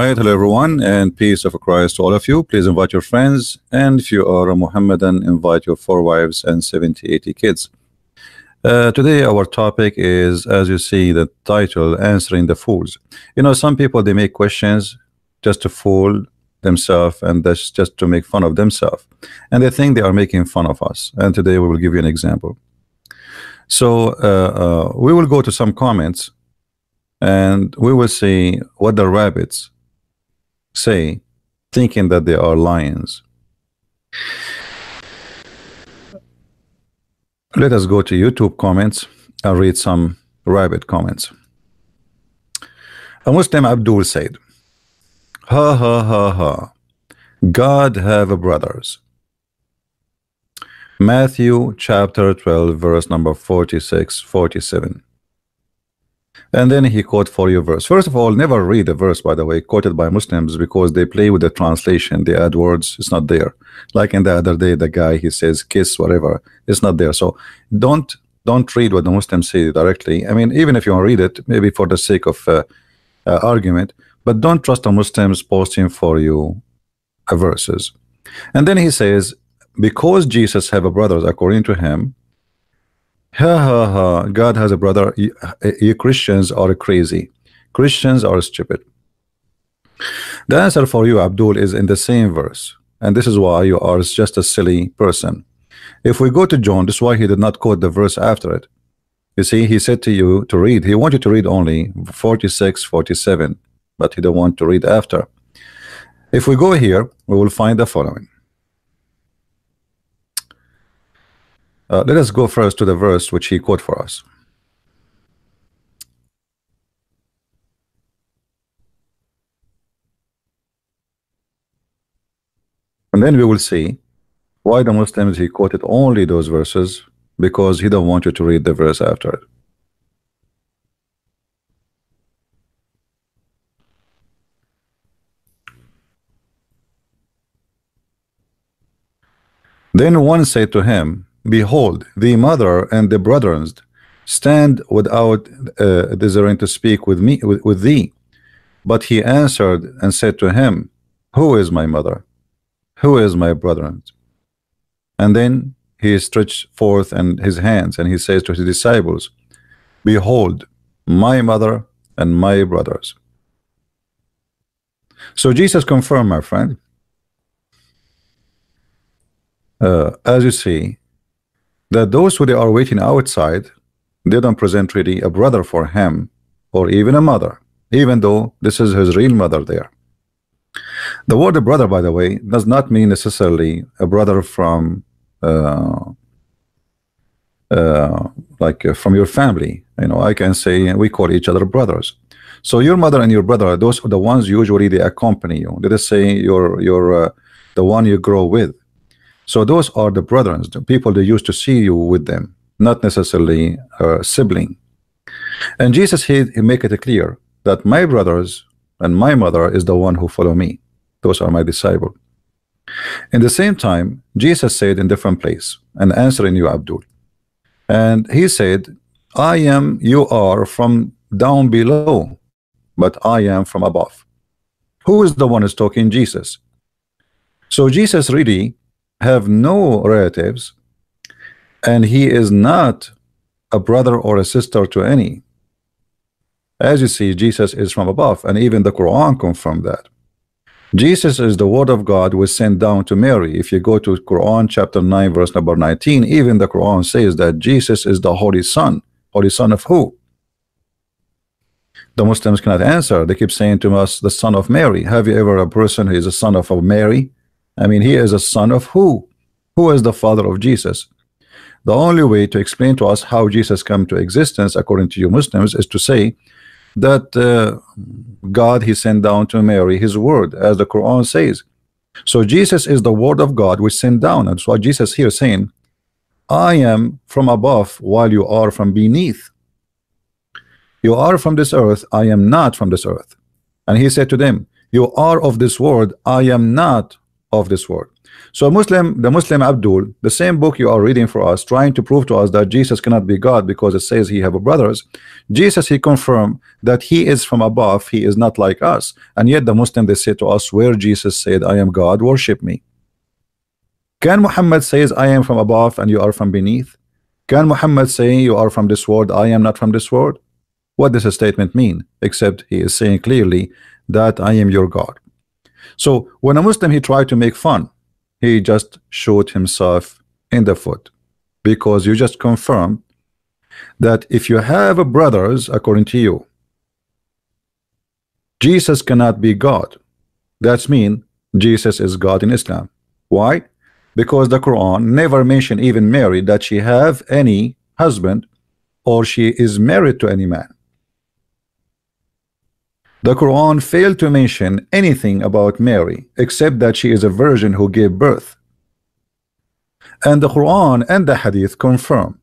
right, hello everyone, and peace of Christ to all of you. Please invite your friends, and if you are a Muhammadan, invite your 4 wives and 70, 80 kids. Today, our topic is, as you see the title, answering the fools. You know, some people they make questions just to fool themselves, and that's just to make fun of themselves, and they think they are making fun of us. And today, we will give you an example. So, we will go to some comments, and we will see what the rabbits say, thinking that they are lions. Let us go to YouTube comments and read some rabbit comments. A Muslim Abdul said, ha ha ha ha, God have brothers. Matthew chapter 12 verse number 46, 47. And then he quote for you verse. First of all, never read a verse, by the way, quoted by Muslims, because they play with the translation. They add words, it's not there. Like in the other day, the guy, he says kiss, whatever, it's not there. So don't read what the Muslims say directly. I mean, even if you want to read it, maybe for the sake of argument, but don't trust the Muslims posting for you verses. And then he says, because Jesus have a brothers according to him, ha ha ha, God has a brother. You Christians are crazy. Christians are stupid. The answer for you, Abdul, is in the same verse, and this is why you are just a silly person. If we go to John, this is why he did not quote the verse after it. You see, he said to you to read, he wanted to read only 46, 47, but he don't want to read after. If we go here, we will find the following. Let us go first to the verse which he quote for us. And then we will see why the Muslims he quoted only those verses, because he don't want you to read the verse after it. Then one said to him, behold, the mother and the brethren stand without desiring to speak with me, with thee. But he answered and said to him, who is my mother? Who is my brethren? And then he stretched forth and his hands, and he says to his disciples, behold, my mother and my brothers. So Jesus confirmed, my friend, as you see, that those who they are waiting outside, they don't present really a brother for him, or even a mother, even though this is his real mother there. The word brother, by the way, does not mean necessarily a brother from from your family. You know, I can say we call each other brothers. So your mother and your brother, those are the ones usually they accompany you. Let us say you're the one you grow with. So those are the brethren, the people they used to see you with them, not necessarily a sibling. And Jesus he make it clear that my brothers and my mother is the one who follow me. Those are my disciples. In the same time, Jesus said in different place and answering you, Abdul, and he said, I am, you are from down below, but I am from above. Who is the one who's talking? Jesus. So Jesus really have no relatives, and he is not a brother or a sister to any. As you see, Jesus is from above, and even the Quran confirmed that. Jesus is the word of God was sent down to Mary. If you go to Quran chapter 9 verse number 19, even the Quran says that Jesus is the Holy Son. Holy Son of who? The Muslims cannot answer. They keep saying to us, the son of Mary. Have you ever a person who is a son of Mary? I mean, he is a son of who? Who is the father of Jesus? The only way to explain to us how Jesus came to existence, according to you Muslims, is to say that God he sent down to Mary his word, as the Quran says. So Jesus is the word of God which sent down. That's why Jesus here saying, I am from above while you are from beneath. You are from this earth, I am not from this earth. And he said to them, you are of this world, I am not of this world. So the Muslim Abdul, the same book you are reading for us, trying to prove to us that Jesus cannot be God because it says he have brothers. Jesus, he confirmed that he is from above, he is not like us. And yet the Muslim, they say to us, where Jesus said, I am God, worship me. Can Muhammad says, I am from above and you are from beneath? Can Muhammad say, you are from this world, I am not from this world? What does a statement mean? Except he is saying clearly that I am your God. So when a Muslim, he tried to make fun, he just shot himself in the foot, because you just confirm that if you have brothers, according to you, Jesus cannot be God. That's mean Jesus is God in Islam. Why? Because the Quran never mentioned even Mary that she have any husband or she is married to any man. The Quran failed to mention anything about Mary except that she is a virgin who gave birth. And the Quran and the Hadith confirm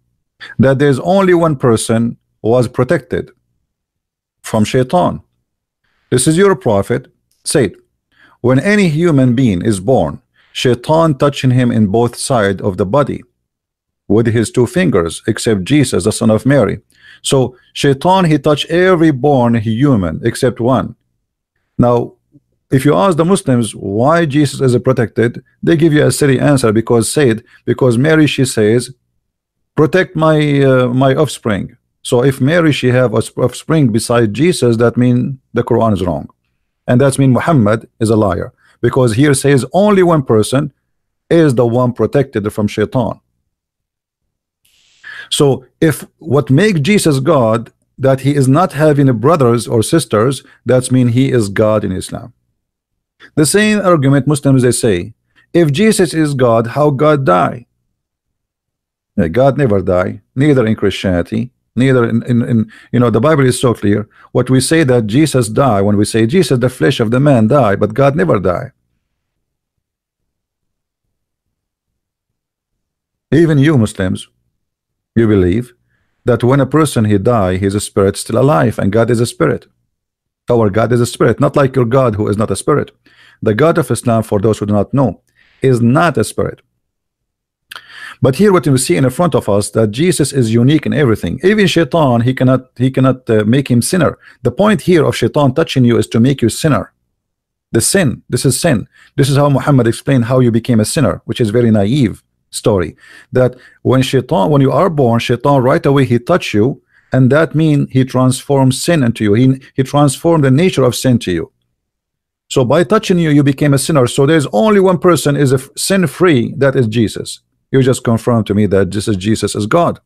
that there's only one person who was protected from Shaitan. This is your prophet said, when any human being is born, Shaitan touching him in both sides of the body with his two fingers, except Jesus, the son of Mary. So Shaitan, he touched every born human except one. Now, if you ask the Muslims why Jesus is protected, they give you a silly answer, because Mary, she says, protect my my offspring. So if Mary, she have offspring beside Jesus, that means the Quran is wrong, and that means Muhammad is a liar, because here says only one person is the one protected from Shaitan. So if what makes Jesus God, that he is not having brothers or sisters, that's mean he is God in Islam. The same argument Muslims, they say, if Jesus is God, how God die? God never die, neither in Christianity, neither in you know, the Bible is so clear. What we say that Jesus die, when we say Jesus, the flesh of the man die, but God never die. Even you Muslims, you believe that when a person he die, his spirit still alive, and God is a spirit. Our God is a spirit, not like your God who is not a spirit. The God of Islam, for those who do not know, is not a spirit. But here what we see in front of us, that Jesus is unique in everything. Even Shaitan, he cannot make him sinner. The point here of Shaitan touching you is to make you sinner. The sin, this is sin. This is how Muhammad explained how you became a sinner, which is very naive story. That when you are born, Shaitan right away he touch you, and that means he transforms sin into you. He transformed the nature of sin to you. So by touching you, you became a sinner. So there's only one person is a sin free, that is Jesus. You just confirmed to me that this is Jesus is God,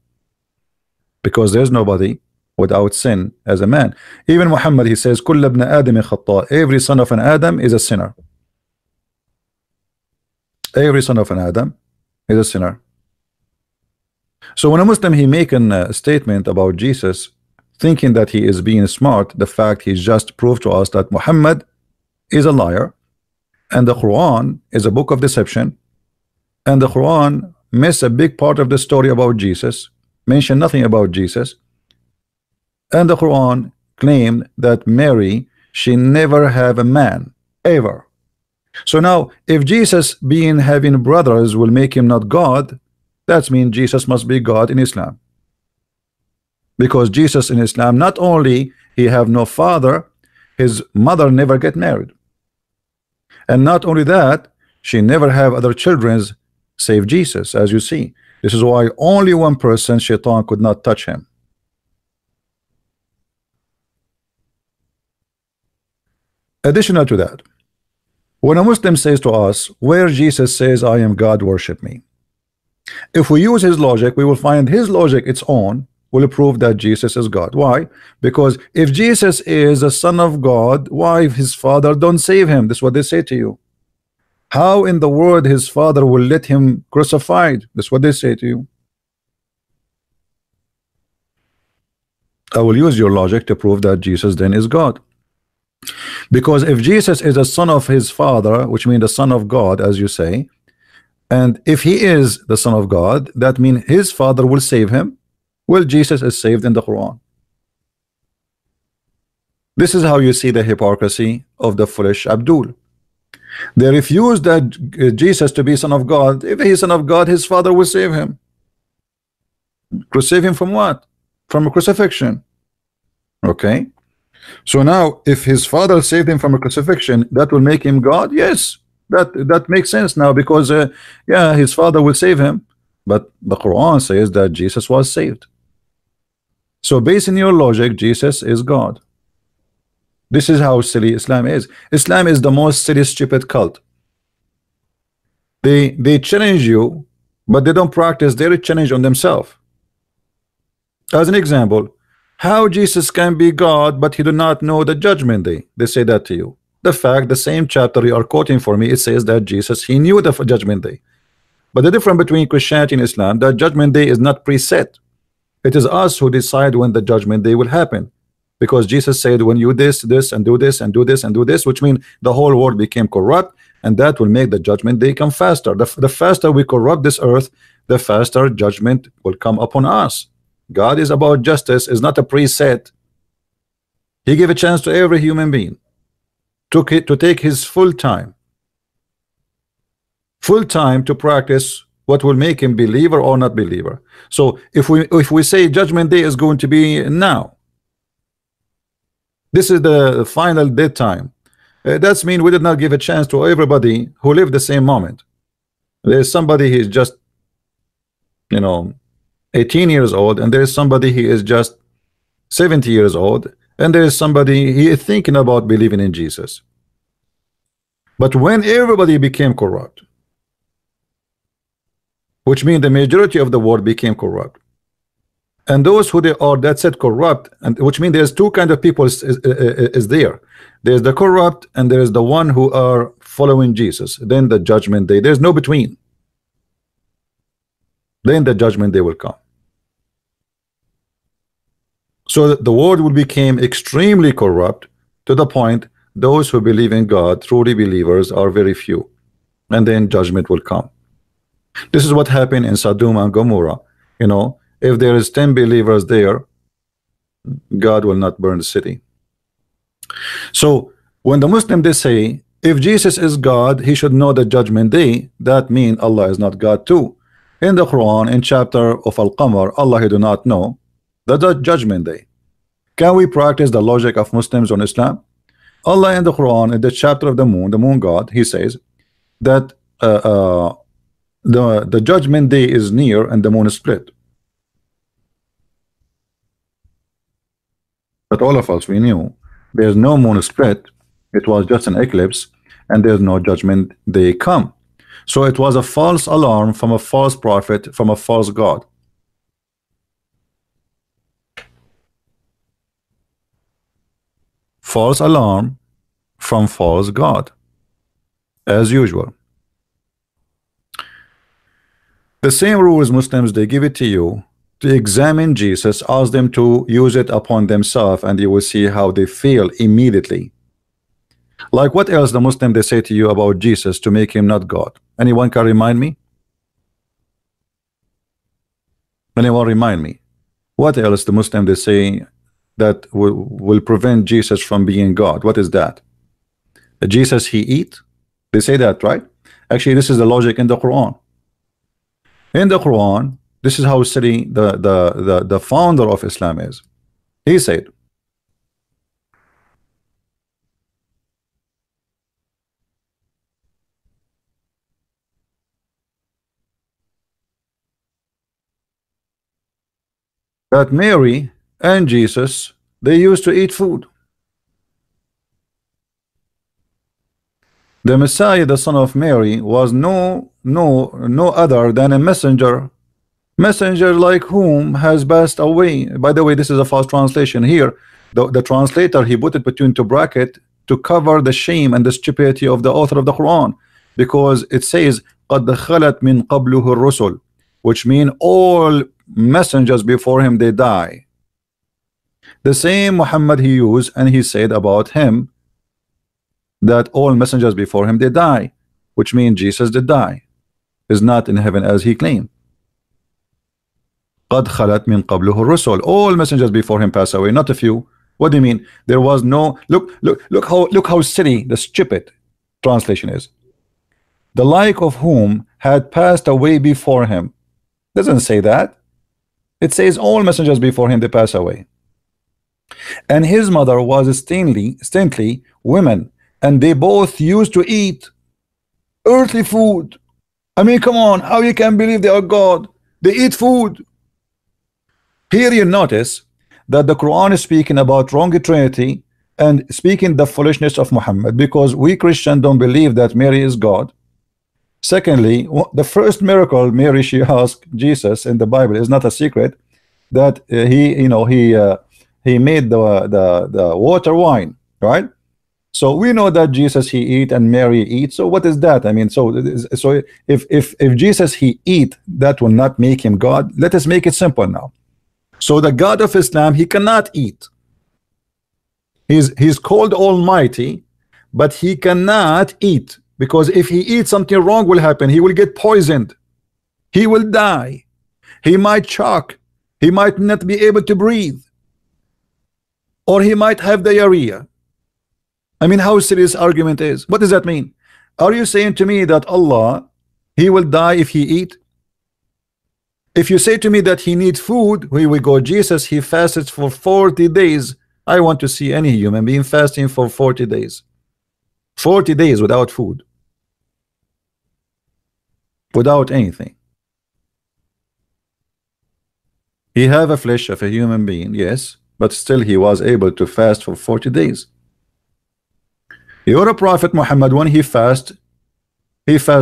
because there's nobody without sin as a man. Even Muhammad, he says, "Kull ibn Adam khata." Every son of an Adam is a sinner. Every son of an Adam is a sinner. So when a Muslim he making a statement about Jesus, thinking that he is being smart, the fact he just proved to us that Muhammad is a liar, and the Quran is a book of deception, and the Quran miss a big part of the story about Jesus, mention nothing about Jesus, and the Quran claimed that Mary, she never have a man ever. So now if Jesus being having brothers will make him not God, that means Jesus must be God in Islam, because Jesus in Islam not only he have no father, his mother never get married, and not only that, she never have other children save Jesus. As you see, this is why only one person, Shaitan, could not touch him. Additional to that, when a Muslim says to us, where Jesus says I am God, worship me, if we use his logic, we will find his logic its own will prove that Jesus is God. Why? Because if Jesus is a son of God, why his father don't save him? This is what they say to you. How in the world his father will let him crucified? That's what they say to you. I will use your logic to prove that Jesus then is God. Because if Jesus is a son of his father, which means the son of God, as you say, and if he is the son of God, that means his father will save him. Well, Jesus is saved in the Quran. This is how you see the hypocrisy of the foolish Abdul. They refuse that Jesus to be son of God. If he's son of God, his father will save him. To save him from what? From a crucifixion. Okay. So now, if his father saved him from a crucifixion, that will make him God? Yes, that makes sense now, because yeah, his father will save him. But the Quran says that Jesus was saved. So based on your logic, Jesus is God. This is how silly Islam is. Islam is the most silly, stupid cult. They challenge you, but they don't practice their challenge on themselves. As an example, how Jesus can be God, but he do not know the judgment day. They say that to you. The fact, the same chapter you are quoting for me, it says that Jesus, he knew the judgment day. But the difference between Christianity and Islam, that judgment day is not preset. It is us who decide when the judgment day will happen. Because Jesus said, when you this, and do this, and do this, and do this, which means the whole world became corrupt, and that will make the judgment day come faster. The faster we corrupt this earth, the faster judgment will come upon us. God is about justice, is not a preset. He gave a chance to every human being to take his full time to practice what will make him believer or not believer. So if we say judgment day is going to be now, this is the final dead time, that's mean we did not give a chance to everybody who lived the same moment. There's somebody who is just 18 years old, and there is somebody he is just 70 years old, and there is somebody he is thinking about believing in Jesus. But when everybody became corrupt, which means the majority of the world became corrupt, and those who they are that said corrupt, and which means there's two kind of people is there. There's the corrupt, and there is the one who are following Jesus. Then the judgment day, there's no between. Then the judgment day will come. So the world will become extremely corrupt, to the point those who believe in God, truly believers, are very few, and then judgment will come. This is what happened in Sodom and Gomorrah. If there is 10 believers there, God will not burn the city. So when the Muslim, they say, if Jesus is God, he should know the judgment day, that means Allah is not God too. In the Quran, in chapter of Al-Qamar, Allah, he do not know the judgment day. Can we practice the logic of Muslims on Islam? Allah in the Quran, in the chapter of the moon god, he says that the judgment day is near and the moon is split. But all of us, we knew there's no moon split, it was just an eclipse, and there's no judgment day come. So it was a false alarm from a false prophet, from a false God. False alarm from false God, as usual. The same rules Muslims, they give it to you to examine Jesus, ask them to use it upon themselves, and you will see how they feel immediately. Like what else the Muslim, they say to you about Jesus to make him not God? Anyone can remind me? Anyone remind me? What else the Muslim, they say that will prevent Jesus from being God? What is that? Jesus he eat? They say that, right? Actually, this is the logic in the Quran. In the Quran, this is how silly the founder of Islam is. He said, that Mary and Jesus, they used to eat food. The Messiah, the son of Mary, was no other than a messenger like whom has passed away. By the way, this is a false translation here. The translator, he put it between two brackets to cover the shame and the stupidity of the author of the Quran, because it says قَدْ خَلَتْ مِنْ قَبْلُهُ الرُّسُلُ, which mean all messengers before him, they die. The same Muhammad he used, and he said about him that all messengers before him, they die, which means Jesus did die, is not in heaven as he claimed. قَدْ خَلَتْ مِنْ قَبْلُهُ الرُّسُلُ, all messengers before him pass away, not a few. What do you mean? There was no, look how silly, the stupid. Translation is, the like of whom had passed away before him. Doesn't say that. It says all messengers before him, they pass away. And his mother was stintly women, and they both used to eat earthly food. I mean, come on, how you can believe they are God? They eat food. Here you notice that the Quran is speaking about wrong Trinity and speaking the foolishness of Muhammad, because we Christians don't believe that Mary is God. Secondly, the first miracle Mary she asked Jesus in the Bible is not a secret, that he made the water wine, right? So we know that Jesus he eat and Mary eat. So what is that? I mean, so if Jesus he eat, that will not make him God. Let us make it simple now. So the God of Islam, he cannot eat. He's called Almighty, but he cannot eat, because if he eats, something wrong will happen. He will get poisoned. He will die. He might choke. He might not be able to breathe, or he might have diarrhea. I mean, how serious argument is? What does that mean? Are you saying to me that Allah, he will die if he eat? If you say to me that he needs food, here we go. Jesus, he fasted for 40 days. I want to see any human being fasting for 40 days. 40 days without food, without anything. He have a flesh of a human being, yes, but still he was able to fast for 40 days. Your Prophet Muhammad, when he fasts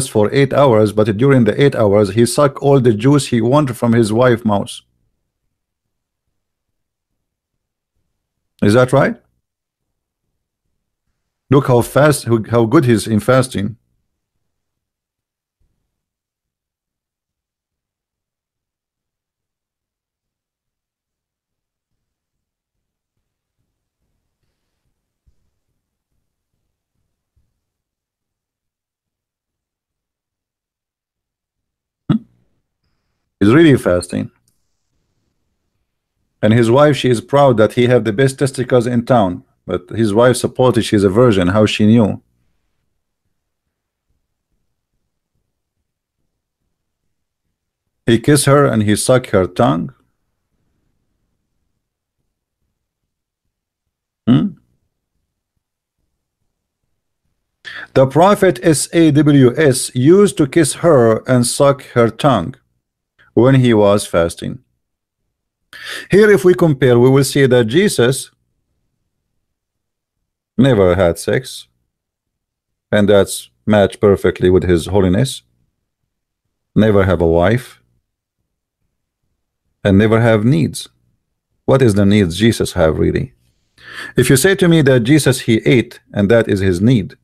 for 8 hours, but during the 8 hours he suck all the juice he wanted from his wife mouse. Is that right? Look how fast, how good he's in fasting. He's really fasting. And his wife, she is proud that he have the best testicles in town. But his wife supported she's a virgin. How she knew? He kissed her and he sucked her tongue. The Prophet SAWS used to kiss her and suck her tongue when he was fasting. Here, if we compare, we will see that Jesus never had sex, and that's matched perfectly with his holiness. Never have a wife, and never have needs. What is the needs Jesus have really? If you say to me that Jesus he ate and that is his need,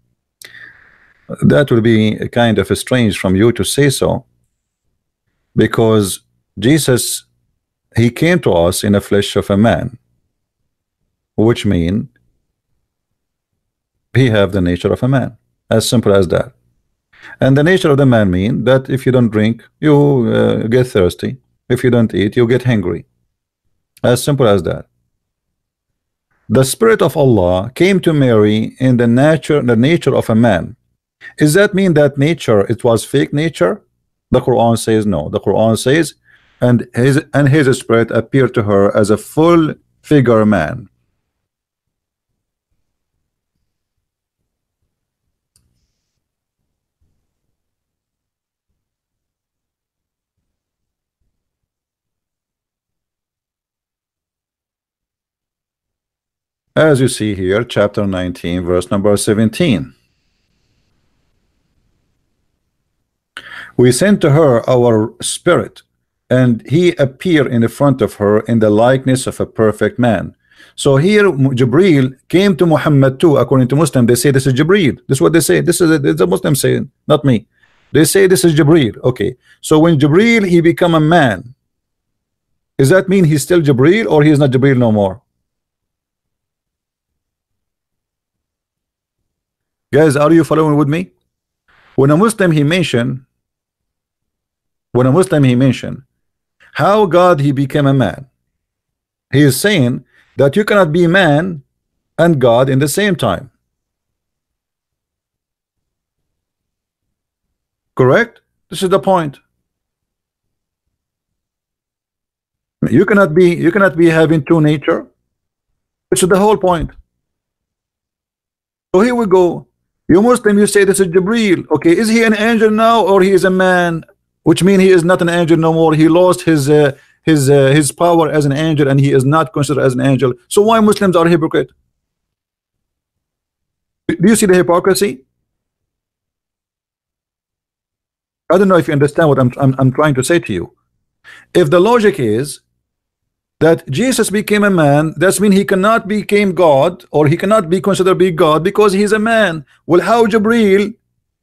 that will be a kind of strange from you to say so, because Jesus he came to us in the flesh of a man, which means he have the nature of a man, as simple as that. And the nature of the man mean that if you don't drink, you get thirsty. If you don't eat, you get hungry. As simple as that. The Spirit of Allah came to Mary in the nature of a man. Does that mean that nature, it was fake nature? The Quran says no. The Quran says, and his spirit appeared to her as a full figure man. As you see here, chapter 19, verse number 17. We sent to her our spirit, and he appeared in the front of her in the likeness of a perfect man. So here Jibreel came to Muhammad too. According to Muslim, they say this is Jibreel. This is what they say. This is the Muslim saying, not me. They say this is Jibreel. Okay, so when Jibreel he become a man, does that mean he's still Jibreel, or he is not Jibreel no more? Guys, are you following with me? When a Muslim he mentioned how God he became a man, he is saying that you cannot be man and God in the same time. Correct? This is the point. You cannot be having two nature. This is the whole point. So here we go. You Muslim, you say this is Jibreel. Okay, is he an angel now or he is a man? Which means he is not an angel no more. He lost his power as an angel and he is not considered as an angel. So why Muslims are hypocrite? Do you see the hypocrisy? I don't know if you understand what I'm trying to say to you. If the logic is that Jesus became a man, that means he cannot become God, or he cannot be considered be God because he's a man. Well, how Jibreel,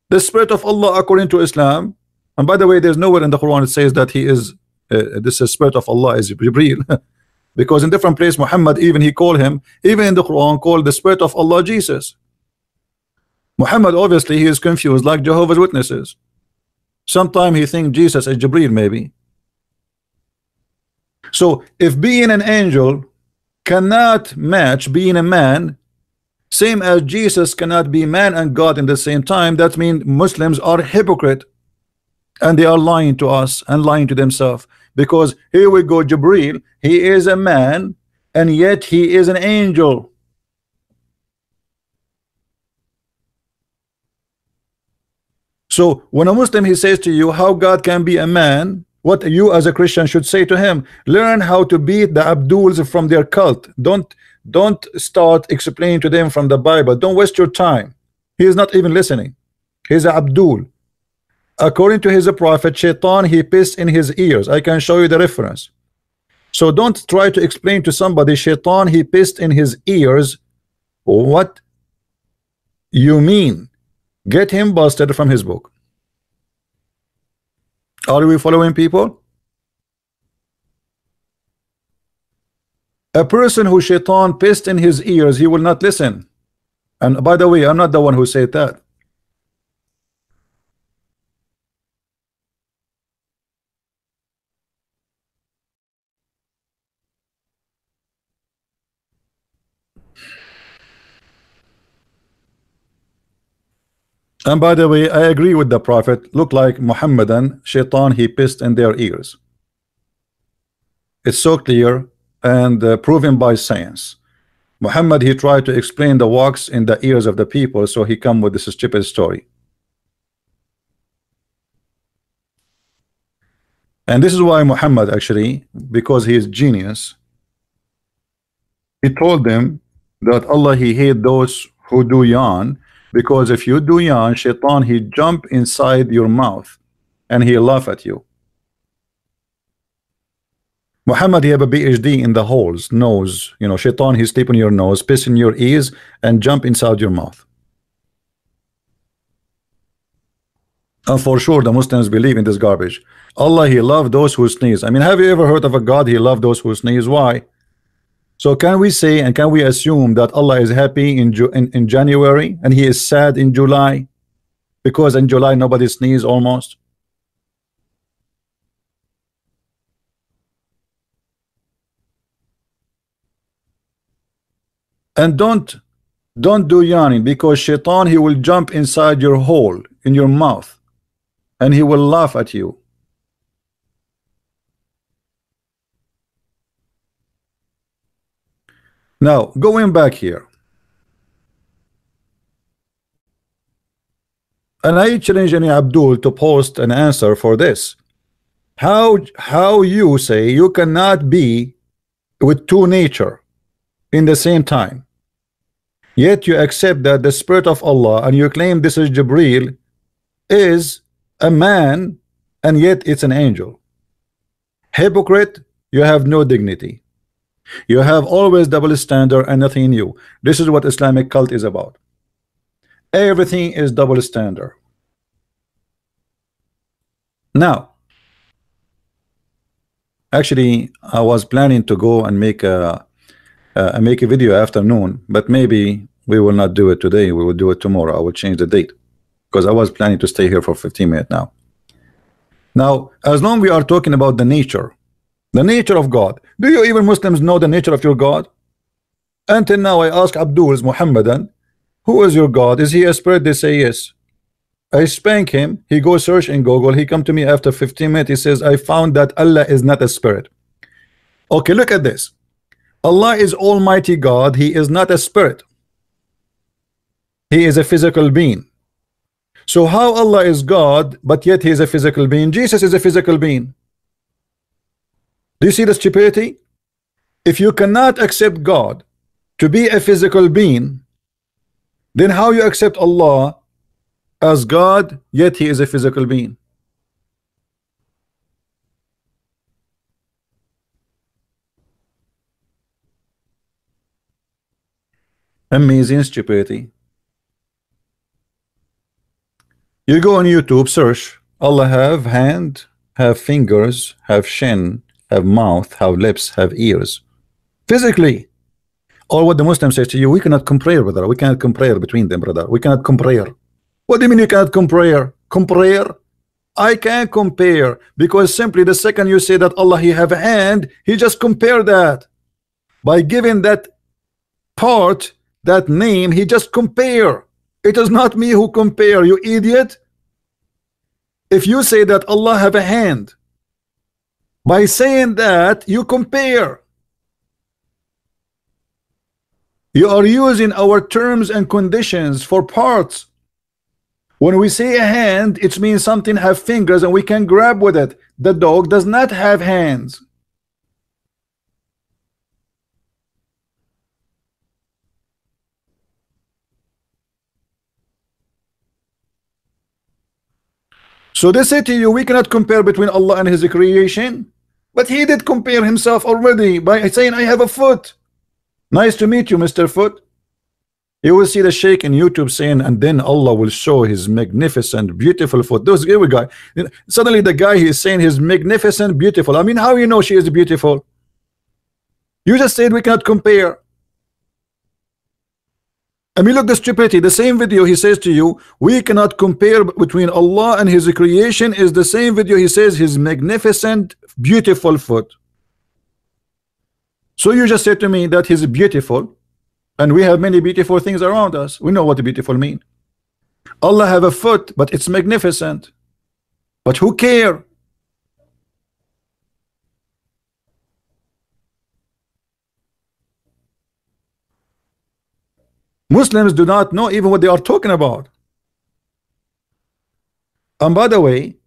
the spirit of Allah according to Islam, and by the way, there's nowhere in the Quran it says that he is this is spirit of Allah is Jibreel, because in different place Muhammad even he called him, even in the Quran called the spirit of Allah Jesus. Muhammad obviously he is confused like Jehovah's Witnesses. Sometime he think Jesus is Jibreel maybe. So if being an angel cannot match being a man, same as Jesus cannot be man and God in the same time, that means Muslims are hypocrite and they are lying to us and lying to themselves, because here we go, Jibreel, he is a man and yet he is an angel. So when a Muslim he says to you how God can be a man, what you as a Christian should say to him, learn how to beat the Abduls from their cult. Don't start explaining to them from the Bible. Don't waste your time. He is not even listening. He's an Abdul. According to his prophet, Shaitan, he pissed in his ears. I can show you the reference. So don't try to explain to somebody Shaitan, he pissed in his ears. What you mean? Get him busted from his book. Are we following, people? A person who Shaitan pissed in his ears, he will not listen. And by the way, I'm not the one who said that. And by the way, I agree with the prophet. Look like Muhammadan, Shaitan, he pissed in their ears. It's so clear and proven by science. Muhammad, he tried to explain the wax in the ears of the people, so he come with this stupid story. And this is why Muhammad actually, because he is genius, he told them that Allah, he hate those who do yawn, because if you do yawn, Shaitan, he jump inside your mouth and he laugh at you. Muhammad, he have a PhD in the holes, nose. You know, Shaitan, he sleep in your nose, piss in your ears, and jump inside your mouth. And for sure, the Muslims believe in this garbage. Allah, he love those who sneeze. I mean, have you ever heard of a God, he love those who sneeze? Why? So can we say and can we assume that Allah is happy in January and he is sad in July? Because in July nobody sneeze almost. And don't do yawning, because Shaitan, he will jump inside your hole in your mouth and he will laugh at you. Now going back here, and I challenge any Abdul to post an answer for this. How you say you cannot be with two nature in the same time, yet you accept that the spirit of Allah and you claim this is Jibreel is a man and yet it's an angel. Hypocrite, you have no dignity. You have always double standard and nothing new. This is what Islamic cult is about. Everything is double standard. Now, actually, I was planning to go and make a video afternoon, but maybe we will not do it today. We will do it tomorrow. I will change the date because I was planning to stay here for 15 minutes now. Now, as long we are talking about the nature of God, do you even Muslims know the nature of your God? Until now, I ask Abduls, Muhammadan, who is your God? Is he a spirit? They say yes. I spank him. He goes search in Google. He come to me after 15 minutes. He says, I found that Allah is not a spirit. Okay, look at this. Allah is Almighty God. He is not a spirit. He is a physical being. So how Allah is God, but yet he is a physical being? Jesus is a physical being. Do you see the stupidity? If you cannot accept God to be a physical being, then how you accept Allah as God, yet he is a physical being? Amazing stupidity. You go on YouTube, search Allah have hand, have fingers, have chin, have mouth, have lips, have ears. Physically. Or what the Muslim says to you, we cannot compare, brother. We cannot compare between them, brother. We cannot compare. What do you mean you cannot compare? Compare? I can't compare, because simply the second you say that Allah he have a hand, he just compare that. By giving that part, that name, he just compare. It is not me who compare, you idiot. If you say that Allah have a hand, by saying that you compare. You are using our terms and conditions for parts. When we say a hand, it means something have fingers and we can grab with it. The dog does not have hands. So they say to you, we cannot compare between Allah and his creation. But he did compare himself already by saying, I have a foot. Nice to meet you, Mr. Foot. You will see the sheikh in YouTube saying, and then Allah will show his magnificent, beautiful foot. Those guy, suddenly the guy is saying his magnificent, beautiful. I mean, how you know she is beautiful? You just said we cannot compare. I mean, look the stupidity. The same video he says to you, we cannot compare between Allah and his creation, is the same video he says his magnificent, beautiful foot. So you just said to me that he's beautiful, and we have many beautiful things around us. We know what beautiful mean. Allah have a foot, but it's magnificent. But who care? Muslims do not know even what they are talking about. And by the way,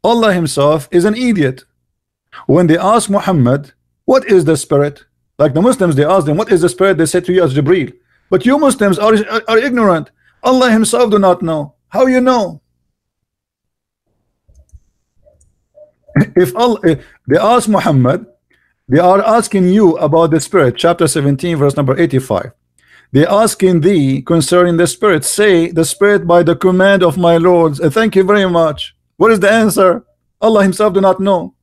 Allah himself is an idiot. When they ask Muhammad, what is the spirit? Like the Muslims, they ask them, what is the spirit? They say to you as Jibreel. But you Muslims are ignorant. Allah himself do not know. How you know? If they ask Muhammad, they are asking you about the spirit, chapter 17 verse number 85. They asking thee concerning the spirit, say the spirit by the command of my lords. Thank you very much. What is the answer? Allah himself do not know.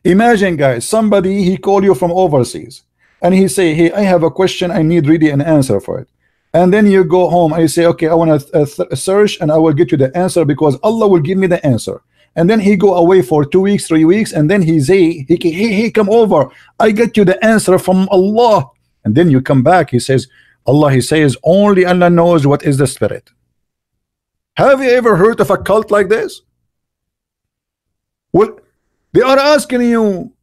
Imagine, guys, somebody he call you from overseas and he say, hey, I have a question, I need really an answer for it. And then you go home and you say, okay, I want to search and I will get you the answer because Allah will give me the answer. And then he go away for 2 weeks, 3 weeks, and then he say, he come over, I get you the answer from Allah. And then you come back, he says, Allah, he says, only Allah knows what is the spirit. Have you ever heard of a cult like this? Well, they are asking you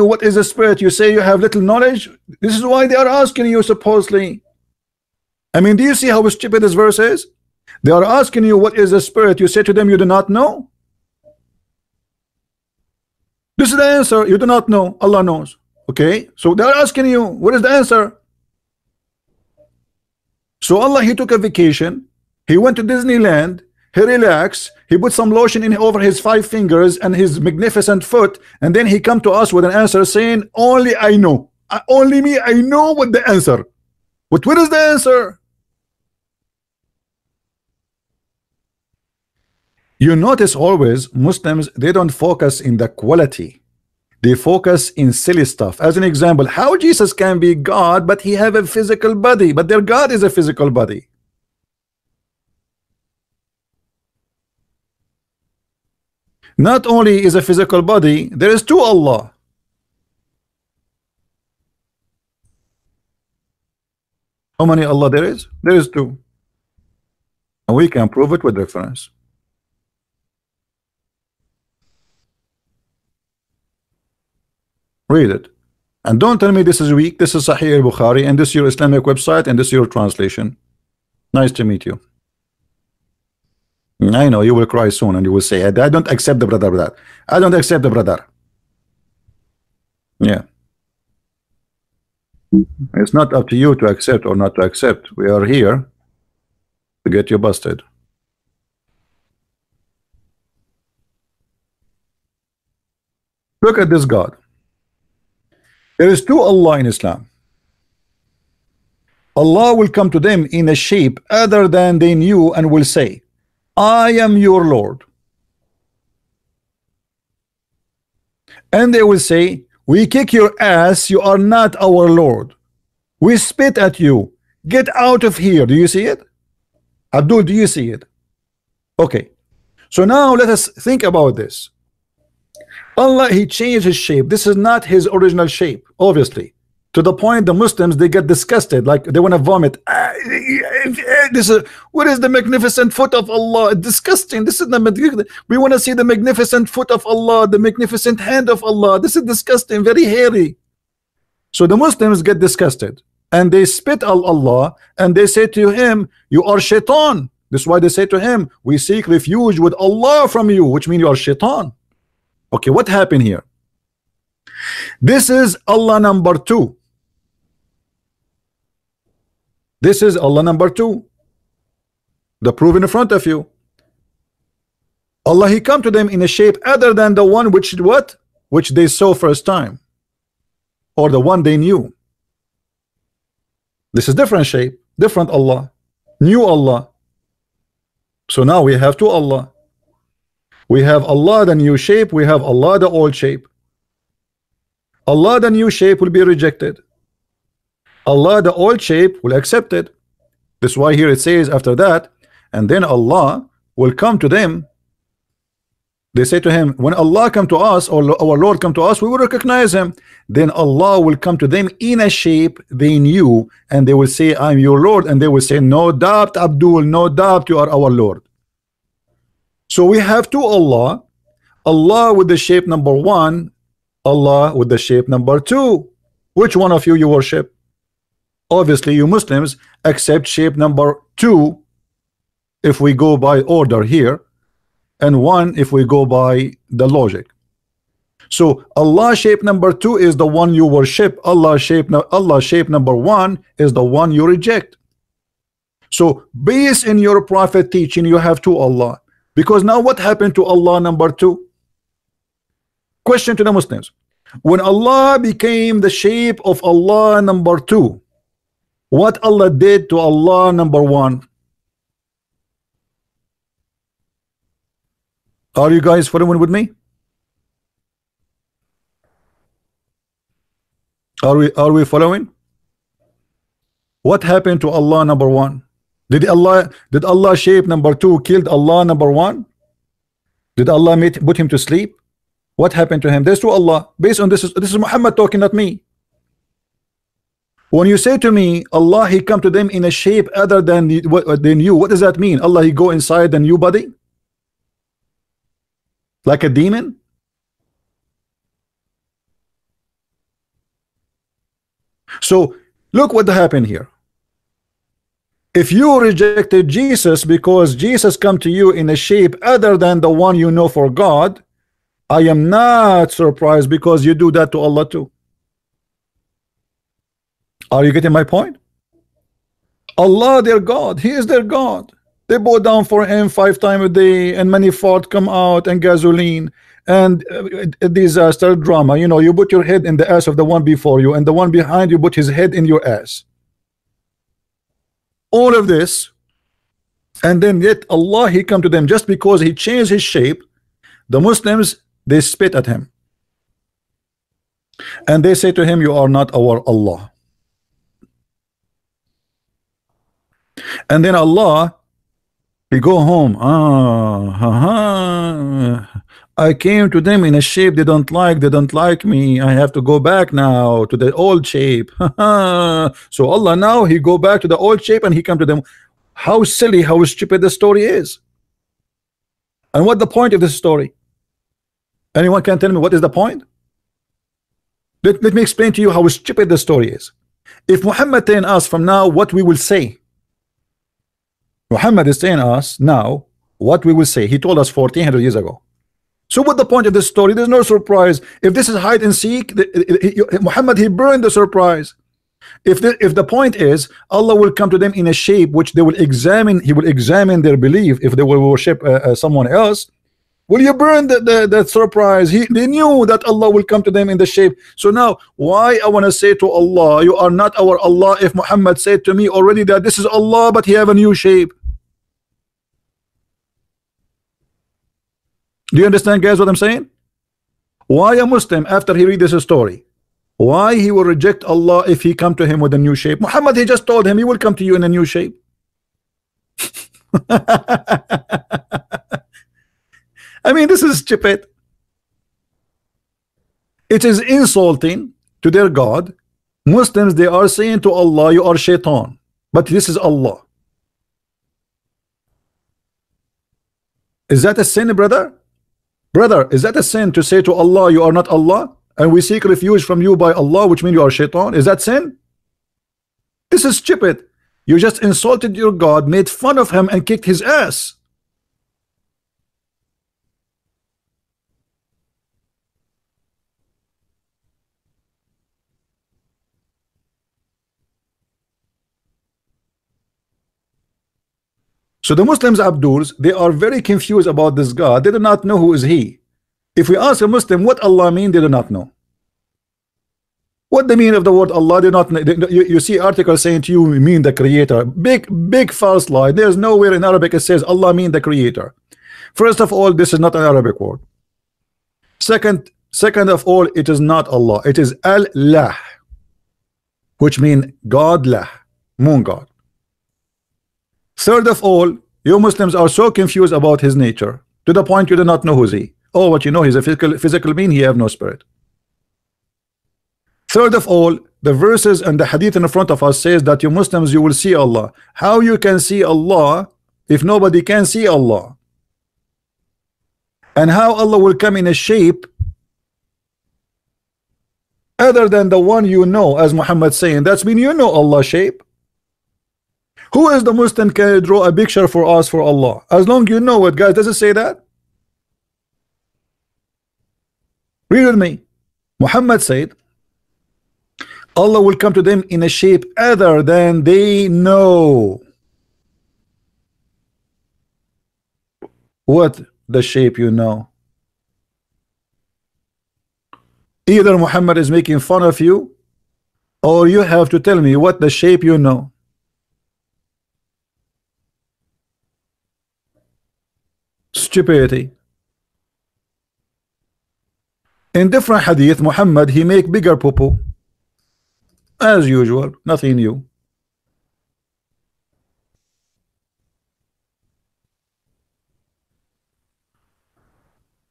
what is the spirit. You say you have little knowledge. This is why they are asking you, supposedly. I mean, do you see how stupid this verse is? They are asking you what is the spirit. You say to them you do not know. This is the answer. You do not know. Allah knows. Okay, so they are asking you what is the answer. So Allah, he took a vacation, he went to Disneyland, he relaxed, he put some lotion in over his 5 fingers and his magnificent foot, and then he come to us with an answer saying, only I know, only me, I know what the answer. But what is the answer? You notice always Muslims, they don't focus in the quality. They focus in silly stuff. As an example, how Jesus can be God, but he have a physical body, but their God is a physical body. Not only is a physical body, there is 2 Allah. How many Allah there is? There is 2. And we can prove it with reference. Read it. And don't tell me this is weak. This is Sahih al-Bukhari, and this is your Islamic website, and this is your translation. Nice to meet you. I know you will cry soon, and you will say, I don't accept the brother that. I don't accept the brother. Yeah. It's not up to you to accept or not to accept. We are here to get you busted. Look at this God. There is two Allah in Islam. Allah will come to them in a shape other than they knew and will say, I am your Lord. And they will say, we kick your ass, you are not our Lord. We spit at you. Get out of here. Do you see it? Abdul, do you see it? Okay. So now let us think about this. Allah, he changed his shape. This is not his original shape, obviously. To the point the Muslims, they get disgusted, like they want to vomit. This is, what is the magnificent foot of Allah? Disgusting. This is the, we want to see the magnificent foot of Allah, the magnificent hand of Allah. This is disgusting, very hairy. So the Muslims get disgusted and they spit on Allah and they say to him, you are shaitan. This is why they say to him, we seek refuge with Allah from you, which means you are shaitan. Okay, what happened here? This is Allah number 2. This is Allah number 2. The proof in front of you. Allah, he come to them in a shape other than the one which what? Which they saw first time. Or the one they knew. This is different shape, different Allah, new Allah. So now we have two Allah. We have Allah the new shape, we have Allah the old shape. Allah the new shape will be rejected. Allah the old shape will accept it. This is why here it says after that, and then Allah will come to them. They say to him, when Allah come to us, or our Lord come to us, we will recognize him. Then Allah will come to them in a shape they knew, and they will say, I'm your Lord. And they will say, no doubt, Abdul, no doubt, you are our Lord. So we have two Allah. Allah with the shape number 1, Allah with the shape number 2. Which one of you worship? Obviously you Muslims accept shape number 2 if we go by order here, and 1 if we go by the logic. So Allah shape number 2 is the one you worship. Allah shape number 1 is the one you reject. So based in your prophet teaching, you have two Allah. Because now what happened to Allah number 2? Question to the Muslims. When Allah became the shape of Allah number 2, what Allah did to Allah number 1? Are you guys following with me? Are we following? What happened to Allah number 1? Did Allah shape number 2 killed Allah number 1? Did Allah put him to sleep? What happened to him? There's two Allah. Based on this is Muhammad talking, not me. When you say to me, Allah, he come to them in a shape other than what they knew, what does that mean? Allah, he go inside the new body? Like a demon? So look what happened here. If you rejected Jesus because Jesus come to you in a shape other than the one you know for God, I am not surprised because you do that to Allah too. Are you getting my point? Allah, their God, he is their God. They bow down for him 5 times a day, and many fart come out, and gasoline, and disaster drama. You know, you put your head in the ass of the one before you, and the one behind you put his head in your ass. All of this, and then yet Allah, he come to them just because he changed his shape. The Muslims, they spit at him, and they say to him, you are not our Allah. And then Allah, he go home. I came to them in a shape they don't like me. I have to go back now to the old shape. So Allah now, he go back to the old shape and he come to them. how silly, how stupid the story is. And what the point of this story? Anyone can tell me what is the point? Let me explain to you how stupid the story is. If Muhammad telling us from now what we will say, Muhammad is telling us now what we will say. He told us 1400 years ago. So what the point of this story? There's no surprise. If this is hide and seek, Muhammad, he burned the surprise. If the point is Allah will come to them in a shape which they will examine, he will examine their belief if they will worship someone else. Will you burn the surprise? They knew that Allah will come to them in the shape. So now why I want to say to Allah, you are not our Allah, if Muhammad said to me already that this is Allah but he have a new shape? Do you understand, guys, what I'm saying? Why a Muslim, after he read this story, why he will reject Allah if he come to him with a new shape? Muhammad, he just told him he will come to you in a new shape. I mean, this is stupid. It is insulting to their God. Muslims, they are saying to Allah, you are shaitan, but this is Allah. Is that a sin, brother? Brother, is that a sin to say to Allah, you are not Allah, and we seek refuge from you by Allah, which means you are shaitan? Is that sin? This is stupid. You just insulted your God, made fun of him, and kicked his ass. So the Muslims, Abduls, they are very confused about this God. They do not know who is he. If we ask a Muslim what Allah mean, they do not know. What the meaning of the word Allah, they do not know. You see articles saying to you, mean the creator. Big false lie. There's nowhere in Arabic it says Allah mean the creator. First of all, this is not an Arabic word. Second of all, it is not Allah. It is Allah, which mean God-lah, moon God. Third of all, you Muslims are so confused about his nature to the point you do not know who's he. Oh, what you know, he's a physical being, he have no spirit. Third of all, the verses and the hadith in front of us says that you Muslims, you will see Allah. How you can see Allah if nobody can see Allah? And how Allah will come in a shape other than the one you know, as Muhammad saying, that's mean you know Allah's shape. Who is the Muslim can draw a picture for us for Allah? As long you know it, guys, does it say that? Read with me. Muhammad said Allah will come to them in a shape other than they know. What the shape you know? Either Muhammad is making fun of you, or you have to tell me what the shape you know. Stupidity. In different hadith, Muhammad, he make bigger poo-poo. As usual, nothing new.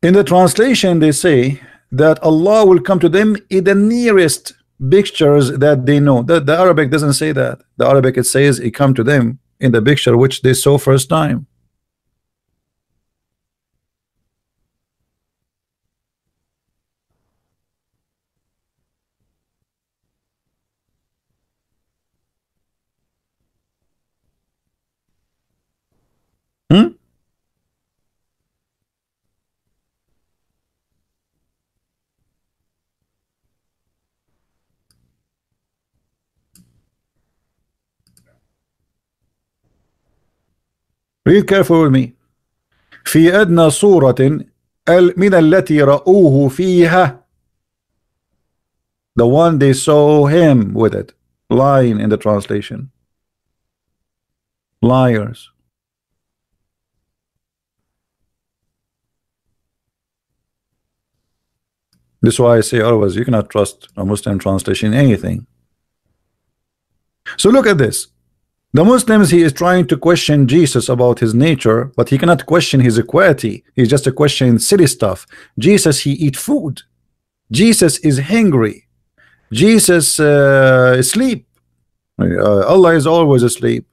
In the translation, they say that Allah will come to them in the nearest pictures that they know. The Arabic doesn't say that. The Arabic, it says He come to them in the picture which they saw first time. Read carefully with me. في أدنى صورة من التي رأوه فيها. The one they saw him with it. Lying in the translation. Liars. This is why I say always, you cannot trust a Muslim translation in anything. So look at this. The Muslims, he is trying to question Jesus about his nature, but he cannot question his equality. He's just a question silly stuff. Jesus, he eat food. Jesus is hungry. Jesus sleep. Allah is always asleep.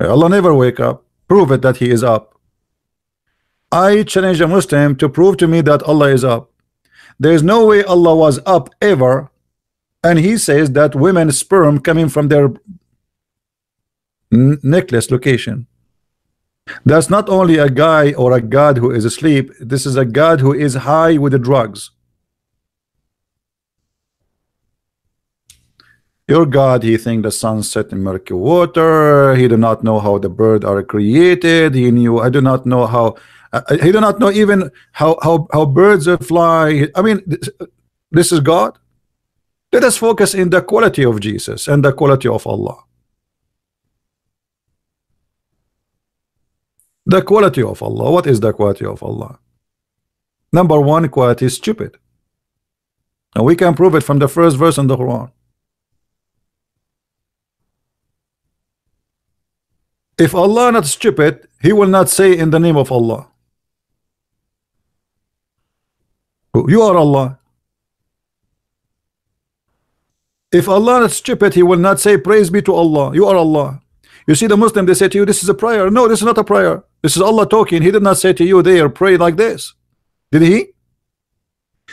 Allah never wake up. Prove it that he is up. I challenge a Muslim to prove to me that Allah is up. There is no way Allah was up ever, and he says that women's sperm coming from their necklace location. That's not only a guy or a god who is asleep. This is a god who is high with the drugs. Your God, he think the sun set in murky water. He do not know how the birds are created. He knew. I do not know how. He do not know even how birds fly. I mean, this is God. Let us focus in the quality of Jesus and the quality of Allah. The quality of Allah. What is the quality of Allah? Number one quality is stupid, and we can prove it from the first verse in the Quran. If Allah not stupid, he will not say in the name of Allah. You are Allah. If Allah not stupid, he will not say praise be to Allah. You are Allah. You see the Muslim, they say to you, this is a prayer. No, this is not a prayer. This is Allah talking. He did not say to you there, pray like this. Did he?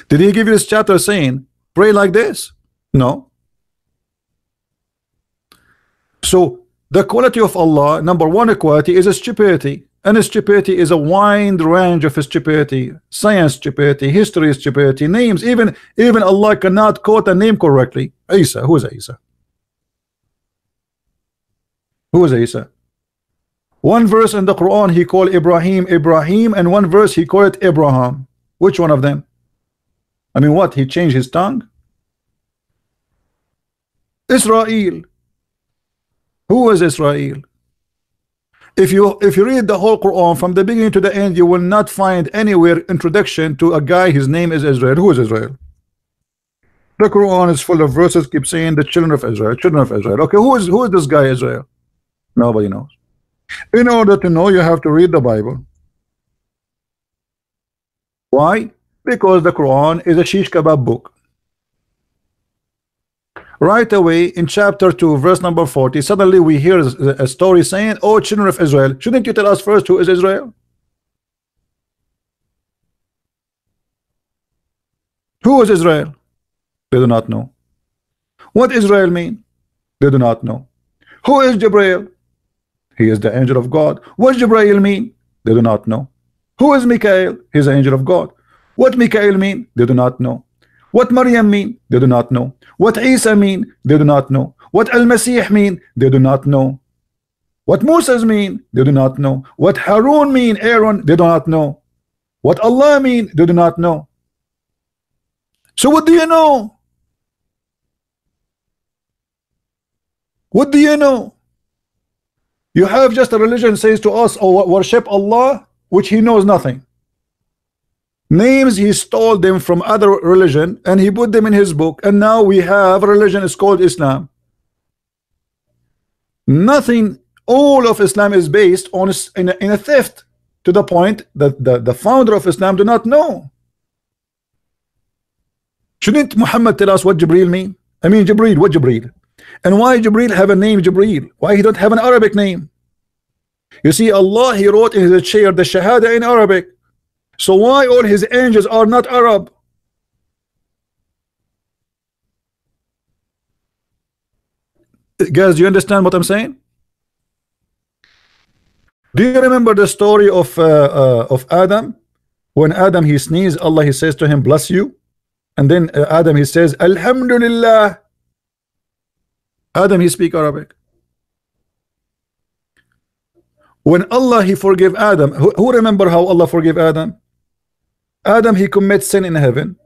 Did he give you this chapter saying pray like this? No. So the quality of Allah, number one quality is a stupidity, and a stupidity is a wide range of stupidity. Science stupidity, history stupidity, names, even Allah cannot quote a name correctly. Isa, who is Isa? Who is Isa? One verse in the Quran he called Ibrahim Ibrahim, and one verse he called it Abraham. Which one of them? I mean, what, he changed his tongue? Israel. Who is Israel? If you read the whole Quran from the beginning to the end, you will not find anywhere introduction to a guy his name is Israel. Who is Israel? The Quran is full of verses keep saying the children of Israel, children of Israel. Okay, who is this guy Israel? Nobody knows. In order to know, you have to read the Bible. Why? Because the Quran is a shish kebab book. Right away in chapter 2 verse number 40, suddenly we hear a story saying, oh children of Israel. Shouldn't you tell us first who is Israel? Who is Israel? They do not know. What Israel mean? They do not know. Who is Jibreel? He is the angel of God. What Jibreel mean? They do not know. Who is Mikael? He is the angel of God. What Mikael mean? They do not know. What Maryam mean? They do not know. What Isa mean? They do not know. What Al-Masih mean? They do not know. What Moses mean? They do not know. What Harun mean? Aaron? They do not know. What Allah mean? They do not know. So what do you know? What do you know? You have just a religion says to us, oh, worship Allah, which he knows nothing. Names he stole them from other religion and he put them in his book, and now we have a religion is called Islam. Nothing, all of Islam is based on in a theft, to the point that the founder of Islam do not know. Shouldn't Muhammad tell us what Jibreel mean? I mean Jibreel, what Jibreel? And why Jibreel have a name Jibreel? Why he don't have an Arabic name? You see, Allah he wrote in his chair the Shahada in Arabic. So why all his angels are not Arab? Guys, do you understand what I'm saying? Do you remember the story of Adam? When Adam he sneezed, Allah he says to him, bless you. And then Adam he says, Alhamdulillah. Adam he speak Arabic. When Allah he forgive Adam, who remember how Allah forgive Adam? Adam he commits sin in heaven,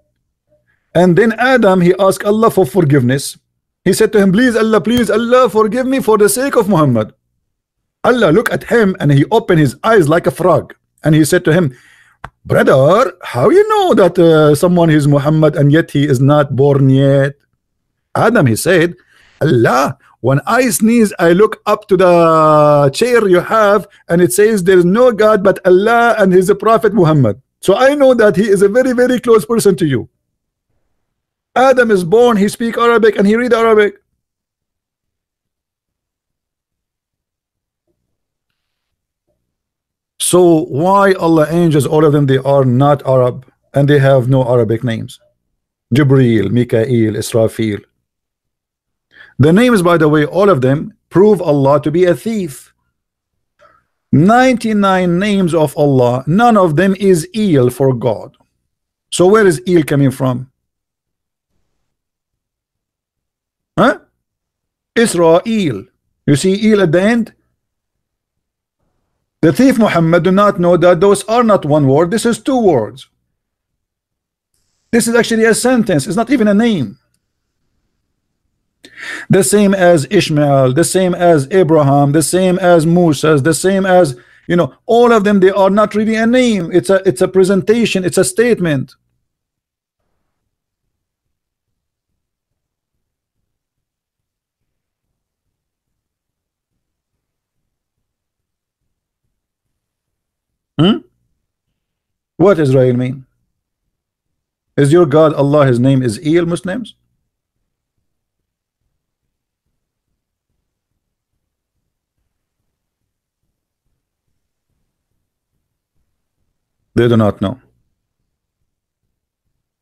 and then Adam he asked Allah for forgiveness. He said to him, please Allah forgive me for the sake of Muhammad. Allah look at him and he opened his eyes like a frog, and he said to him, brother, how you know that someone is Muhammad and yet he is not born yet? Adam he said, Allah, when I sneeze I look up to the chair you have and it says there is no God but Allah and his prophet Muhammad. So I know that he is a very, very close person to you. Adam is born, he speak Arabic and he read Arabic. So why Allah angels, all of them, they are not Arab and they have no Arabic names? Jibreel, Mikael, Israfil. The names, by the way, all of them prove Allah to be a thief. 99 names of Allah, none of them is El for God. So where is El coming from? Huh? Israel. You see El at the end? The thief Muhammad do not know that those are not one word. This is two words. This is actually a sentence. It's not even a name. The same as Ishmael, the same as Abraham, the same as Musa, the same as, you know, all of them, they are not really a name. It's a presentation, it's a statement. What Israel mean? Is your God Allah, his name is El, Muslims? They do not know.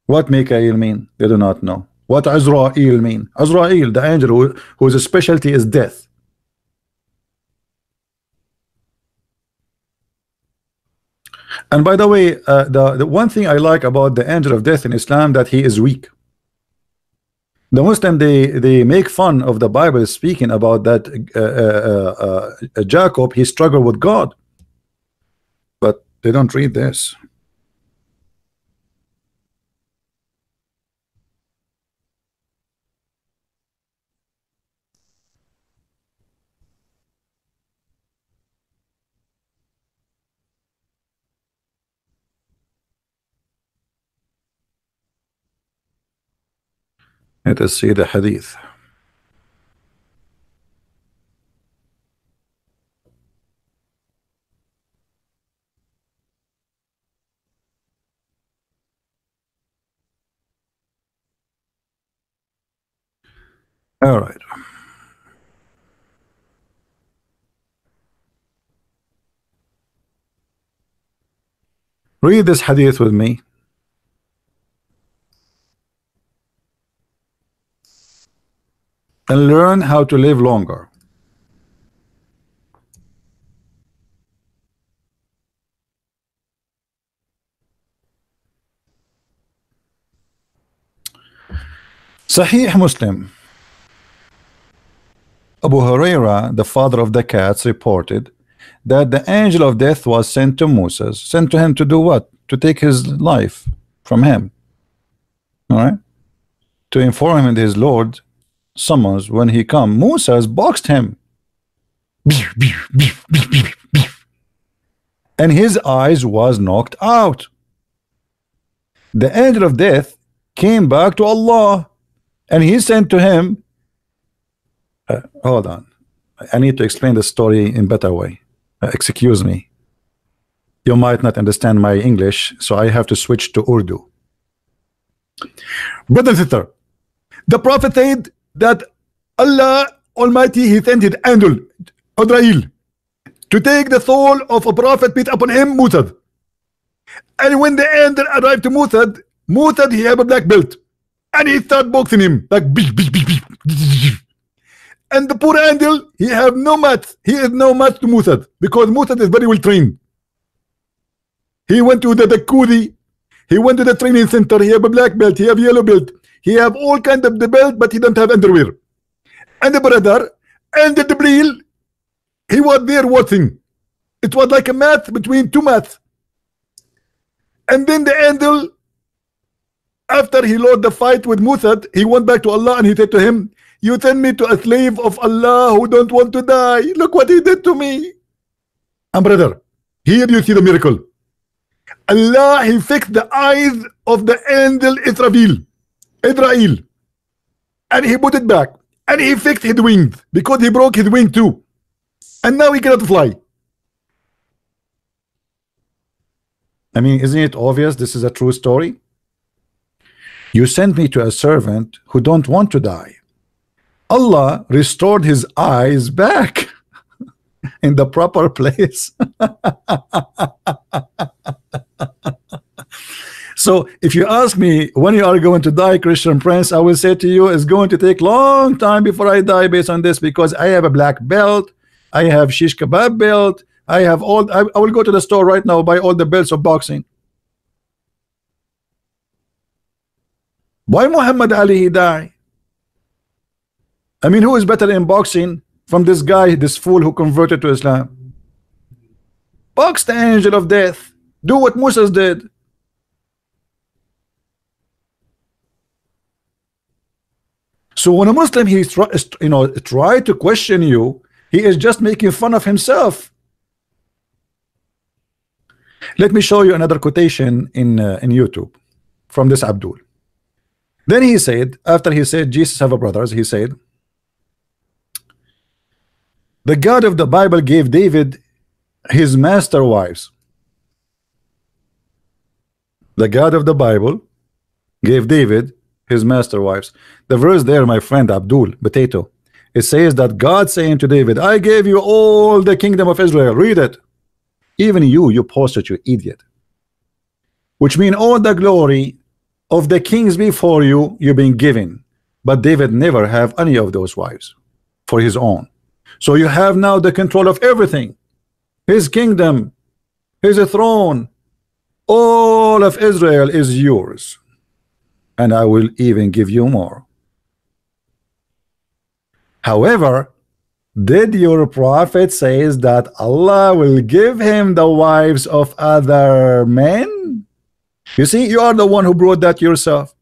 What Mikael mean? They do not know. What Azrael mean? Azrael, the angel whose specialty is death. And by the way, the one thing I like about the angel of death in Islam, that he is weak. The Muslim, they make fun of the Bible speaking about that Jacob, he struggled with God, but they don't read this. Let us see the hadith. All right. Read this hadith with me. And learn how to live longer. Sahih Muslim. Abu Huraira, the father of the cats, reported that the angel of death was sent to Moses. Sent to him to do what? To take his life from him. All right? To inform him that his Lord summons when he come. Moses boxed him. And his eyes was knocked out. The angel of death came back to Allah and he sent to him, hold on, I need to explain the story in better way. Excuse me, you might not understand my English, so I have to switch to Urdu. Brother and sister, the Prophet said that Allah Almighty, he sent his angel Azrael to take the soul of a prophet put upon him, Musa. And when the angel arrived to Musa, he had a black belt, and he started boxing him like and the poor angel, he have no match. He is no match to Musa, because Musa is very well trained. He went to the Dakudi, he went to the training center, he have a black belt, he have yellow belt, he have all kind of the belt, but he don't have underwear. And the brother and the Jibreel, he was there watching. It was like a match between two maths. And then the angel, after he lost the fight with Musa, he went back to Allah and he said to him, you send me to a slave of Allah who don't want to die. Look what he did to me. And brother, here you see the miracle. Allah, he fixed the eyes of the angel Israel, and he put it back, and he fixed his wings, because he broke his wing too, and now he cannot fly. I mean, isn't it obvious this is a true story? You sent me to a servant who don't want to die. Allah restored his eyes back in the proper place. So if you ask me when you are going to die, Christian Prince, I will say to you it's going to take long time before I die based on this, because I have a black belt, I have shish kebab belt, I have all. I will go to the store right now, buy all the belts of boxing. Why Muhammad Ali he die? I mean, who is better in boxing from this guy, this fool who converted to Islam? Box the angel of death. Do what Moses did. So when a Muslim try to question you, he is just making fun of himself. Let me show you another quotation in YouTube from this Abdul. Then he said, after he said Jesus have a brothers, he said, the God of the Bible gave David his master wives. The God of the Bible gave David his master wives. The verse there, my friend Abdul Potato, it says that God saying to David, I gave you all the kingdom of Israel. Read it. Even you posted, you idiot. Which means all the glory of the kings before you, you've been given. But David never have any of those wives for his own. So you have now the control of everything. His kingdom, his throne, all of Israel is yours. And I will even give you more. However, did your prophet says that Allah will give him the wives of other men? You see, you are the one who brought that yourself.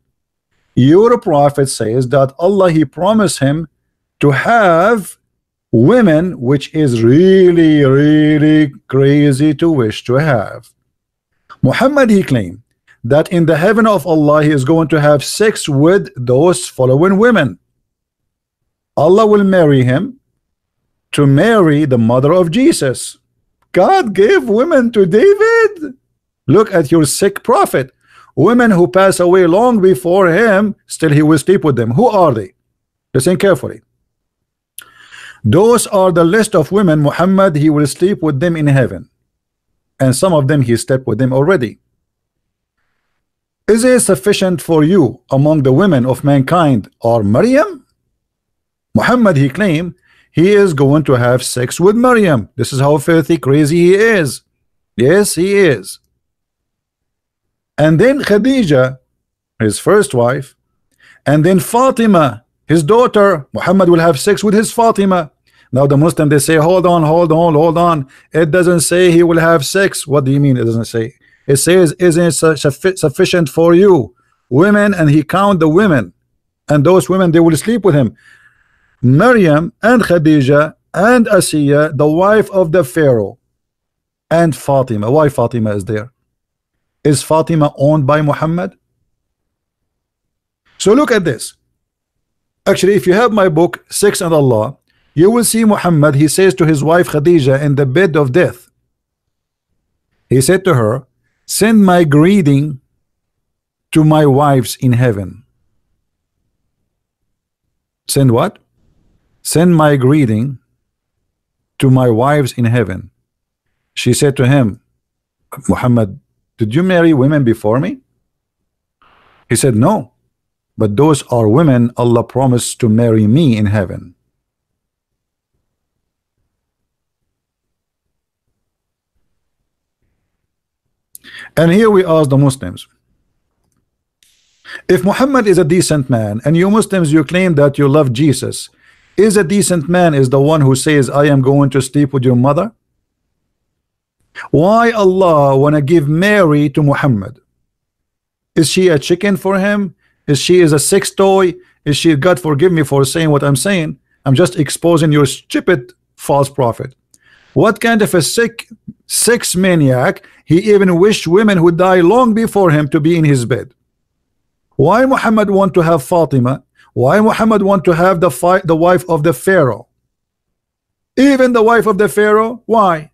Your prophet says that Allah, he promised him to have women, which is really, really crazy to wish to have. Muhammad, he claimed that in the heaven of Allah, he is going to have sex with those following women. Allah will marry him to marry the mother of Jesus. God gave women to David. Look at your sick prophet. Women who pass away long before him, still he will sleep with them. Who are they? Listen carefully. Those are the list of women Muhammad, he will sleep with them in heaven. And some of them he slept with them already. Is it sufficient for you among the women of mankind or Maryam? Muhammad, he claimed he is going to have sex with Maryam. This is how filthy crazy he is. Yes, he is. And then Khadija, his first wife, and then Fatima, his daughter. Muhammad will have sex with his Fatima. Now the Muslim, they say, hold on. It doesn't say he will have sex. What do you mean it doesn't say? It says, isn't it sufficient for you women? And he count the women, and those women, they will sleep with him. Maryam and Khadija and Asiya, the wife of the Pharaoh, and Fatima. Why Fatima is there? Is Fatima owned by Muhammad? So look at this. Actually, if you have my book Sex and Allah, you will see Muhammad, he says to his wife Khadija in the bed of death, he said to her, send my greeting to my wives in heaven. Send what? Send my greeting to my wives in heaven. She said to him, Muhammad, did you marry women before me? He said, no, but those are women Allah promised to marry me in heaven. And here we ask the Muslims, if Muhammad is a decent man, and you Muslims, you claim that you love Jesus, is a decent man is the one who says, I am going to sleep with your mother? Why Allah wanna give Mary to Muhammad? Is she a chicken for him? Is she a sex toy? Is she, God forgive me for saying what I'm saying, I'm just exposing your stupid false prophet. What kind of a sick sex maniac, he even wished women who died long before him to be in his bed? Why Muhammad want to have Fatima? Why Muhammad want to have the wife of the Pharaoh? Even the wife of the Pharaoh? Why?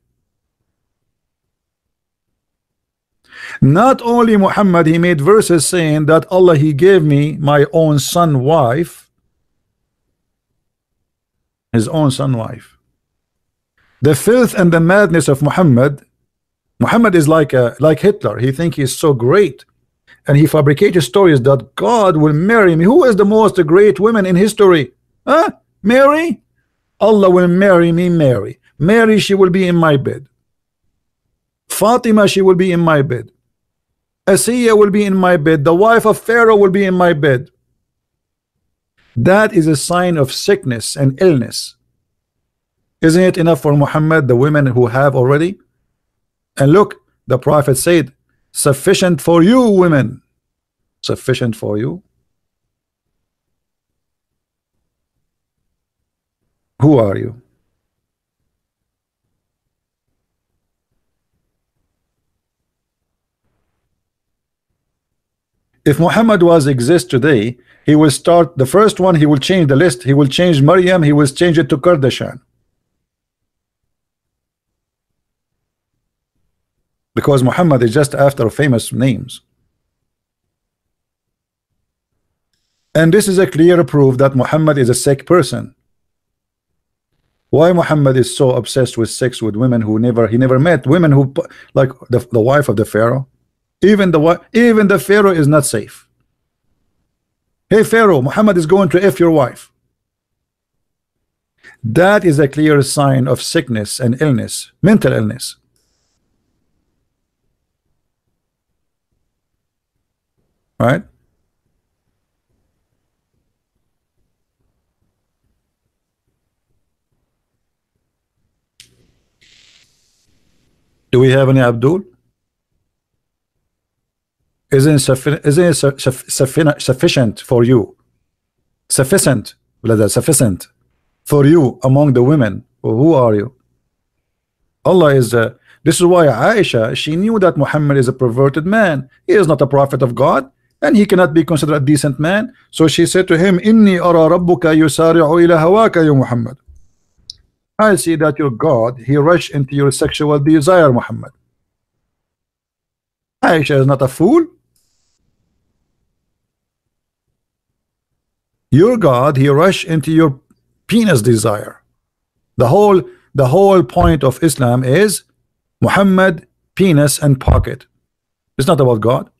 Not only Muhammad, he made verses saying that Allah, he gave me my own son wife, his own son wife. The filth and the madness of Muhammad. Muhammad is like Hitler. He thinks he's so great, and he fabricated stories that God will marry me. Who is the most great woman in history? Huh? Mary? Allah will marry me, Mary. Mary, she will be in my bed. Fatima, she will be in my bed. Asiya will be in my bed. The wife of Pharaoh will be in my bed. That is a sign of sickness and illness. Isn't it enough for Muhammad, the women who have already? And look, the Prophet said, sufficient for you, women. Sufficient for you. Who are you? If Muhammad was exist today, he will start the first one. He will change the list. He will change Maryam. He will change it to Kardashian, because Muhammad is just after famous names. And this is a clear proof that Muhammad is a sick person. Why Muhammad is so obsessed with sex with women who he never met, women who, like the wife of the Pharaoh. Even the Pharaoh is not safe. Hey Pharaoh, Muhammad is going to F your wife. That is a clear sign of sickness and illness, mental illness. Right? Do we have any Abdul? Isn't it sufficient for you? Sufficient, brother, sufficient for you among the women. Who are you? Allah is. This is why Aisha, she knew that Muhammad is a perverted man. He is not a prophet of God, and he cannot be considered a decent man. So she said to him, Inni ara rabbuka yusari'u ila hawaka ya Muhammad. I see that your God, he rushed into your sexual desire, Muhammad. Aisha is not a fool. Your God, he rushed into your penis desire. The whole point of Islam is Muhammad, penis and pocket. It's not about God.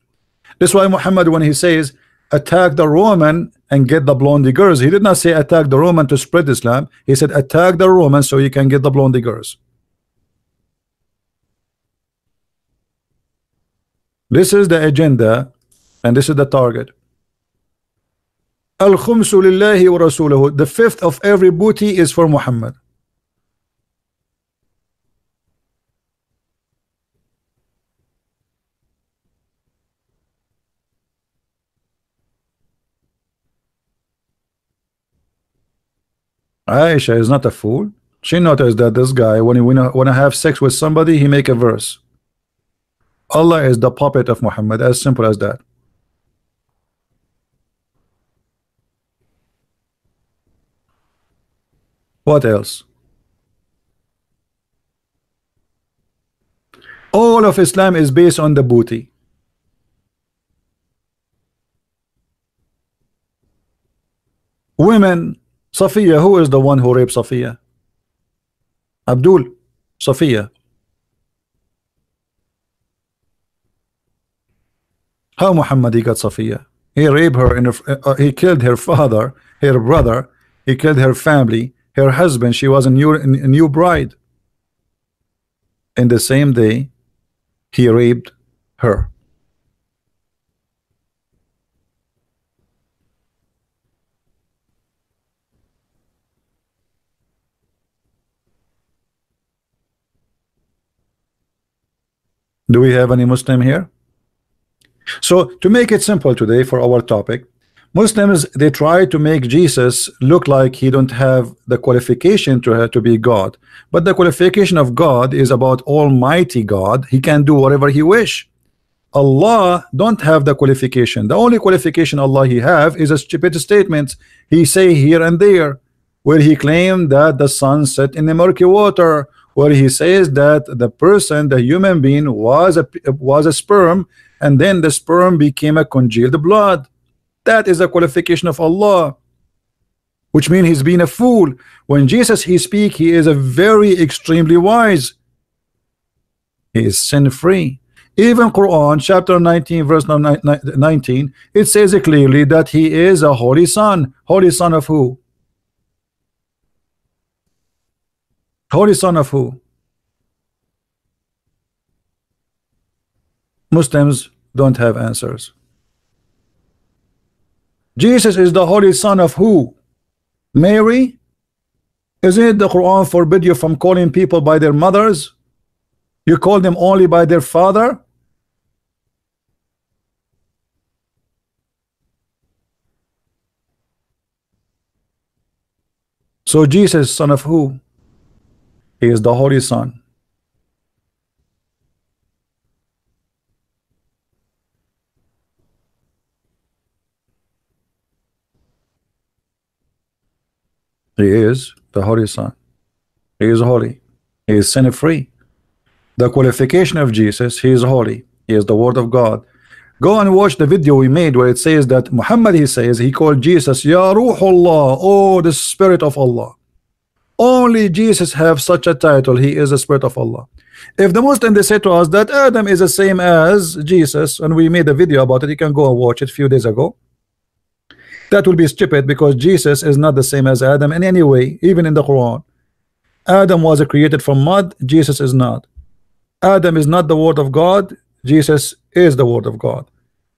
That's why Muhammad, when he says attack the Roman and get the blondie girls, he did not say attack the Roman to spread Islam. He said attack the Roman so you can get the blondie girls. This is the agenda, and this is the target. Al-khumsu lillahi wa rasuluhu. The fifth of every booty is for Muhammad. Aisha is not a fool. She noticed that this guy, when he wanna have sex with somebody, he make a verse. Allah is the puppet of Muhammad, as simple as that. What else? All of Islam is based on the booty. Women, Safiya, who is the one who raped Safiya? Abdul, Safiya. How Muhammad he got Safiya? He raped her, he killed her father, her brother, he killed her family, her husband. She was a new bride. In the same day, he raped her. Do we have any Muslim here? So to make it simple today for our topic, Muslims, they try to make Jesus look like he don't have the qualification to be God. But the qualification of God is about Almighty God. He can do whatever he wish. Allah don't have the qualification. The only qualification Allah he have is a stupid statement he say here and there, where he claimed that the sun set in the murky water, where he says that the person, the human being, was a sperm, and then the sperm became a congealed blood. That is a qualification of Allah. which means he's been a fool. When Jesus he speak, he is a very extremely wise. He is sin free. Even Quran chapter 19 verse 19, it says clearly that he is a holy son. Holy son of who? Holy son of who? Muslims don't have answers. Jesus is the holy son of who? Mary? Isn't it the Quran forbid you from calling people by their mothers? You call them only by their father? So Jesus, son of who? He is the holy son. He is the holy son. He is holy. He is sin free. The qualification of Jesus, he is holy. He is the word of God. Go and watch the video we made where it says that Muhammad, he says, he called Jesus Ya Ruhullah, oh the spirit of Allah. Only Jesus have such a title. He is the spirit of Allah. If the Muslim they say to us that Adam is the same as Jesus, and we made a video about it, you can go and watch it a few days ago. That will be stupid, because Jesus is not the same as Adam in any way, even in the Quran. Adam was created from mud, Jesus is not. Adam is not the word of God, Jesus is the word of God.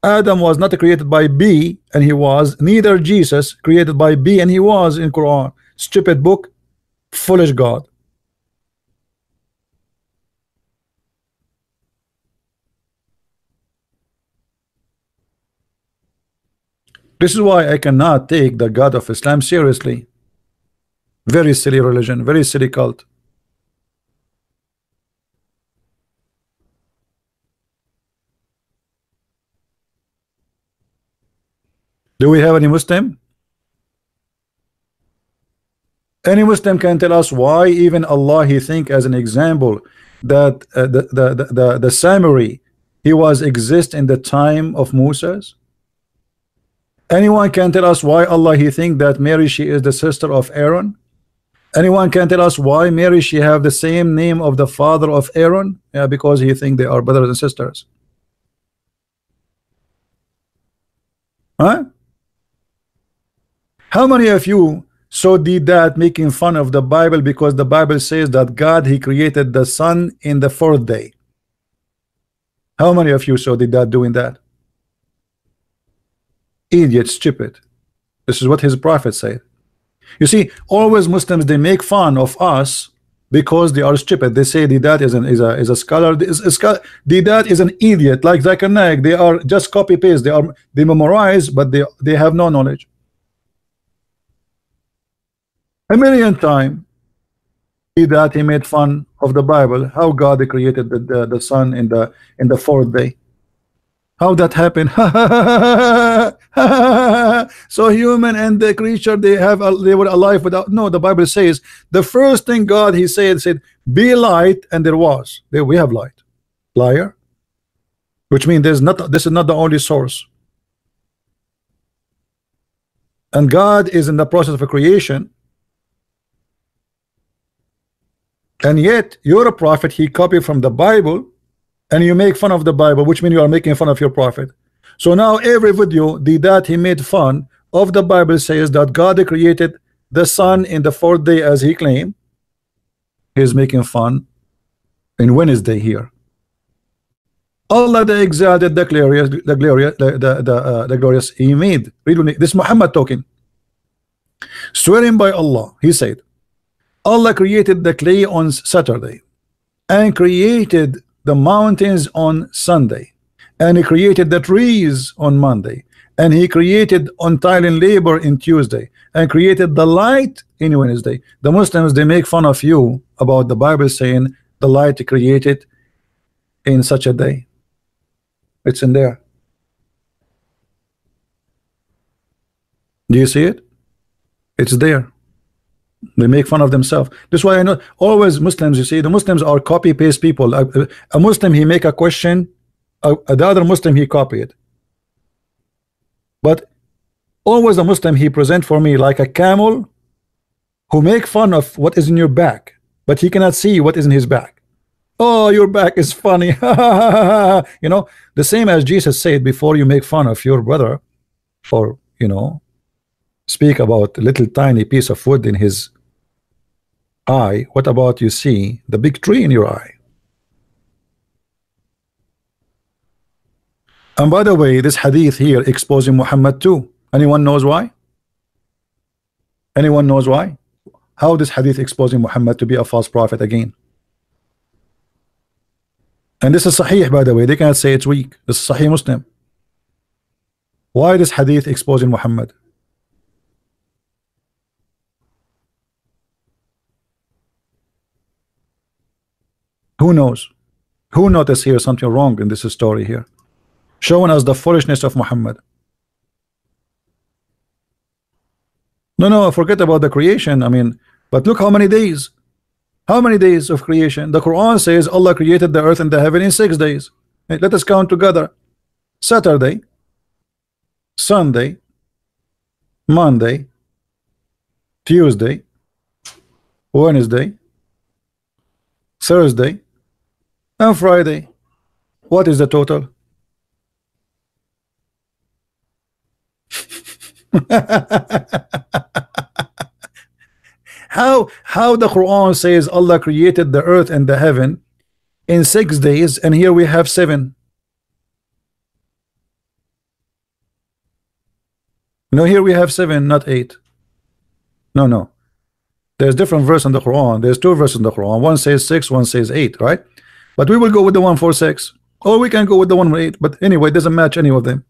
Adam was not created by B, and he was, neither Jesus created by B, and he was in Quran. Stupid book, foolish God. This is why I cannot take the God of Islam seriously. Very silly religion, very silly cult. Do we have any Muslim? Any Muslim can tell us why even Allah he think as an example that the Samari he was exist in the time of Moses? Anyone can tell us why Allah he think that Mary she is the sister of Aaron? Anyone can tell us why Mary she have the same name of the father of Aaron? Yeah, because he think they are brothers and sisters. Huh? How many of you so did that making fun of the Bible because the Bible says that God he created the sun in the fourth day? How many of you so did that doing that? Idiot, stupid. This is what his prophet said. You see, always Muslims they make fun of us because they are stupid. They say Didat is a scholar. Didat is an idiot like Zakir Naik. They are just copy paste. They memorize, but they have no knowledge. A million times Didat he made fun of the Bible. How God created the sun in the fourth day. How that happened? So human and the creature they were alive without. No, the Bible says the first thing God he said be light, and there was. There we have light. Liar. Which means this is not the only source. And God is in the process of a creation. And yet you're a prophet, he copied from the Bible. And you make fun of the Bible, which means you are making fun of your prophet. So now every video that he made fun of the Bible says that God created the sun in the fourth day as he claimed. He's making fun in Wednesday here. Allah the exalted, the glorious he made. Read me. This Muhammad talking. Swearing by Allah, he said, Allah created the clay on Saturday and created the mountains on Sunday, and he created the trees on Monday, and he created untiring labor in Tuesday, and created the light in Wednesday. The Muslims they make fun of you about the Bible saying the light created in such a day. It's in there. Do you see it? It's there. They make fun of themselves. That's why I know always Muslims, you see, the Muslims are copy paste people. A Muslim he make a question, the other Muslim he copy it. But Always a Muslim, he present for me like a camel who make fun of what is in your back, but he cannot see what is in his back. Oh, your back is funny. You know, the same as Jesus said, before you make fun of your brother, or speak about a little tiny piece of wood in his eye, what about you see the big tree in your eye? And by the way, this hadith here exposing Muhammad too. Anyone knows why? Anyone knows why? How this hadith exposing Muhammad to be a false prophet again? And this is Sahih, by the way. They cannot say it's weak. This is Sahih Muslim. Why this hadith exposing Muhammad? Who knows? Who noticed here something wrong in this story here, showing us the foolishness of Muhammad? No, forget about the creation. I mean, but look how many days. How many days of creation? The Quran says Allah created the earth and the heaven in 6 days. Hey, let us count together. Saturday, Sunday, Monday, Tuesday, Wednesday, Thursday, and Friday. What is the total? How the Quran says Allah created the earth and the heaven in 6 days, and here we have 7. No, here we have 7, not 8. No. There's different verse in the Quran. There's 2 verses in the Quran. One says 6, one says 8, right? But we will go with the one for 6, or we can go with the one for 8. But anyway, it doesn't match any of them.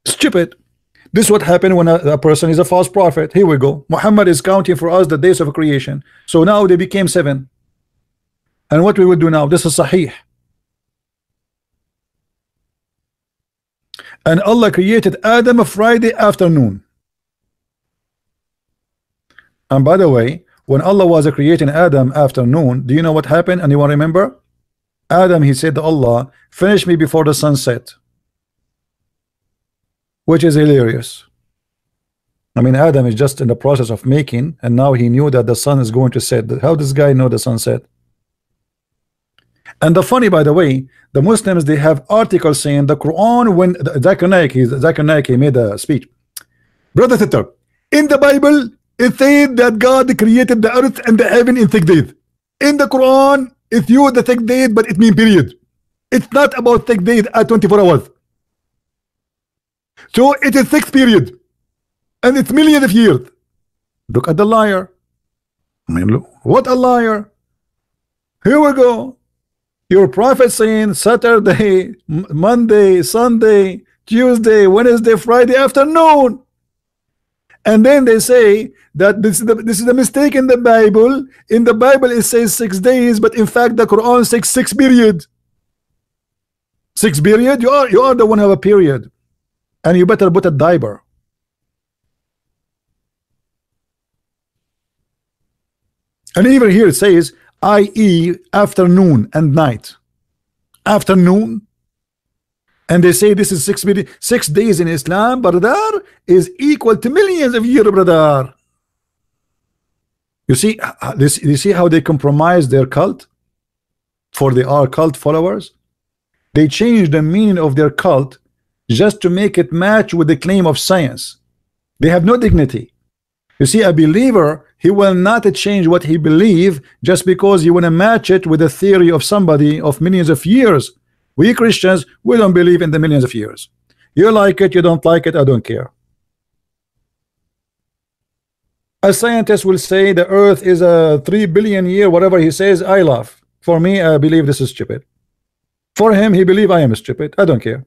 Stupid. This is what happened when a person is a false prophet. Here we go. Muhammad is counting for us the days of creation. So now they became 7. And what we will do now? This is Sahih. And Allah created Adam a Friday afternoon. And by the way, when Allah was creating Adam afternoon, do you know what happened? Anyone remember? Adam, he said to Allah, finish me before the sunset. Which is hilarious. I mean, Adam is just in the process of making, and now he knew that the sun is going to set. How does this guy know the sunset? And the funny, by the way, the Muslims, they have articles saying the Quran, when Zakir Naik, he made a speech. Brother Sitter, in the Bible, it said that God created the earth and the heaven in 6 days. In the Quran, it's used the 6 days, but it means period. It's not about 6 days at 24 hours. So it is 6 period, and it's millions of years. Look at the liar. I mean, look, what a liar. Here we go. Your prophet saying Saturday, Monday, Sunday, Tuesday, Wednesday, Friday afternoon. And then they say that this is the mistake in the Bible. In the Bible it says 6 days, but in fact the Quran says 6 period. 6 period? You are the one who have a period. And you better put a diaper. And even here it says, i.e. afternoon and night. Afternoon. And they say this is 6 days in Islam, brother, is equal to millions of years, brother. You see this? You see how they compromise their cult? For they are cult followers. They change the meaning of their cult just to make it match with the claim of science. They have no dignity. You see, a believer, he will not change what he believes just because you want to match it with the theory of somebody of millions of years. We Christians, we don't believe in the millions of years. You like it, you don't like it, I don't care. A scientist will say the earth is a 3 billion year, whatever he says, I laugh. For me, I believe this is stupid. For him, he believes I am stupid. I don't care.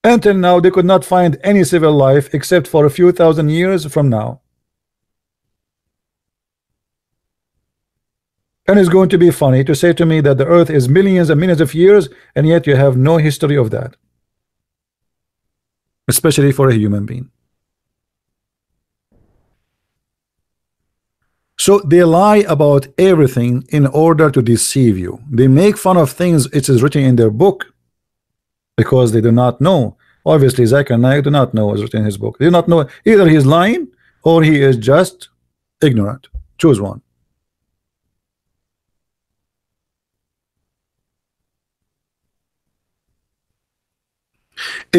Until now, they could not find any civil life except for a few thousand years from now. And it's going to be funny to say to me that the earth is millions and millions of years, and yet you have no history of that. Especially for a human being. So they lie about everything in order to deceive you. They make fun of things it is written in their book, because they do not know. Obviously, Zakir Naik do not know what's written in his book. They do not know. Either he's lying or he is just ignorant. Choose one.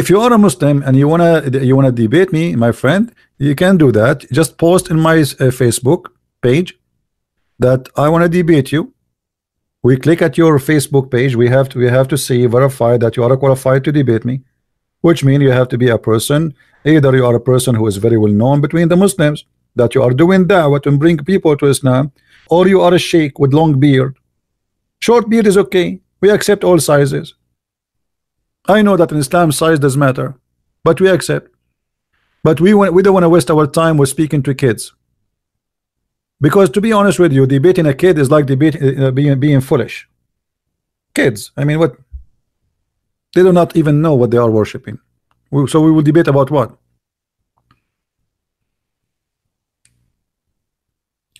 If you are a Muslim and you wanna debate me, my friend, you can do that. Just post in my Facebook page that I want to debate you. We click at your Facebook page. We have to see, verify that you are qualified to debate me, which means you have to be a person. Either you are a person who is very well known between the Muslims, that you are doing da'wah to bring people to Islam, or you are a sheikh with long beard. Short beard is okay. We accept all sizes. I know that in Islam size does matter, but we accept. But we don't want to waste our time with speaking to kids, because to be honest with you, debating a kid is like being foolish. Kids, I mean, what? They do not even know what they are worshiping. So we will debate about what?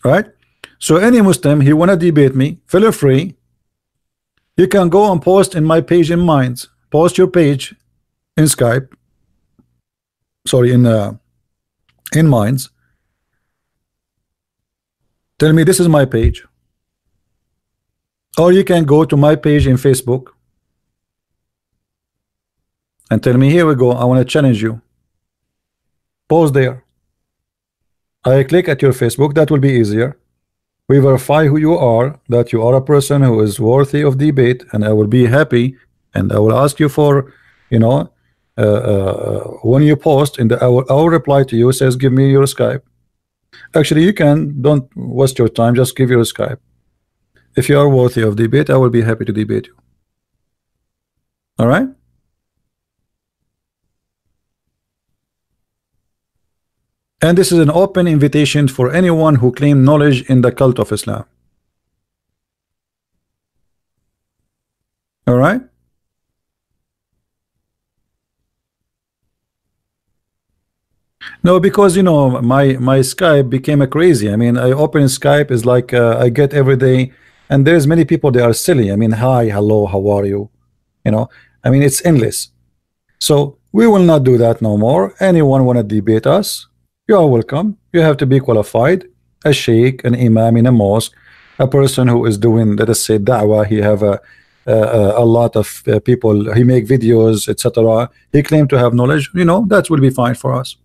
Right? So any Muslim, he wanna debate me, feel free. You can go and post in my page in Minds. Post your page in Skype. Sorry, in Minds. Tell me this is my page. Or you can go to my page in Facebook and tell me, here we go, I want to challenge you. Post there. I click at your Facebook. That will be easier. We verify who you are, that you are a person who is worthy of debate, and I will be happy, and I will ask you for, you know, when you post, I will reply to you, says give me your Skype. Actually, you don't waste your time, just give your Skype. If you are worthy of debate, I will be happy to debate you. All right? And this is an open invitation for anyone who claim knowledge in the cult of Islam. All right? No, because you know my Skype became a crazy. I mean, I open Skype is like I get every day, and there's many people, they are silly. I mean, hi, hello, how are you? You know, I mean, it's endless. So we will not do that no more. Anyone want to debate us, you are welcome. You have to be qualified, a sheikh, an imam in a mosque, a person who is doing, let us say, da'wah. He have a lot of people, he make videos, etc. He claim to have knowledge, you know, that will be fine for us.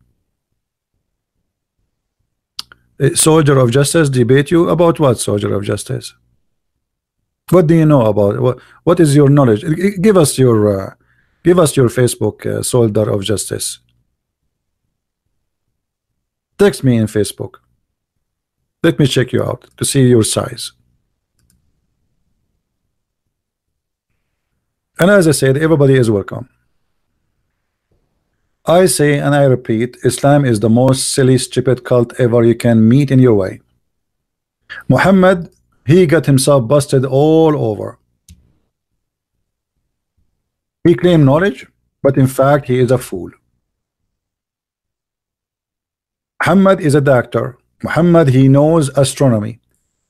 Soldier of justice debate you about what? Soldier of justice, what do you know about what is your knowledge? Give us your Facebook, soldier of justice. Text me in Facebook. Let me check you out to see your size. And as I said, everybody is welcome. I say and I repeat, Islam is the most silly, stupid cult ever you can meet in your way. Muhammad, he got himself busted all over. He claimed knowledge, but in fact he is a fool. Muhammad is a doctor. Muhammad, he knows astronomy.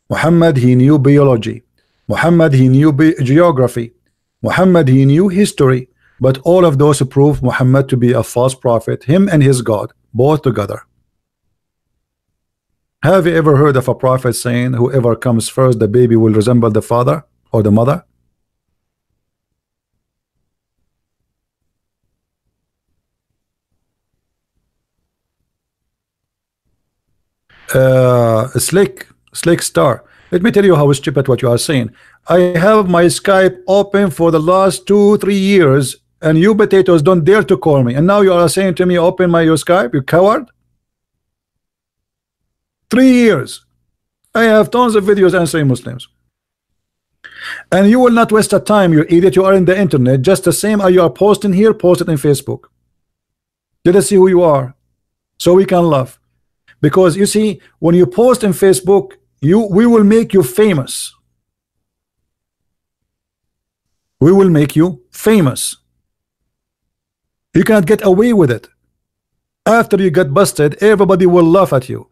Muhammad, he knew biology. Muhammad, he knew geography. Muhammad, he knew history. But all of those prove Muhammad to be a false prophet, him and his God, both together. Have you ever heard of a prophet saying whoever comes first, the baby will resemble the father or the mother? Slick Star, let me tell you how stupid what you are saying. I have my Skype open for the last 2-3 years, and you potatoes don't dare to call me, and now you are saying to me open your Skype, you coward. 3 years I have tons of videos answering Muslims, and you will not waste a time, you idiot. You are in the internet just the same as you are posting here. Post it in Facebook. Let us see who you are, so we can laugh. Because you see, when you post in Facebook, we will make you famous. We will make you famous. You cannot get away with it. After you get busted, everybody will laugh at you.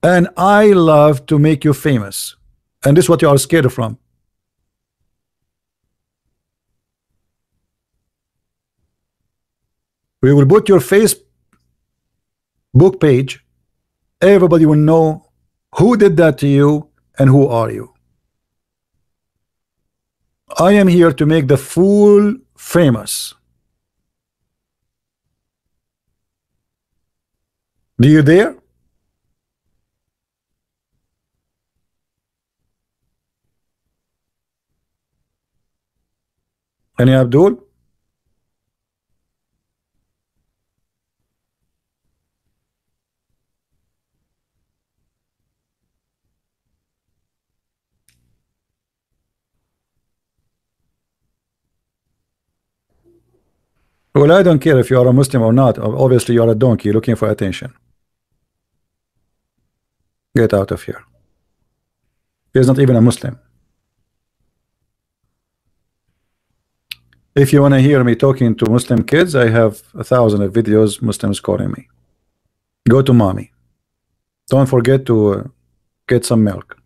And I love to make you famous. And this is what you are scared from. We will put your Facebook page. Everybody will know who did that to you and who are you. I am here to make the fool famous. Do you dare? Any Abdul? Well, I don't care if you are a Muslim or not. Obviously, you are a donkey looking for attention. Get out of here. He is not even a Muslim. If you want to hear me talking to Muslim kids, I have 1,000 of videos Muslims calling me. Go to mommy. Don't forget to get some milk.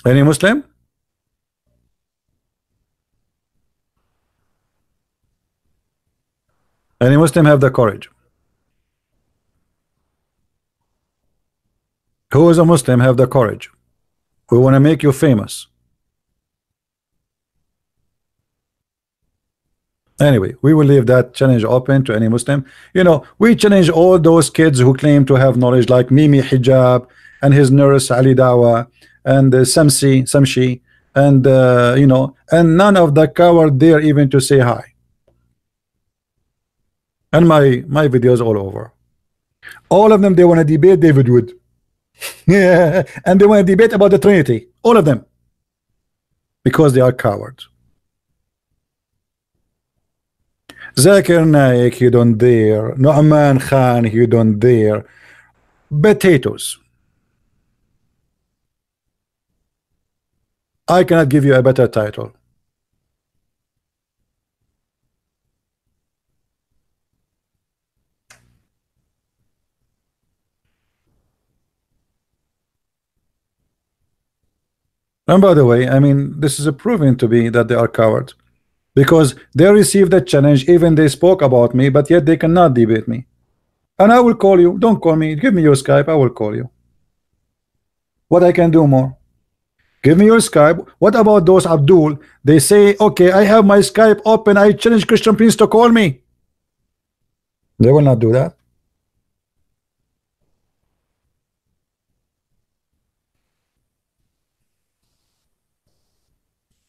Any Muslim? Any Muslim have the courage? Who is a Muslim have the courage? We want to make you famous. Anyway, we will leave that challenge open to any Muslim. You know, we challenge all those kids who claim to have knowledge, like Mimi Hijab and his nurse Ali Dawa and Samshi, and you know, and none of the coward dare even to say hi. And my videos all over. All of them, they want to debate David Wood. Yeah, and they want to debate about the Trinity. All of them, because they are cowards. Zakir Naik, you don't dare. Nu'man Khan, you don't dare. Potatoes. I cannot give you a better title. And by the way, I mean, this is proven to be that they are cowards, because they received the challenge, even they spoke about me, but yet they cannot debate me. And I will call you. Don't call me. Give me your Skype. I will call you. What I can do more? Give me your Skype. What about those Abdul? They say, okay, I have my Skype open. I challenge Christian Prince to call me. They will not do that.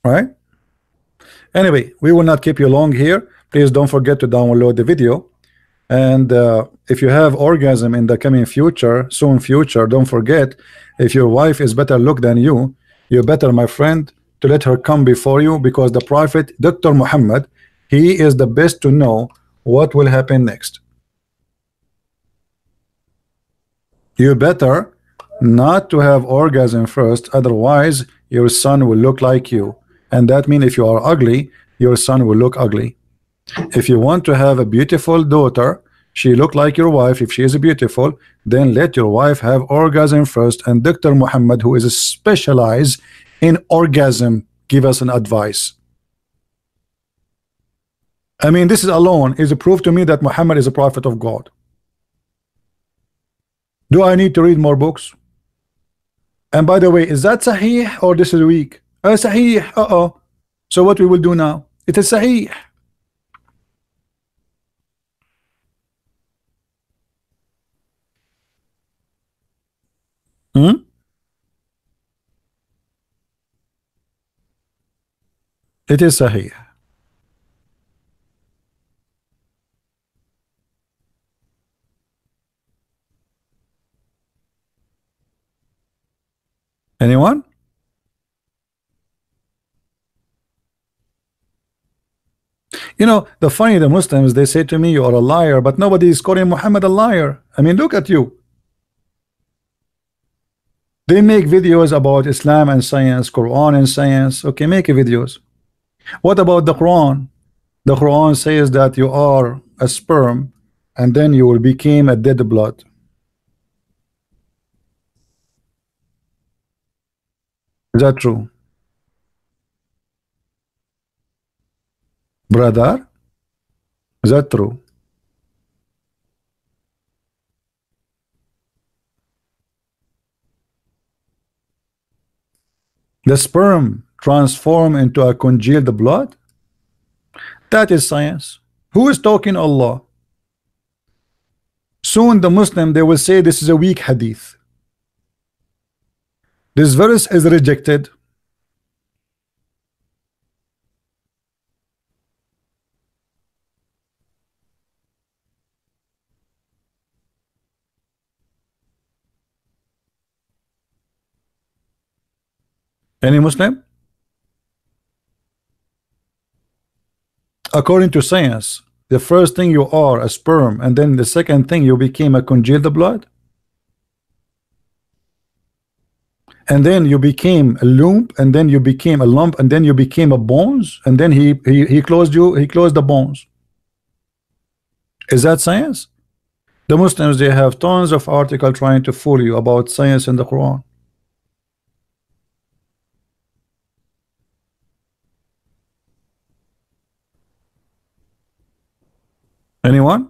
Right? Anyway, we will not keep you long here. Please don't forget to download the video. And if you have orgasm in the coming future, soon future, don't forget, if your wife is better look than you, you're better, my friend, to let her come before you, because the Prophet, Dr. Muhammad, he is the best to know what will happen next. You better not to have orgasm first, otherwise your son will look like you. And that means if you are ugly, your son will look ugly. If you want to have a beautiful daughter, she look like your wife, if she is beautiful, then let your wife have orgasm first, and Dr. Muhammad, who is specialized in orgasm, give us an advice. I mean, this is alone is a proof to me that Muhammad is a prophet of God. Do I need to read more books? And by the way, is that Sahih or this is weak? Sahih. So what we will do now? It is Sahih. It is Sahih. Anyone? You know, the funny, the Muslims, they say to me, you are a liar, but nobody is calling Muhammad a liar. I mean, look at you. They make videos about Islam and science, Quran and science. Okay, make videos. What about the Quran? The Quran says that you are a sperm and then you will become a dead blood. Is that true? Brother, is that true? The sperm transform into a congealed blood? That is science. Who is talking Allah? Soon the Muslim, they will say this is a weak hadith. This verse is rejected. Any Muslim? According to science, the first thing you are a sperm, and then the second thing you became a congealed blood, and then you became a lump, and then you became a lump, and then you became a bones, and then he closed the bones. Is that science? The Muslims, they have tons of articles trying to fool you about science in the Quran. Anyone?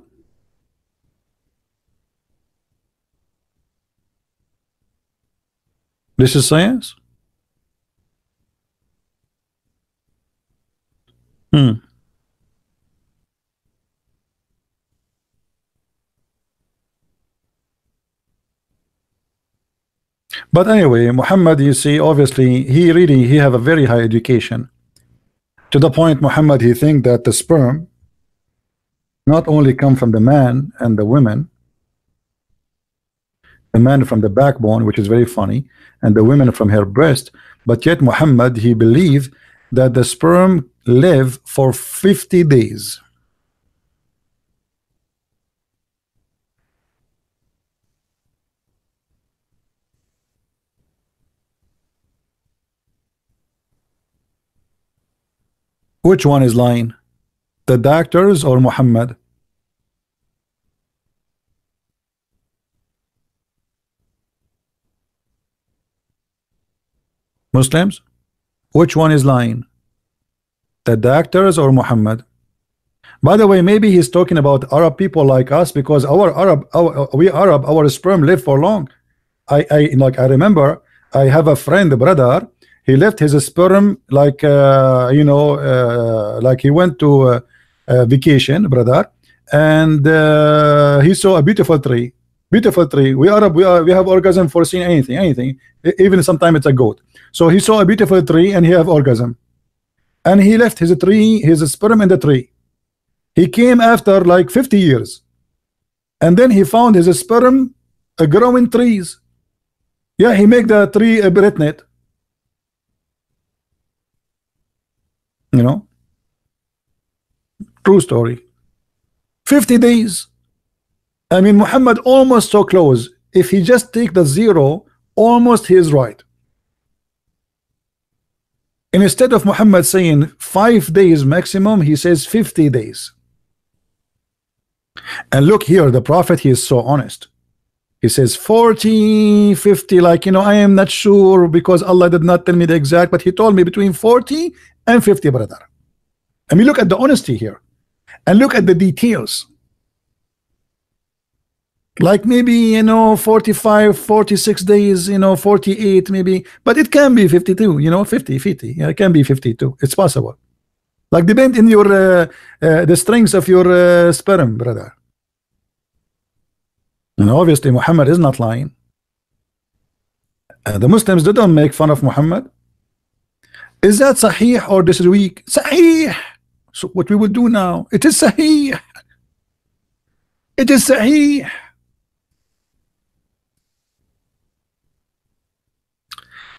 This is science? But anyway, Muhammad, you see, obviously he have a very high education, to the point Muhammad, he think that the sperm not only come from the man and the women, the man from the backbone, which is very funny, and the women from her breast, but yet Muhammad, he believed that the sperm live for 50 days. Which one is lying? The doctors or Muhammad? Muslims? Which one is lying? The doctors or Muhammad? By the way, maybe he's talking about Arab people like us, because we Arab, our sperm live for long. I remember I have a friend, a brother, he left his sperm like like he went to vacation, brother, and he saw a beautiful tree. Beautiful tree. We Arab, we have orgasm for seeing anything, even sometimes it's a goat. So he saw a beautiful tree and he have orgasm, and he left his tree, his sperm in the tree. He came after like 50 years, and then he found his sperm growing trees. Yeah, he make the tree pregnant. You know, true story. 50 days. I mean, Muhammad almost so close. If he just take the zero, almost he is right. And instead of Muhammad saying 5 days maximum, he says 50 days. And look here, the Prophet, he is so honest. He says 40, 50, like, I am not sure because Allah did not tell me the exact, but he told me between 40 and 50, brother. I mean, look at the honesty here, and look at the details. Like maybe 45, 46 days, 48 maybe, but it can be 52, 50. Yeah, it can be 52. It's possible. Like depend in your the strength of your sperm, brother. And obviously Muhammad is not lying. The Muslims, they don't make fun of Muhammad. Is that sahih or this is weak? Sahih. So what we will do now, it is sahih. It is sahih.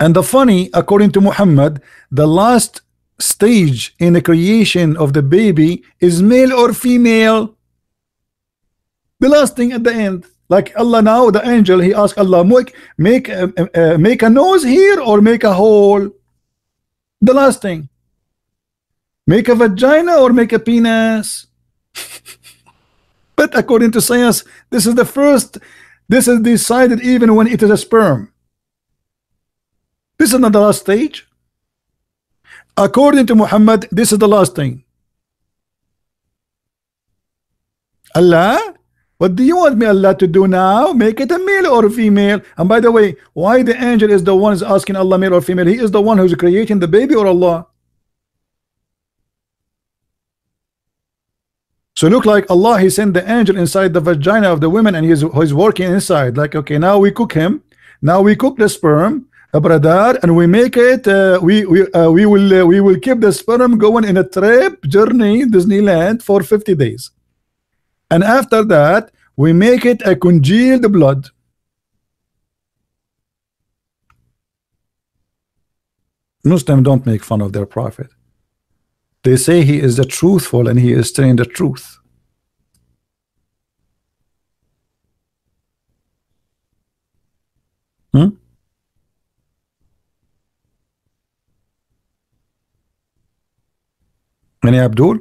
And the funny, according to Muhammad, the last stage in the creation of the baby is male or female. The last thing at the end, like Allah now, the angel, he asked Allah, make a nose here or make a hole. The last thing, make a vagina or make a penis. But according to science, this is the first. This is decided even when it is a sperm. This is not the last stage. According to Muhammad, this is the last thing. Allah, what do you want me Allah to do now? Make it a male or a female? And by the way, why the angel is the one who's asking Allah male or female? He is the one who's creating the baby, or Allah? So look like Allah, he sent the angel inside the vagina of the women, and he's working inside. Like, okay, now we cook him. Now we cook the sperm, brother, and we make it. We will keep the sperm going in a trip journey Disneyland for 50 days, and after that we make it a congealed blood. Muslims don't make fun of their prophet. They say he is the truthful and he is telling the truth. Any Abdul?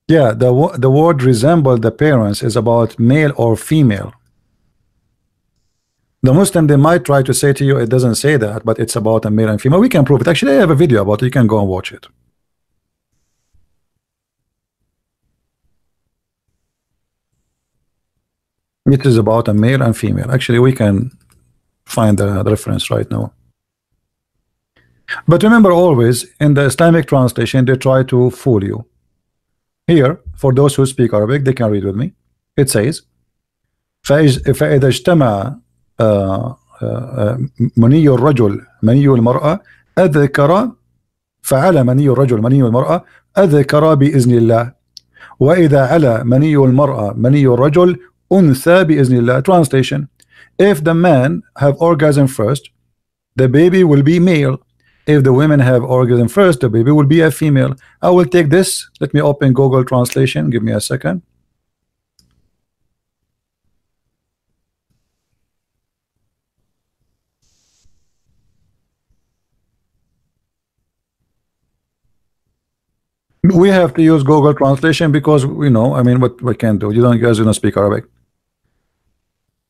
Yeah, the word resemble the parents is about male or female. The Muslim, they might try to say to you it doesn't say that, but it's about a male and female. We can prove it. Actually, I have a video about it. You can go and watch it. It is about a male and female. Actually, we can find the reference right now. But remember, always in the Islamic translation they try to fool you. Here, for those who speak Arabic, they can read with me. It says فإذا اجتمع مني الرجل مني المرأة أذكر فعلى مني الرجل مني المرأة أذكر بإذن الله وإذا على مني المرأة مني الرجل أنثى بإذن الله. Translation: if the man have orgasm first, the baby will be male. If the women have orgasm first, the baby will be a female. I will take this. Let me open Google Translation. Give me a second. We have to use Google Translation because we know, I mean, what we can do. You guys don't speak Arabic.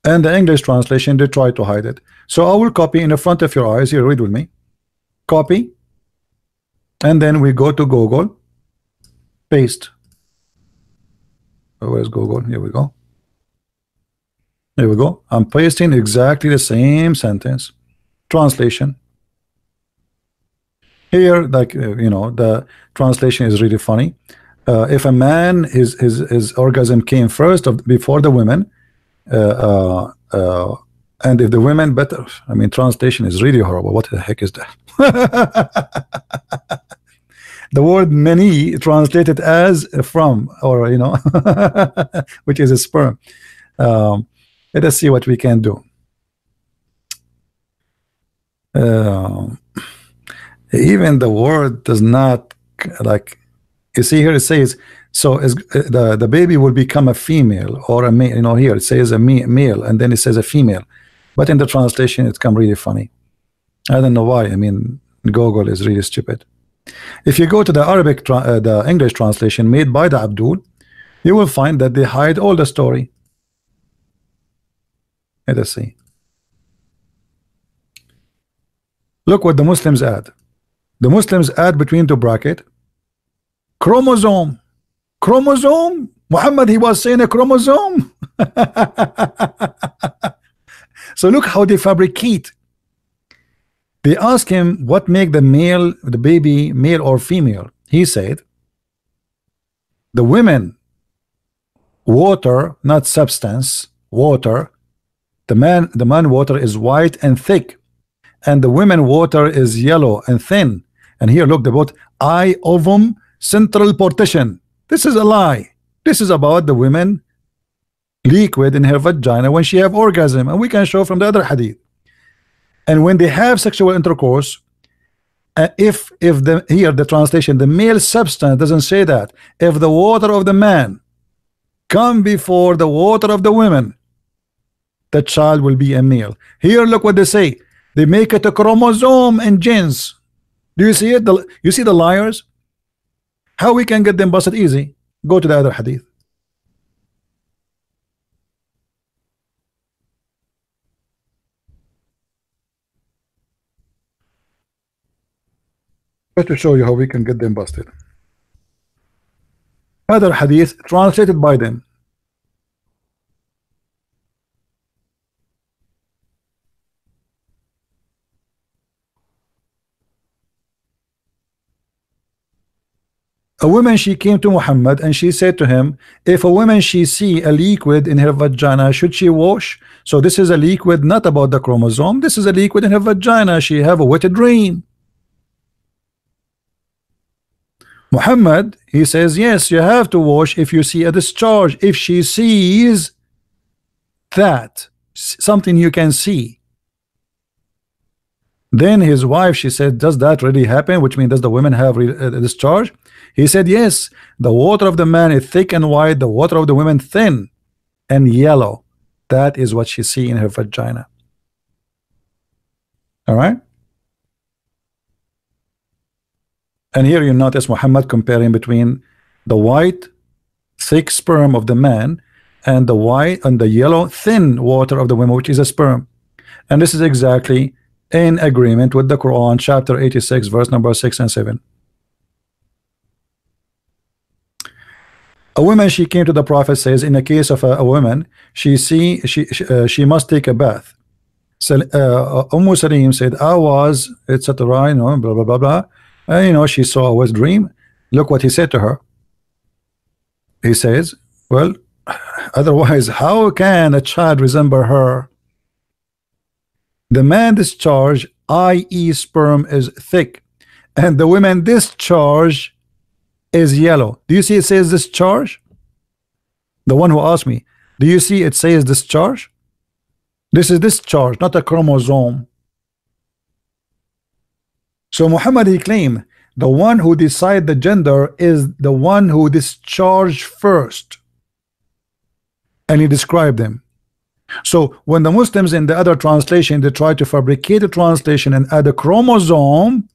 And the English translation, they try to hide it. So I will copy in the front of your eyes. Here, read with me. Copy. And then we go to Google. Paste. Where's Google? Here we go. Here we go. I'm pasting exactly the same sentence. Translation. Here, like, you know, the translation is really funny. If a man, his orgasm came first before the women, and if the women better, I mean, translation is really horrible. What the heck is that? The word many translated as from, or you know, which is a sperm. Let us see what we can do. Even the word does not, like, you see here it says, so as the baby will become a female or a male. You know, here it says a male and then it says a female, but in the translation it's come really funny. I don't know why. I mean, Google is really stupid. If you go to the Arabic the English translation made by the Abdul, you will find that they hide all the story. Let us see. Look what the Muslims add. The Muslims add between the bracket chromosome. Chromosome. Muhammad, he was saying a chromosome. So look how they fabricate. They ask him what make the baby male or female. He said the women water, not substance, water. The man water is white and thick, and the women water is yellow and thin. And here look, the both eye ovum central partition. This is a lie. This is about the women liquid in her vagina when she have orgasm, and we can show from the other hadith. And when they have sexual intercourse, if here the translation, the male substance doesn't say that. If the water of the man come before the water of the women, the child will be a male. Here look what they say. They make it a chromosome and genes. Do you see it? You see the liars? How we can get them busted easy? Go to the other hadith. Just to show you how we can get them busted. Other hadith translated by them. A woman, she came to Muhammad and she said to him, if a woman she see a liquid in her vagina, should she wash? So this is a liquid not about the chromosome, this is a liquid in her vagina. She have a wet dream. Muhammad, he says, yes, you have to wash if you see a discharge. If she sees that, something you can see. Then his wife, she said, does that really happen? Which means, does the women have a discharge? He said, yes, the water of the man is thick and white, the water of the women thin and yellow. That is what she see in her vagina. All right. And here you notice Muhammad comparing between the white thick sperm of the man and the white and the yellow thin water of the woman, which is a sperm. And this is exactly in agreement with the Quran, chapter 86, verse number 6 and 7. A woman, she came to the Prophet, says, in the case of a woman, she must take a bath. So Salim said, I was, etc., you know, blah blah blah blah. You know, she saw a wet dream. Look what he said to her. He says, well, otherwise, how can a child resemble her? The man discharge, i.e. sperm, is thick, and the woman discharge is yellow. Do you see it says discharge? The one who asked me, do you see it says discharge? This is discharge, not a chromosome. So Muhammad, he claimed the one who decide the gender is the one who discharge first, and he described them. So when the Muslims in the other translation, they try to fabricate a translation and add a chromosome,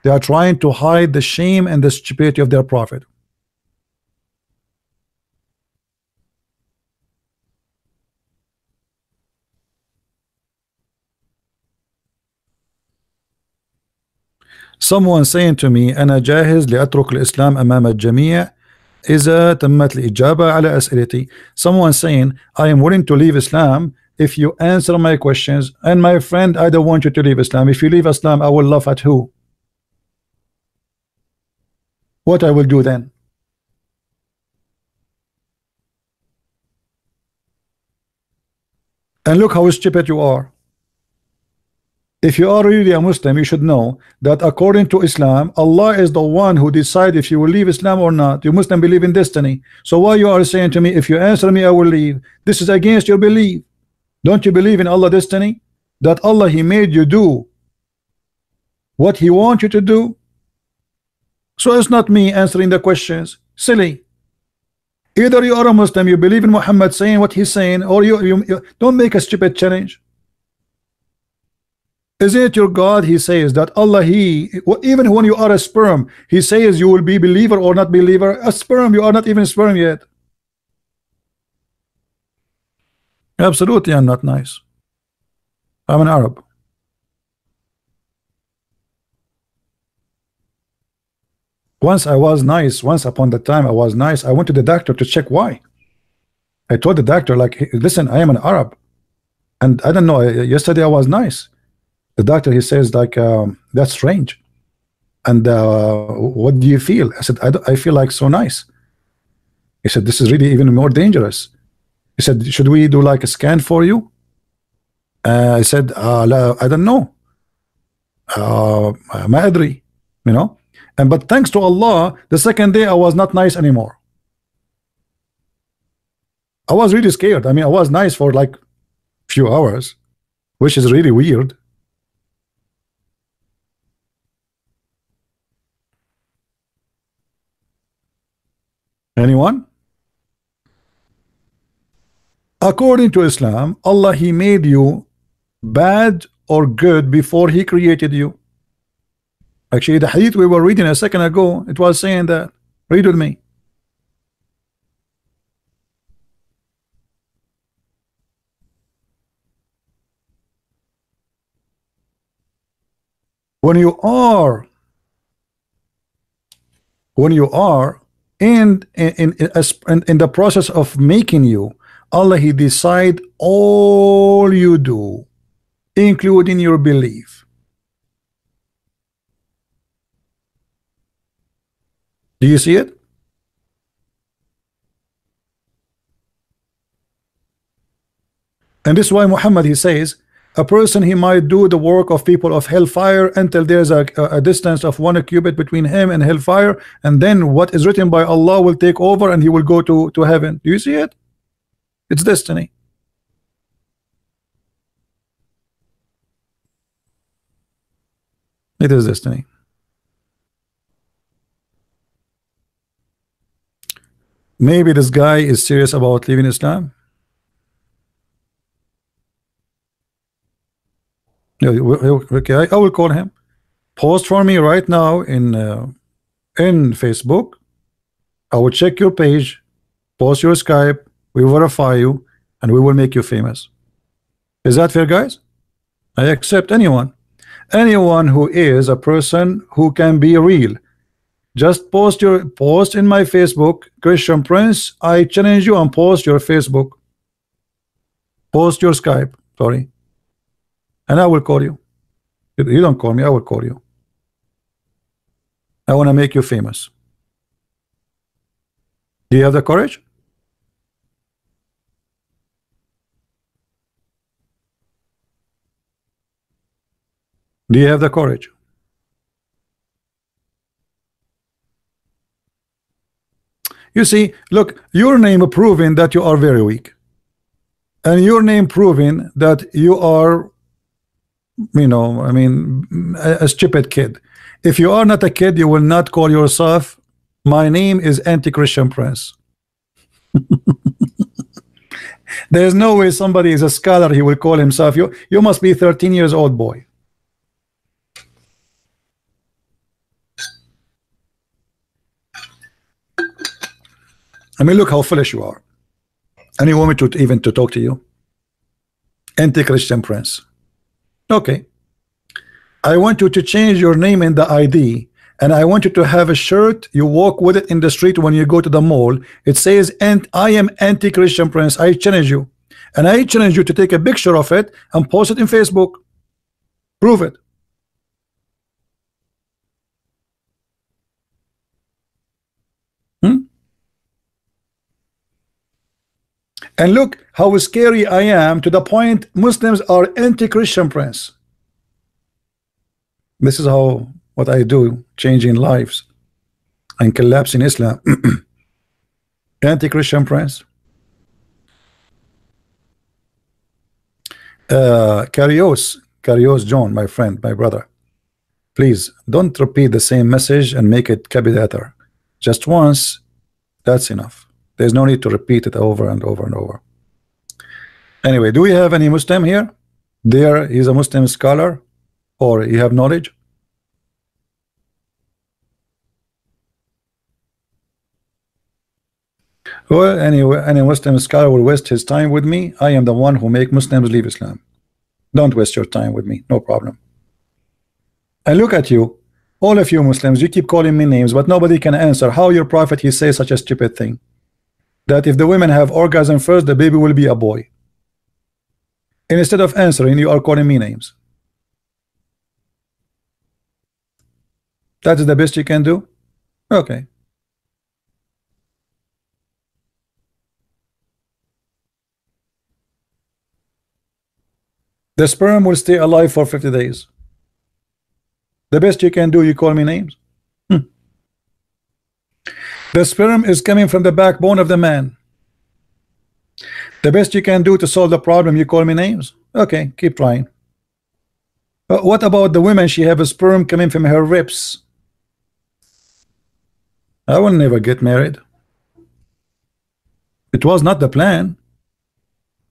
they are trying to hide the shame and the stupidity of their prophet. Someone saying to me أنا جاهز لأترك الإسلام أمام الجميع إذا تمت الإجابة على أسئلتي. Someone saying I am willing to leave Islam if you answer my questions. And my friend, I don't want you to leave Islam. If you leave Islam, I will laugh at who? What I will do then? And look how stupid you are. If you are really a Muslim, you should know that according to Islam, Allah is the one who decides if you will leave Islam or not. You Muslim believe in destiny. So why you are saying to me, if you answer me, I will leave? This is against your belief. Don't you believe in Allah destiny? That Allah, He made you do what He wants you to do? So it's not me answering the questions. Silly. Either you are a Muslim, you believe in Muhammad saying what he's saying, or you don't make a stupid challenge. Isn't it your God? He says that Allah, even when you are a sperm, He says you will be believer or not believer. A sperm, you are not even sperm yet. Absolutely, I'm not nice. I'm an Arab. Once I was nice. Once upon the time I was nice. I went to the doctor to check why. I told the doctor, like, hey, listen, I am an Arab, and I don't know. Yesterday I was nice. The doctor, he says, like, that's strange. And what do you feel? I said, I feel like so nice. He said, this is really even more dangerous. He said, should we do like a scan for you? I said, I don't know. ما أدري, you know. And but thanks to Allah, the second day I was not nice anymore. I was really scared. I mean, I was nice for like few hours, which is really weird. Anyone? According to Islam, Allah, He made you bad or good before He created you. Actually, the hadith we were reading a second ago, it was saying that. Read with me. When you are when you are in the process of making you, Allah, He decide all you do, including your belief. Do you see it? And this is why Muhammad, he says, a person, he might do the work of people of hellfire until there's a distance of 1 cubit between him and hellfire, and then what is written by Allah will take over and he will go to heaven. Do you see it? It's destiny. It is destiny. Maybe this guy is serious about leaving Islam. Okay, I will call him. Post for me right now in Facebook. I will check your page, post your Skype, we verify you, and we will make you famous. Is that fair, guys? I accept anyone who is a person who can be real. Just post in my Facebook, Christian Prince. I challenge you, and post your Facebook, post your Skype, sorry, and I will call you. You don't call me, I will call you. I want to make you famous. Do you have the courage? Do you have the courage? You see, look, your name proving that you are very weak, and your name proving that you are, you know, I mean, a stupid kid. If you are not a kid, you will not call yourself, my name is Anti-Christian Prince. There is no way somebody is a scholar, he will call himself. You must be 13 years old, boy. I mean, look how foolish you are. And you want me to even to talk to you? Anti-Christian Prince. Okay. I want you to change your name in the ID, and I want you to have a shirt, you walk with it in the street when you go to the mall. It says, and I am Anti-Christian Prince. I challenge you. And I challenge you to take a picture of it and post it in Facebook. Prove it. And look how scary I am, to the point Muslims are Anti-Christian Prince. This is how what I do, changing lives and collapsing Islam. Anti-Christian Prince. Carios John, my friend, my brother, please don't repeat the same message and make it copy letter. Just once, that's enough. There's no need to repeat it over and over and over. Anyway, do we have any Muslim here? There is a Muslim scholar, or you have knowledge? Well, anyway, any Muslim scholar will waste his time with me. I am the one who make Muslims leave Islam. Don't waste your time with me, no problem. And look at you, all of you Muslims, you keep calling me names, but nobody can answer how your prophet, he says such a stupid thing, that if the women have orgasm first, the baby will be a boy. And instead of answering, you are calling me names. That is the best you can do? Okay. The sperm will stay alive for 50 days. The best you can do, you call me names? The sperm is coming from the backbone of the man. The best you can do to solve the problem, you call me names? Okay, keep trying. But what about the women? She have a sperm coming from her ribs. I will never get married. It was not the plan.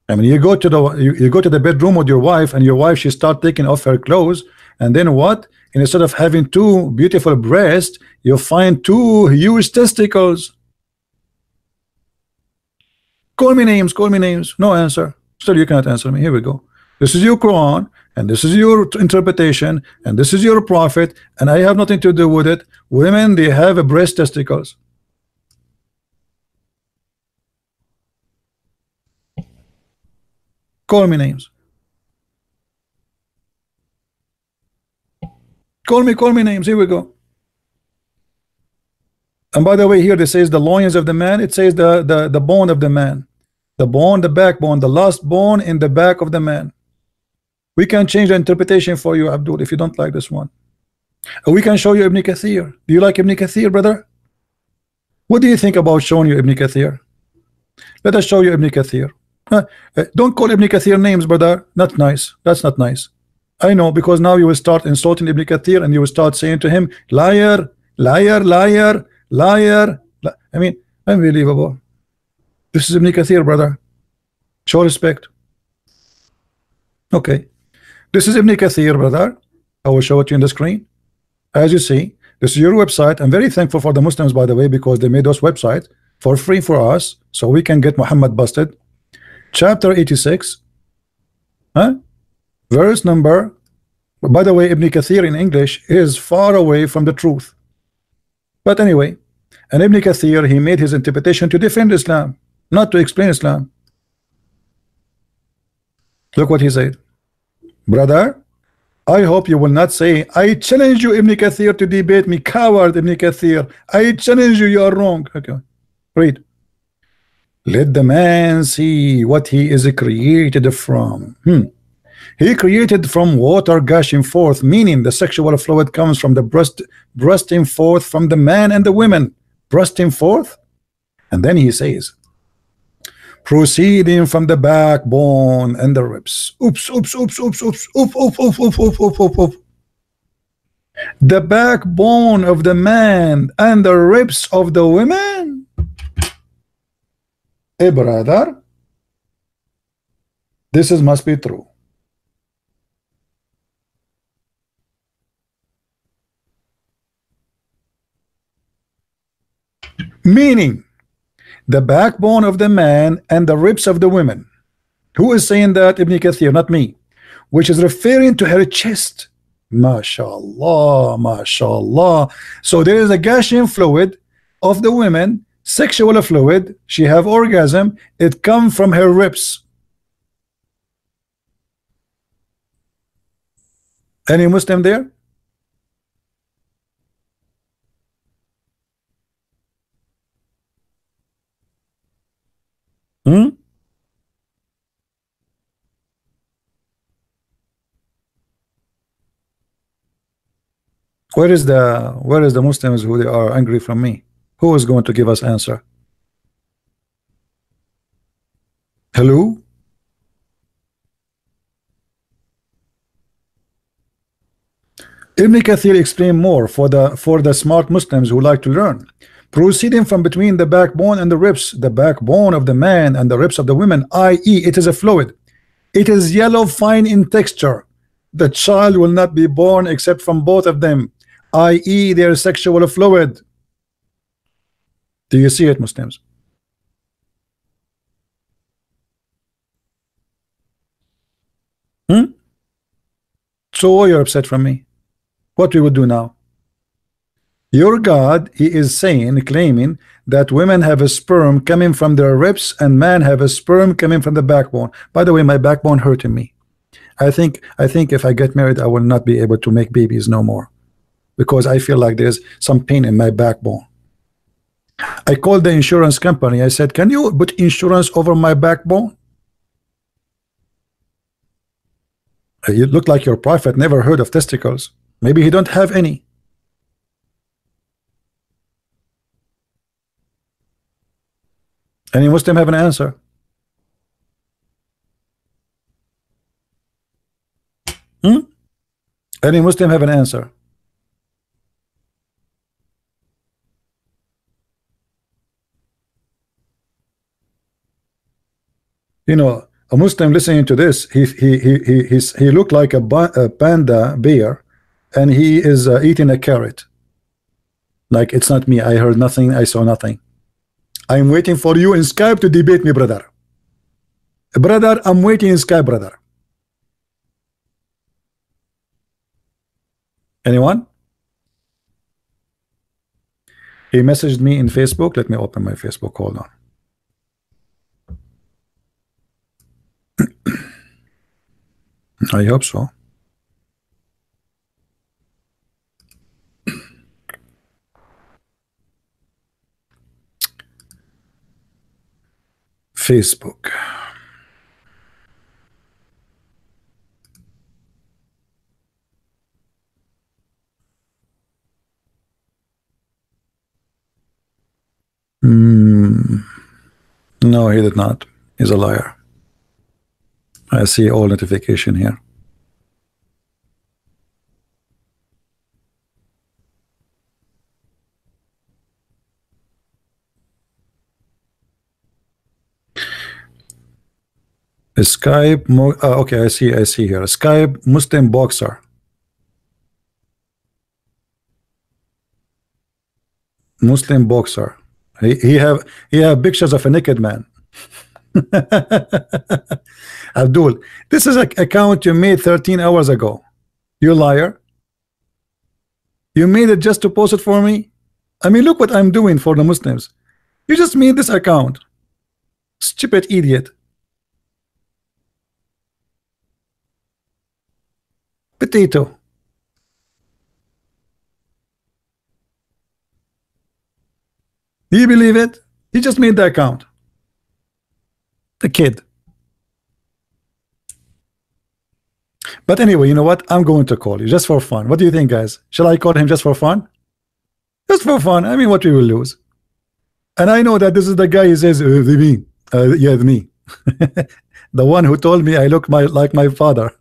I mean, you go to the bedroom with your wife, and your wife, she start taking off her clothes, and then what? And instead of having two beautiful breasts, you find two huge testicles. Call me names, call me names. No answer. Still, you cannot answer me. Here we go. This is your Quran, and this is your interpretation, and this is your prophet, and I have nothing to do with it. Women, they have a breast testicles. Call me names. Call me names. Here we go. And by the way, here it says the loins of the man. It says the bone of the man, the bone, the backbone, the last bone in the back of the man. We can change the interpretation for you, Abdul, if you don't like this one. We can show you Ibn Kathir. Do you like Ibn Kathir, brother? What do you think about showing you Ibn Kathir? Let us show you Ibn Kathir. Don't call Ibn Kathir names, brother. Not nice. That's not nice. I know, because now you will start insulting Ibn Kathir, and you will start saying to him, liar, liar, liar, liar. I mean, unbelievable. This is Ibn Kathir, brother. Show respect. Okay. This is Ibn Kathir, brother. I will show it to you on the screen. As you see, this is your website. I'm very thankful for the Muslims, by the way, because they made those websites for free for us, so we can get Muhammad busted. Chapter 86, verse number. By the way, Ibn Kathir in English is far away from the truth. But anyway, and Ibn Kathir, he made his interpretation to defend Islam, not to explain Islam. Look what he said. Brother, I hope you will not say, I challenge you, Ibn Kathir, to debate me. Coward, Ibn Kathir. I challenge you, you are wrong. Okay, read. Let the man see what he is created from. He created from water gushing forth, meaning the sexual fluid comes from the breast, bursting forth from the man and the women, bursting forth. And then he says, proceeding from the backbone and the ribs. Oops, oops, oops, oops, oops, oops, oops, oops, oops, oops, oops, oops, oops. The backbone of the man and the ribs of the women. Hey, brother, this must be true. Meaning, the backbone of the man and the ribs of the women. Who is saying that? Ibn Kathir, not me. Which is referring to her chest. MashaAllah, MashaAllah. So there is a gushing fluid of the women, sexual fluid. She have orgasm. It comes from her ribs. Any Muslim there? Where is the Muslims who they are angry from me? Who is going to give us answer? Hello? Ibn Kathir explain more for the smart Muslims who like to learn. Proceeding from between the backbone and the ribs, the backbone of the man and the ribs of the women, i.e., it is a fluid. It is yellow, fine in texture. The child will not be born except from both of them, i.e., their sexual fluid. Do you see it, Muslims? So why you're upset from me? What we would do now? Your God, he is saying, claiming that women have a sperm coming from their ribs and man have a sperm coming from the backbone. By the way, my backbone hurting me. I think if I get married, I will not be able to make babies no more, because I feel like there's some pain in my backbone. I called the insurance company. I said, can you put insurance over my backbone? You look like your prophet never heard of testicles. Maybe he don't have any. Any Muslim have an answer? Any Muslim have an answer? You know, a Muslim listening to this, he looked like a panda bear, and he is eating a carrot. Like, it's not me. I heard nothing. I saw nothing. I'm waiting for you in Skype to debate me, brother. Brother, I'm waiting in Skype, brother. Anyone? He messaged me in Facebook. Let me open my Facebook. Hold on. I hope so. Facebook. No, he did not. He's a liar. I see all notification here. Skype. Okay, I see. I see here. Skype Muslim boxer. Muslim boxer. He have pictures of a naked man. Abdul, this is an account you made 13 hours ago. You liar. You made it just to post it for me. I mean, look what I'm doing for the Muslims. You just made this account. Stupid idiot. Potato. Do you believe it? He just made the account. The kid. But anyway, you know what? I'm going to call you just for fun. What do you think, guys? Shall I call him just for fun? Just for fun. I mean, what we will lose. And I know that this is the guy who says, me. Yeah, me. The one who told me I look like my father.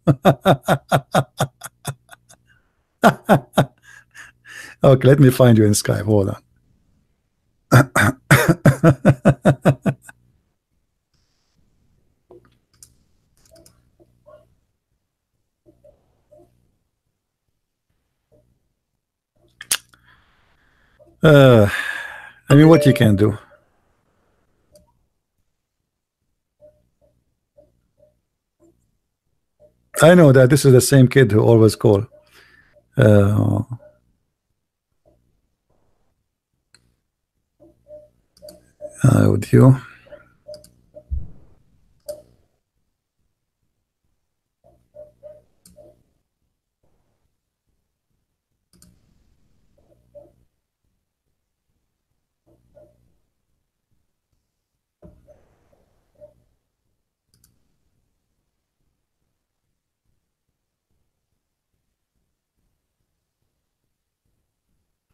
Okay, let me find you in Skype. Hold on. I mean, what you can do. I know that this is the same kid who always call. Audio.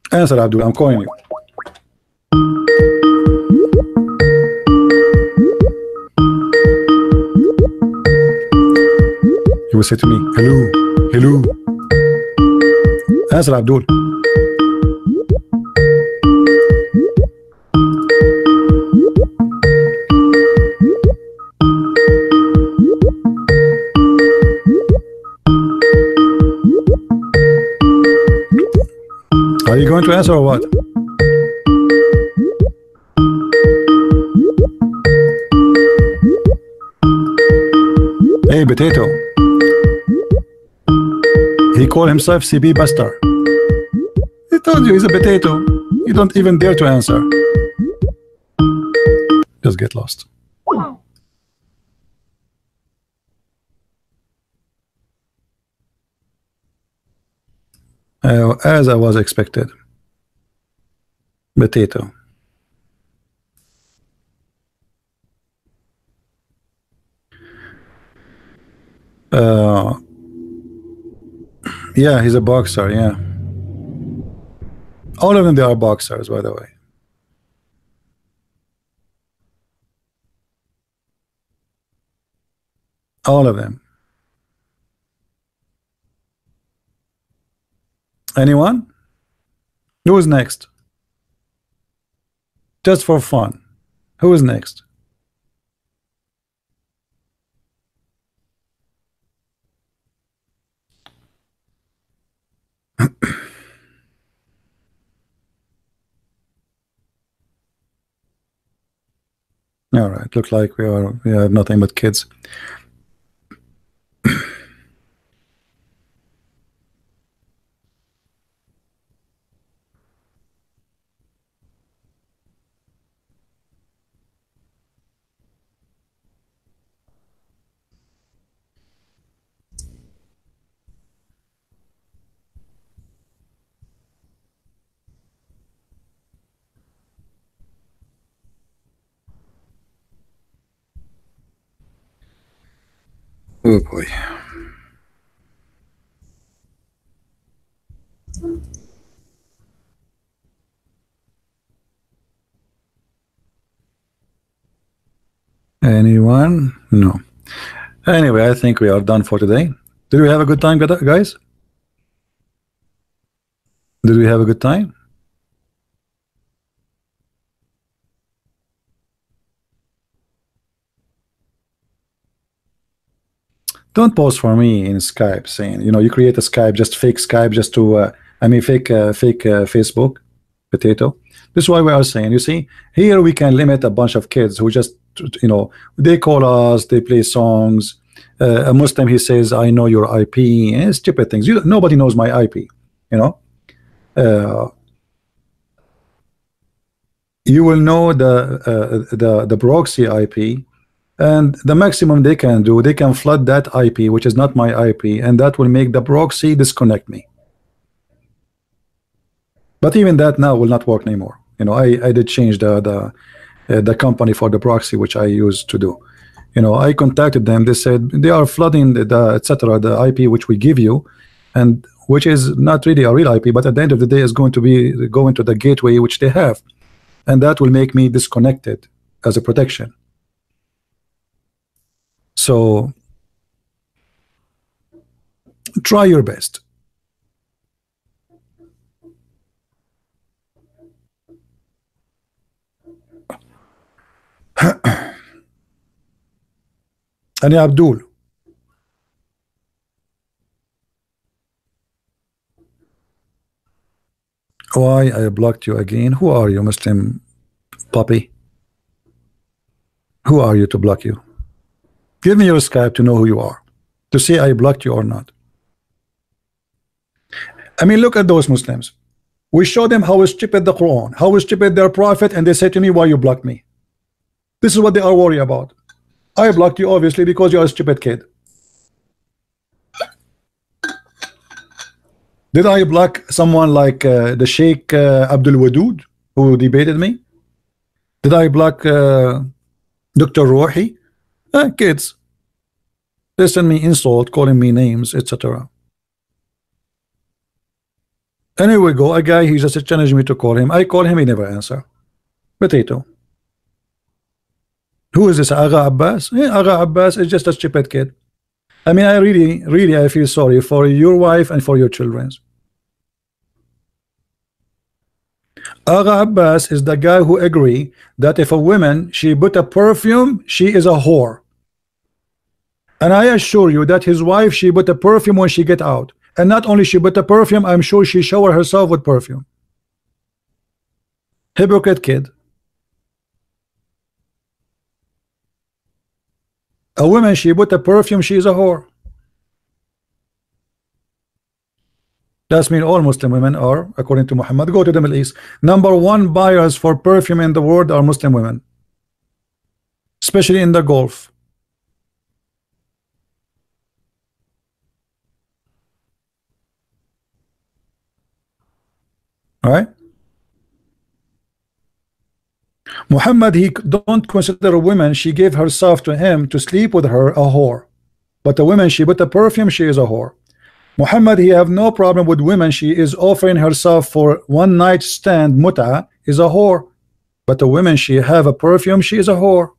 Answer, Abdul. I'm calling you. He will say to me, hello, hello. Answer, Abdul. Are you going to answer or what? Hey, potato. He called himself CB Buster. He told you he's a potato. You don't even dare to answer. Just get lost. As I was expected. Potato. Yeah, he's a boxer, yeah. All of them, they are boxers, by the way. All of them. Anyone? Who is next? Just for fun. Who is next? All right, look like we have nothing but kids. Oh boy. Anyone? No. Anyway, I think we are done for today. Did we have a good time, guys? Did we have a good time? Don't post for me in Skype saying, you create a Skype, just fake Skype, just to, fake Facebook, potato. This is why we are saying, you see, here we can limit a bunch of kids who just, they call us, they play songs. A Muslim, he says, I know your IP, and stupid things. Nobody knows my IP, you know. You will know the proxy IP, and the maximum they can do, they can flood that IP, which is not my IP, and that will make the proxy disconnect me. But even that now will not work anymore. I did change the company for the proxy which I used to do. I contacted them. They said they are flooding the etc. the IP which we give you, and which is not really a real IP, but at the end of the day is going to be going to the gateway which they have, and that will make me disconnected as a protection. So try your best. And Abdul, why I blocked you again? Who are you, Muslim puppy? Who are you to block you? Give me your Skype to know who you are, to see I blocked you or not. I mean, look at those Muslims. We show them how stupid the Quran, how stupid their prophet, and they say to me, why you blocked me? This is what they are worried about. I blocked you obviously because you are a stupid kid. Did I block someone like the Sheikh Abdul Wadud who debated me? Did I block Dr. Rohi? Kids. They send me insult, calling me names, etc. Anyway, go a guy, he just challenged me to call him. I call him, he never answer. Potato. Who is this? Aga Abbas? Yeah, Aga Abbas is just a stupid kid. I mean, I really I feel sorry for your wife and for your children. Aga Abbas is the guy who agree that if a woman she put a perfume, she is a whore. And I assure you that his wife, she put a perfume when she get out. And not only she put a perfume, I'm sure she shower herself with perfume. Hypocrite kid. A woman, she put a perfume, she is a whore. That's mean all Muslim women are, according to Muhammad. Go to the Middle East. #1 buyers for perfume in the world are Muslim women, especially in the Gulf. All right. Muhammad, he don't consider a woman she gave herself to him to sleep with her a whore, but a woman she put a perfume, she is a whore. Muhammad, he have no problem with women she is offering herself for one night stand muta is a whore, but a woman she have a perfume, she is a whore.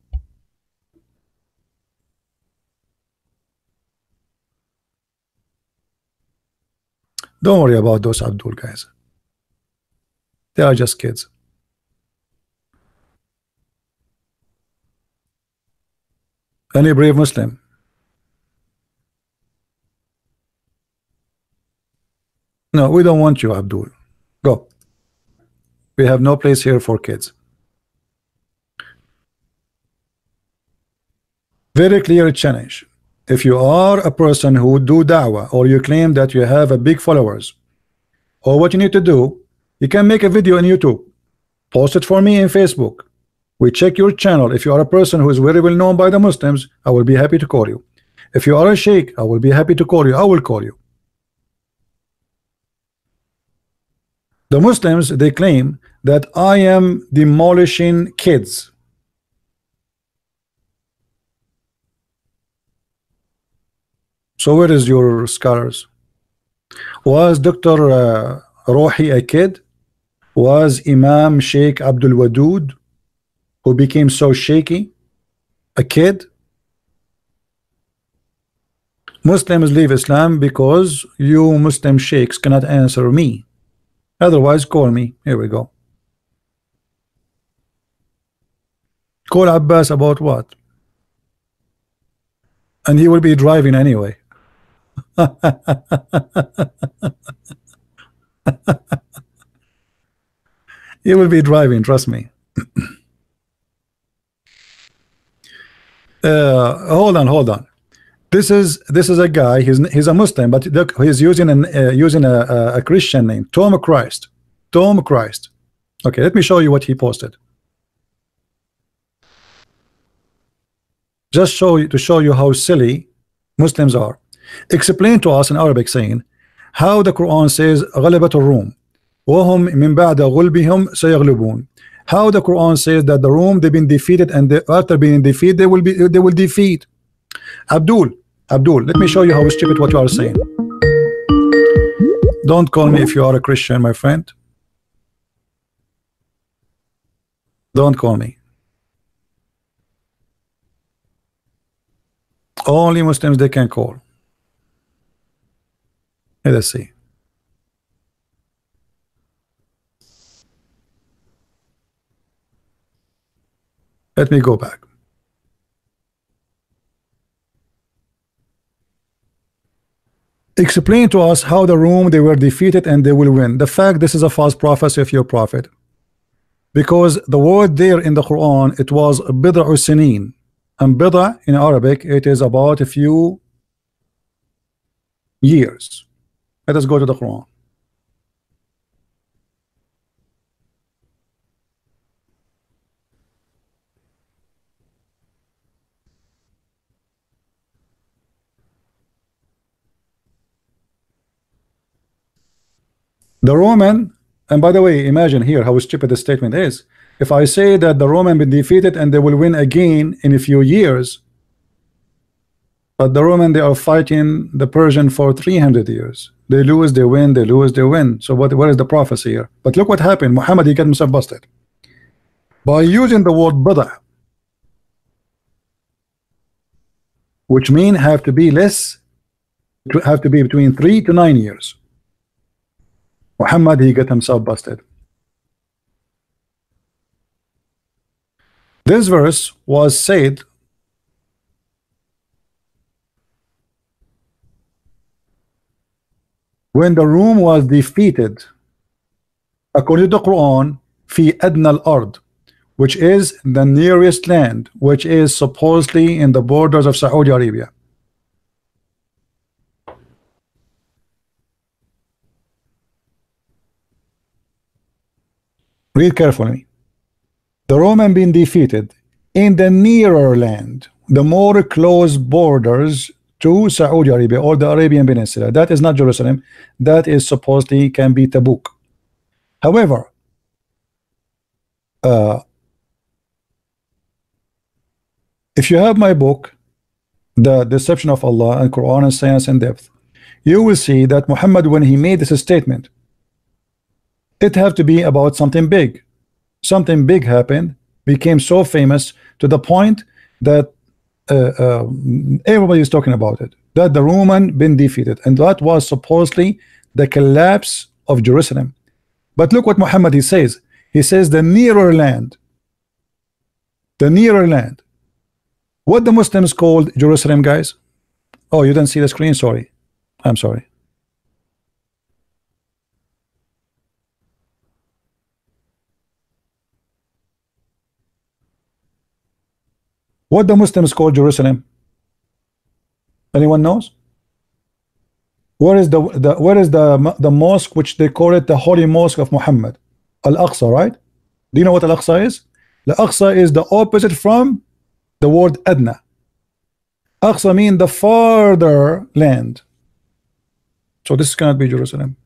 Don't worry about those Abdul guys. They are just kids. Any brave Muslim? No, we don't want you, Abdul. Go. We have no place here for kids. Very clear challenge. If you are a person who do da'wah, or you claim that you have a big followers, or what you need to do, you can make a video on YouTube, post it for me in Facebook. We check your channel. If you are a person who is very well known by the Muslims, I will be happy to call you. If you are a sheikh, I will be happy to call you. I will call you. The Muslims, they claim that I am demolishing kids. So where is your scholars? Was Dr. Rohi a kid? Was Imam Sheikh Abdul Wadud, who became so shaky, a kid? Muslims leave Islam because you Muslim sheikhs cannot answer me. Otherwise, call me. Here we go. Call Abbas about what? And he will be driving anyway. He will be driving, trust me. Hold on. This is a guy. He's a Muslim, but look, he's using a Christian name, Tom Christ. Tom Christ. Okay, let me show you what he posted. Just to show you how silly Muslims are. Explain to us in Arabic, saying how the Quran says غلبت الروم وهم من بعد غلبهم سيغلبون. How the Quran says that the Rome they've been defeated, and after being defeated they will defeat. Abdul, let me show you how stupid what you are saying. Don't call me if you are a Christian, my friend. Don't call me. Only Muslims they can call. Let's see. Let me go back. Explain to us how the Rome they were defeated and they will win. The fact this is a false prophecy of your prophet, because the word there in the Quran, it was bid'a sinin, and bid'a in Arabic it is about a few years. Let us go to the Quran. The Roman, and by the way, imagine here how stupid the statement is. If I say that the Roman been defeated and they will win again in a few years, but the Roman they are fighting the Persian for 300 years. They lose, they win, they lose, they win. So what is the prophecy here? But look what happened. Muhammad, he got himself busted by using the word bada, which mean have to be between 3 to 9 years. Muhammad, he got himself busted. This verse was said when the Rome was defeated, according to the Quran, fi adna al-ard, which is the nearest land, which is supposedly in the borders of Saudi Arabia. Read carefully. The Roman being defeated in the nearer land, the more close borders to Saudi Arabia or the Arabian Peninsula. That is not Jerusalem. That is supposedly can be Tabuk. However, if you have my book, The Deception of Allah and Quran and Science in Depth, you will see that Muhammad, when he made this statement, it have to be about something big. Something big happened, became so famous to the point that everybody is talking about it, that the Roman been defeated, and that was supposedly the collapse of Jerusalem. But look what Muhammad he says the nearer land, what the Muslims called Jerusalem, guys. Oh, you didn't see the screen, sorry, I'm sorry. What the Muslims call Jerusalem? Anyone knows? Where is the mosque which they call it the Holy Mosque of Muhammad? Al-Aqsa, right? Do you know what Al-Aqsa is? Al-Aqsa is the opposite from the word Adna. Aqsa means the farther land. So this cannot be Jerusalem.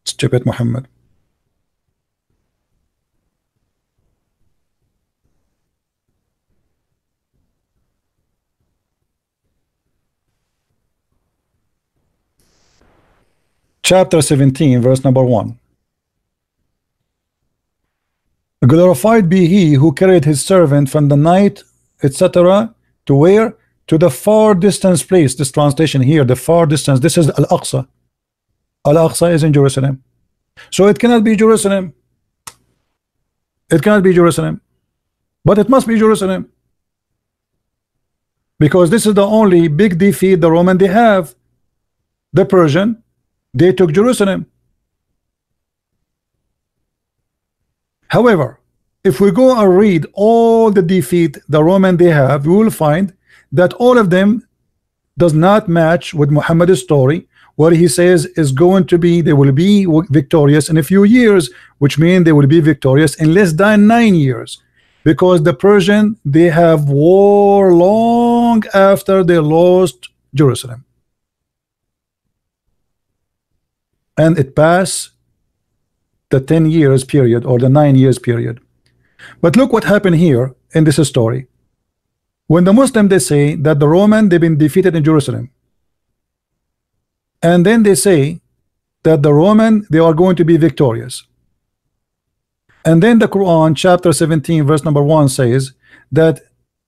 Stupid Muhammad. chapter 17, verse number 1. Glorified be he who carried his servant from the night, etc. to where? To the far distance place. This translation here, the far distance, this is Al-Aqsa. Al-Aqsa is in Jerusalem. So it cannot be Jerusalem. It cannot be Jerusalem. But it must be Jerusalem. Because this is the only big defeat the Roman they have. The Persian, they took Jerusalem. However, if we go and read all the defeat the Roman they have, we will find that all of them does not match with Muhammad's story, where he says is going to be, they will be victorious in a few years, which means they will be victorious in less than 9 years, because the Persian, they have war long after they lost Jerusalem, and it passed the 10 years period or the 9 years period. But look what happened here in this story. When the Muslim, they say that the Roman, they've been defeated in Jerusalem, and then they say that the Roman, they are going to be victorious. And then the Quran chapter 17 verse number 1 says that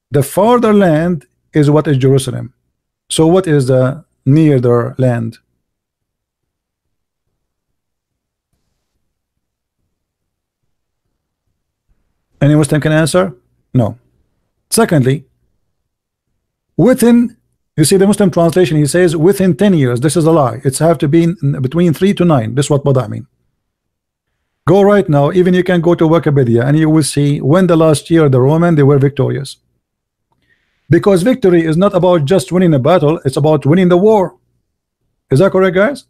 the farther land is what is Jerusalem. So what is the nearer land? Any Muslim can answer? No. Secondly, within, you see the Muslim translation, he says within 10 years. This is a lie. It's have to be between 3 to 9. This is what Bada mean. Go right now, even you can go to Wikipedia and you will see when the last year the Roman, they were victorious. Because victory is not about just winning a battle, it's about winning the war. Is that correct, guys?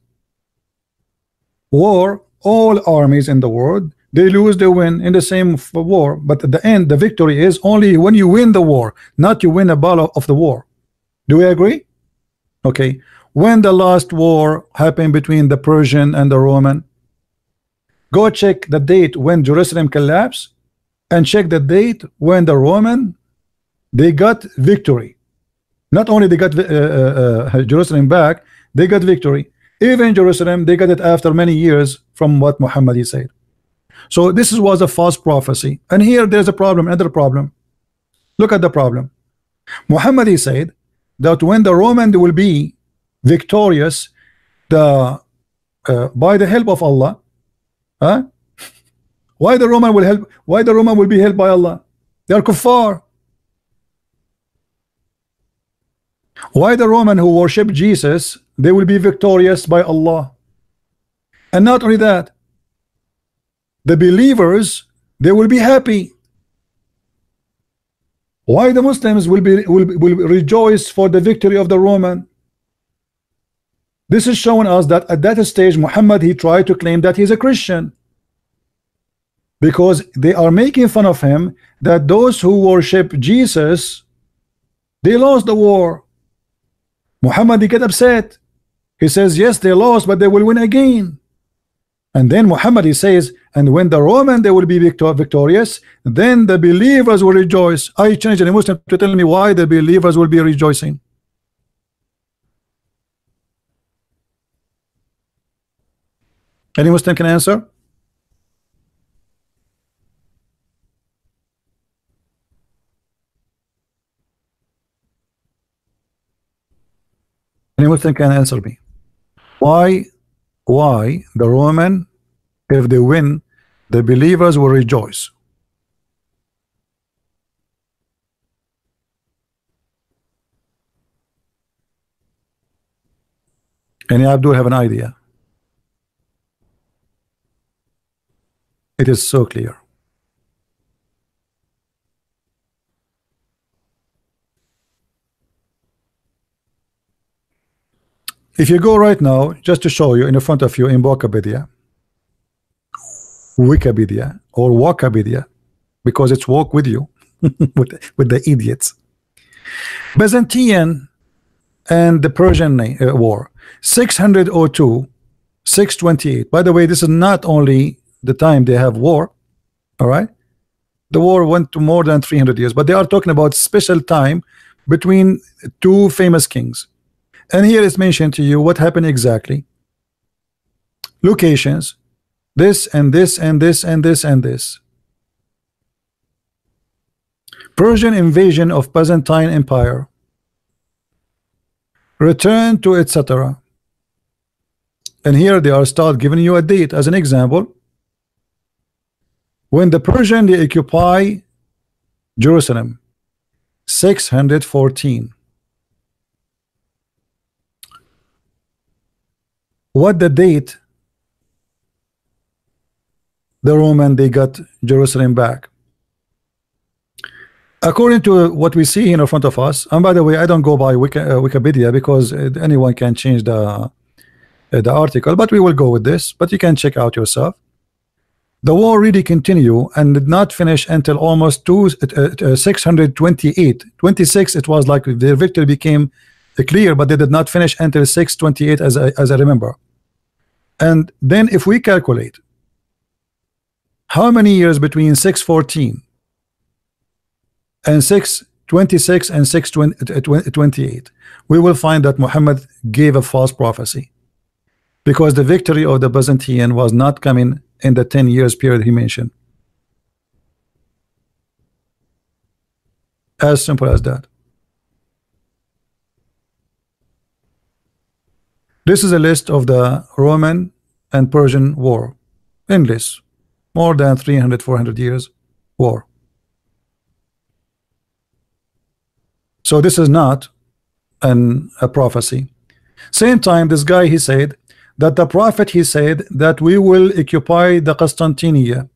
War, all armies in the world, they lose, they win in the same war, but at the end the victory is only when you win the war, not you win a battle of the war. Do we agree? Okay. When the last war happened between the Persian and the Roman, go check the date when Jerusalem collapsed and check the date when the Roman, they got victory. Not only they got Jerusalem back, they got victory. Even Jerusalem, they got it after many years from what Muhammad he said. So this was a false prophecy. And here there's a problem, another problem. Look at the problem. Muhammad he said that when the Roman will be victorious, the by the help of Allah. Huh? Why the Roman will help? Why the Roman will be helped by Allah? They are kuffar. Why the Roman who worship Jesus, they will be victorious by Allah? And not only that, the believers, they will be happy. Why the Muslims will rejoice for the victory of the Roman? This is showing us that at that stage Muhammad he tried to claim that he's a Christian, because they are making fun of him that those who worship Jesus, they lost the war. Muhammad he get upset. He says yes, they lost, but they will win again. And then Muhammad he says, and when the Roman they will be victorious, then the believers will rejoice. I changed any Muslim to tell me why the believers will be rejoicing. Any Muslim can answer? Any Muslim can answer me? Why the Roman, if they win, the believers will rejoice? Any Abdul have an idea? It is so clear. If you go right now, just to show you in front of you in Wikipedia or Wikipedia, because it's walk with you with the idiots. Byzantine and the Persian war, 602, 628. By the way, this is not only the time they have war, all right? The war went to more than 300 years, but they are talking about special time between two famous kings. And here is mentioned to you what happened exactly. locations, this and this and this and this and this. Persian invasion of Byzantine Empire, return to etc. And here they are start giving you a date as an example. When the Persian they occupy Jerusalem, 614. What the date the Roman they got Jerusalem back? According to what we see here in front of us, and by the way, I don't go by Wikipedia because anyone can change the article, but we will go with this, but you can check out yourself. The war really continued and did not finish until almost 628. 26 it was like the victory became clear, but they did not finish until 628 as I remember. And then if we calculate how many years between 614 and 626 and 628, we will find that Muhammad gave a false prophecy, because the victory of the Byzantine was not coming in the 10 years period he mentioned. As simple as that. This is a list of the Roman and Persian war. Endless. More than 300-400 years war. So this is not a prophecy. Same time, this guy, he said that the prophet, he said that we will occupy the Constantinia.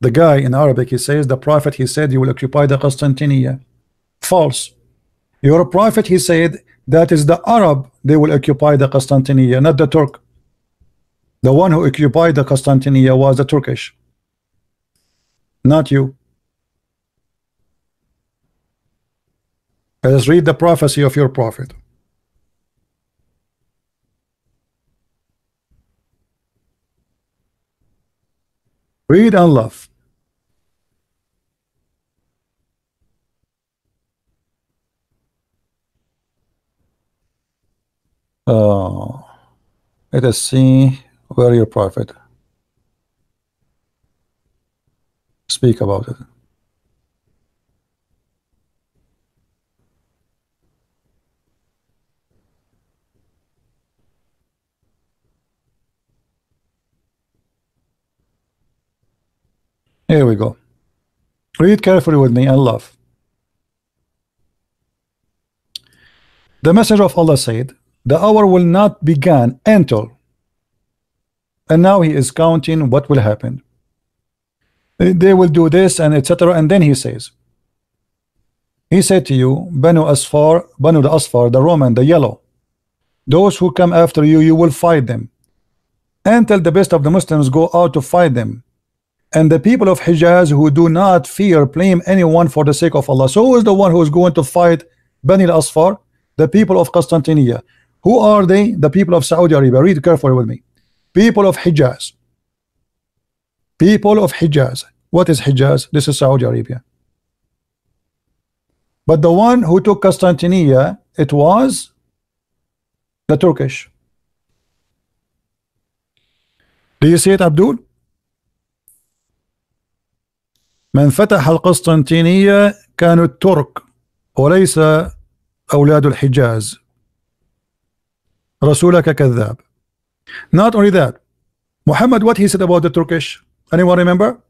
The guy in Arabic, he says the prophet, he said you will occupy the Constantinia. False. Your prophet, he said that is the Arab, they will occupy the Constantinia, not the Turk. The one who occupied the Constantinia was the Turkish, not you. Let us read the prophecy of your prophet. Read and love. Let us see where your prophet speak about it. Here we go. Read carefully with me and love. The messenger of Allah said, the hour will not begin until, and now he is counting what will happen. They will do this and etc. And then he says, he said to you, Banu Asfar, Banu the Asfar, the Roman, the yellow, those who come after you, you will fight them until the best of the Muslims go out to fight them. And the people of Hijaz who do not fear blame anyone for the sake of Allah. So who is the one who is going to fight Bani al-Asfar? The people of Constantinia. Who are they? The people of Saudi Arabia. Read carefully with me. People of Hijaz. People of Hijaz. What is Hijaz? This is Saudi Arabia. But the one who took Constantinia, it was the Turkish. Do you see it, Abdul? من فتح القسطنطينية كانوا الترك وليس أولاد الحجاز. رسولك كذاب. Not only that, Muhammad, what he said about the Turkish? Anyone remember?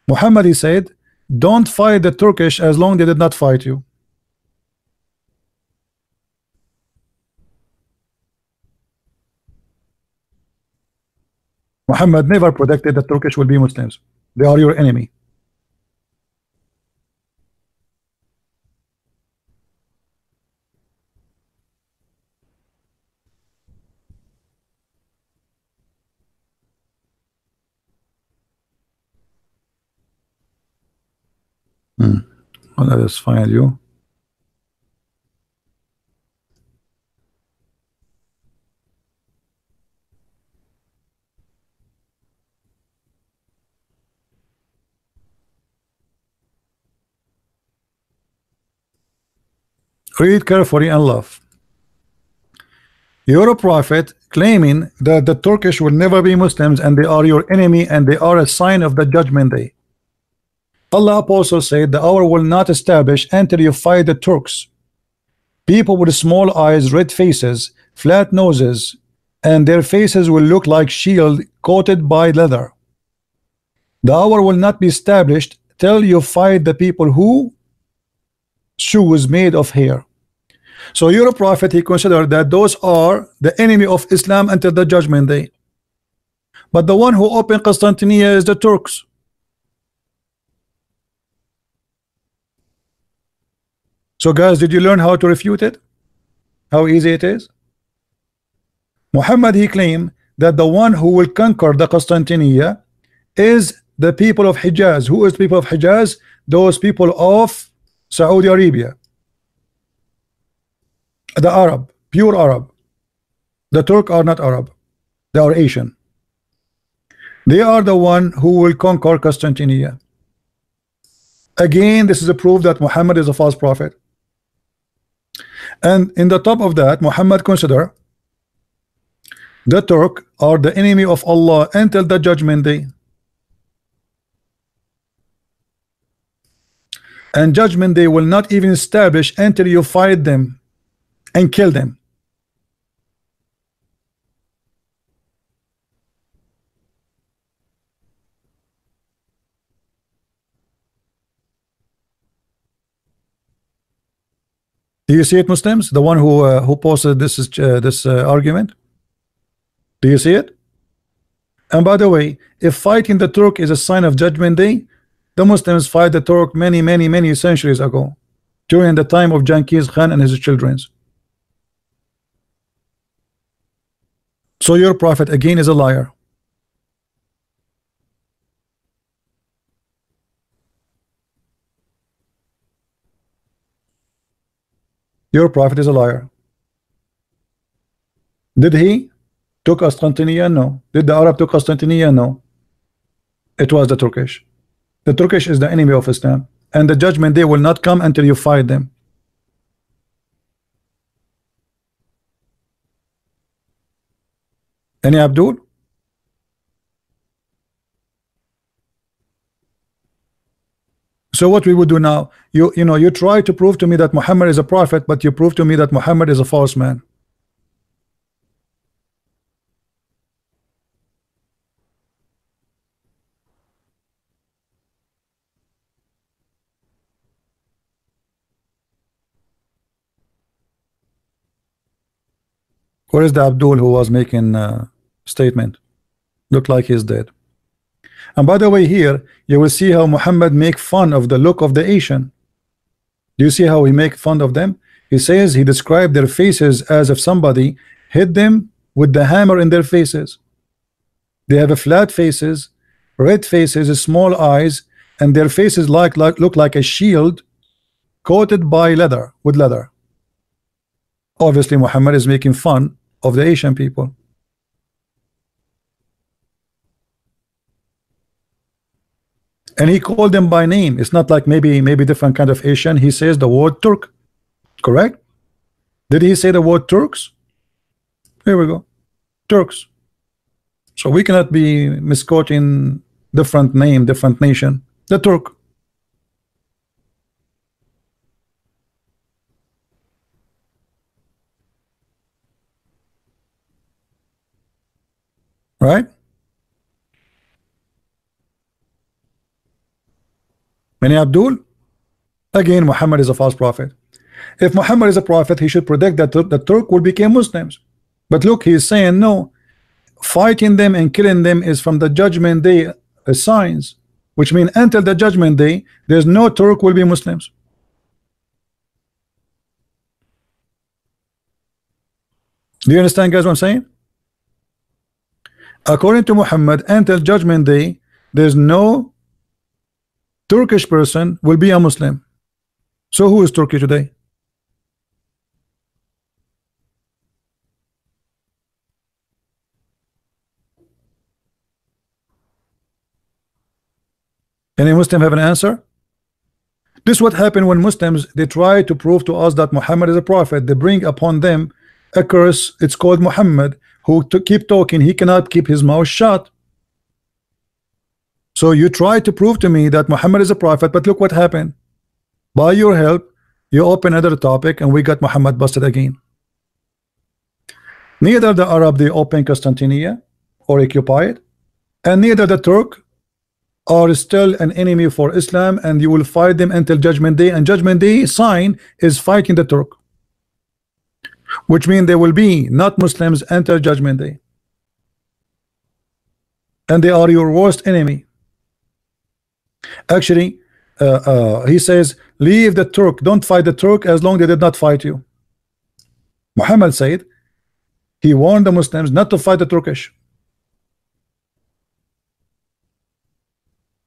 Muhammad, he said, don't fight the Turkish as long as they did not fight you. Muhammad never predicted that Turkish will be Muslims. They are your enemy. Well, let us find you. Read carefully and love. You're a prophet claiming that the Turkish will never be Muslims and they are your enemy and they are a sign of the judgment day. Allah also said the hour will not establish until you fight the Turks. People with small eyes, red faces, flat noses, and their faces will look like shield coated by leather. The hour will not be established till you fight the people who shoes made of hair. So you're a prophet, he considered that those are the enemy of Islam until the judgment day. But the one who opened Constantinople is the Turks. So guys, did you learn how to refute it? How easy it is? Muhammad, he claimed that the one who will conquer the Constantinople is the people of Hijaz. Who is the people of Hijaz? Those people of Saudi Arabia. The Arab, pure Arab. The Turk are not Arab. They are Asian. They are the one who will conquer Constantinople. Again, this is a proof that Muhammad is a false prophet. And in the top of that, Muhammad consider the Turk are the enemy of Allah until the judgment day. And judgment day will not even establish until you fight them and kill them. Do you see it, Muslims? The one who posted this argument. Do you see it? And by the way, if fighting the Turk is a sign of judgment day, the Muslims fight the Turk many centuries ago, during the time of Genghis Khan and his children. So your prophet again is a liar. Your prophet is a liar. Did he took Constantinople? No. Did the Arab took Constantinople? No. It was the Turkish. The Turkish is the enemy of Islam, and the judgment day will not come until you fight them. Any Abdul? So what we would do now, you know, you try to prove to me that Muhammad is a prophet, but you prove to me that Muhammad is a false man. Where is the Abdul who was making statement? Look like he's dead. And by the way, here you will see how Muhammad make fun of the look of the Asian. Do you see how he make fun of them? He says he described their faces as if somebody hit them with the hammer in their faces. They have a flat faces, red faces, small eyes, and their faces look like a shield coated by leather, with leather. Obviously Muhammad is making fun of the Asian people. And he called them by name. It's not like maybe different kind of Asian. He says the word Turk. Correct? Did he say the word Turks? Here we go. Turks. So we cannot be misquoting different name, different nation. The Turk. Right? Many Abdul? Again, Muhammad is a false prophet. If Muhammad is a prophet, he should predict that the Turk will become Muslims. But look, he is saying no. Fighting them and killing them is from the judgment day signs, which means until the judgment day, there's no Turk will be Muslims. Do you understand, guys, what I'm saying? According to Muhammad, until judgment day, there's no Turkish person will be a Muslim. So who is Turkey today? Any Muslim have an answer? This is what happened when Muslims, they try to prove to us that Muhammad is a prophet. They bring upon them a curse. It's called Muhammad, who to keep talking, he cannot keep his mouth shut. So you try to prove to me that Muhammad is a prophet, but look what happened. By your help, you open another topic and we got Muhammad busted again. Neither the Arab, they open Constantinople or occupy it, and neither the Turk are still an enemy for Islam, and you will fight them until Judgment Day, and Judgment Day sign is fighting the Turk, which means there will be not Muslims until Judgment Day, and they are your worst enemy. Actually, he says, leave the Turk, don't fight the Turk as long as they did not fight you. Muhammad said he warned the Muslims not to fight the Turkish.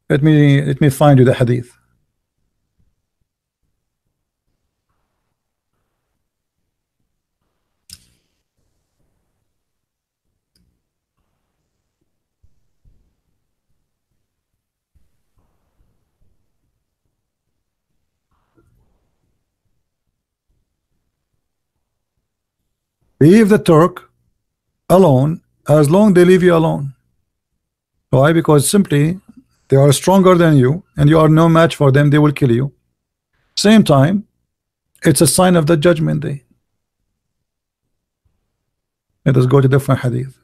Let me find you the hadith. Leave the Turk alone as long as they leave you alone. Why? Because simply they are stronger than you and you are no match for them. They will kill you. Same time, it's a sign of the Judgment Day. Let us go to different hadith.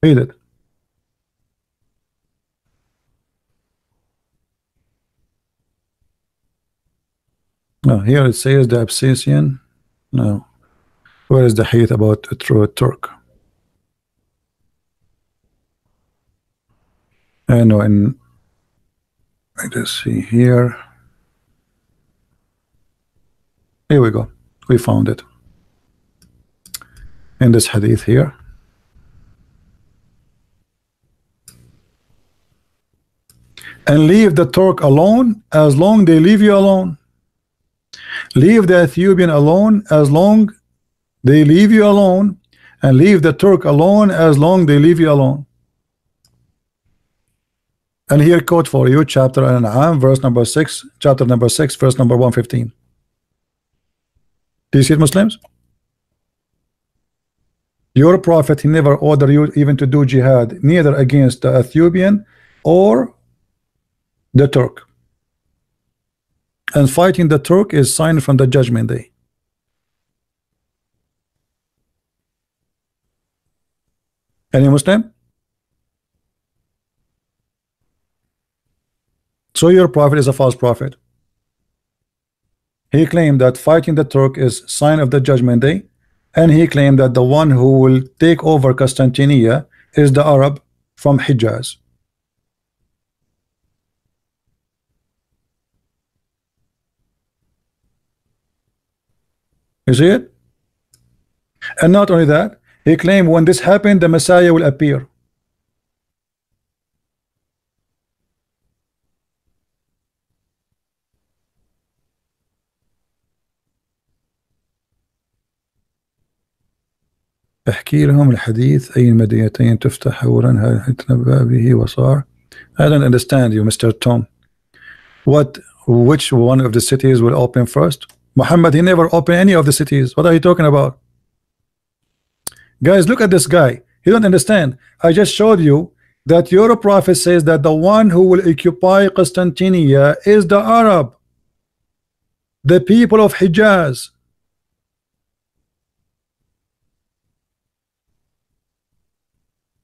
Read it. No, here it says the Absisian. No. Where is the hadith about a true Turk? I know in, let us see here. Here we go. We found it. In this hadith here. And leave the Turk alone as long they leave you alone. Leave the Ethiopian alone as long they leave you alone, and leave the Turk alone as long they leave you alone. And here quote for you, chapter An-An'am, verse number 6, chapter number 6, verse number 115. Do you see it, Muslims? Your prophet, he never ordered you even to do jihad, neither against the Ethiopian or the Turk. And fighting the Turk is sign from the Judgment Day. Any Muslim? So your prophet is a false prophet. He claimed that fighting the Turk is sign of the Judgment Day, and he claimed that the one who will take over Constantinople is the Arab from Hijaz. You see it? And not only that, he claimed when this happened, the Messiah will appear. احكي لهم الحديث أي المدينتين تفتح أولا يتنبأ به وصار. I don't understand you, Mr. Tom. Which one of the cities will open first? Muhammad, he never opened any of the cities. What are you talking about? Guys, look at this guy. You don't understand. I just showed you that your prophet says that the one who will occupy Constantinople is the Arab, the people of Hijaz.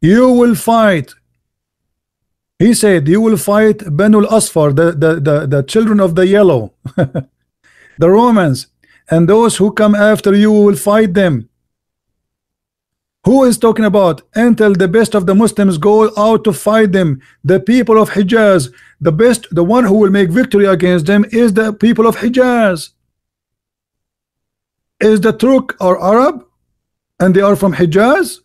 You will fight. He said you will fight Banu al-Asfar, the children of the yellow, the Romans, and those who come after you will fight them. Who is talking about until the best of the Muslims go out to fight them? The people of Hijaz. The best, the one who will make victory against them is the people of Hijaz. Is the Turk or Arab and they are from Hijaz?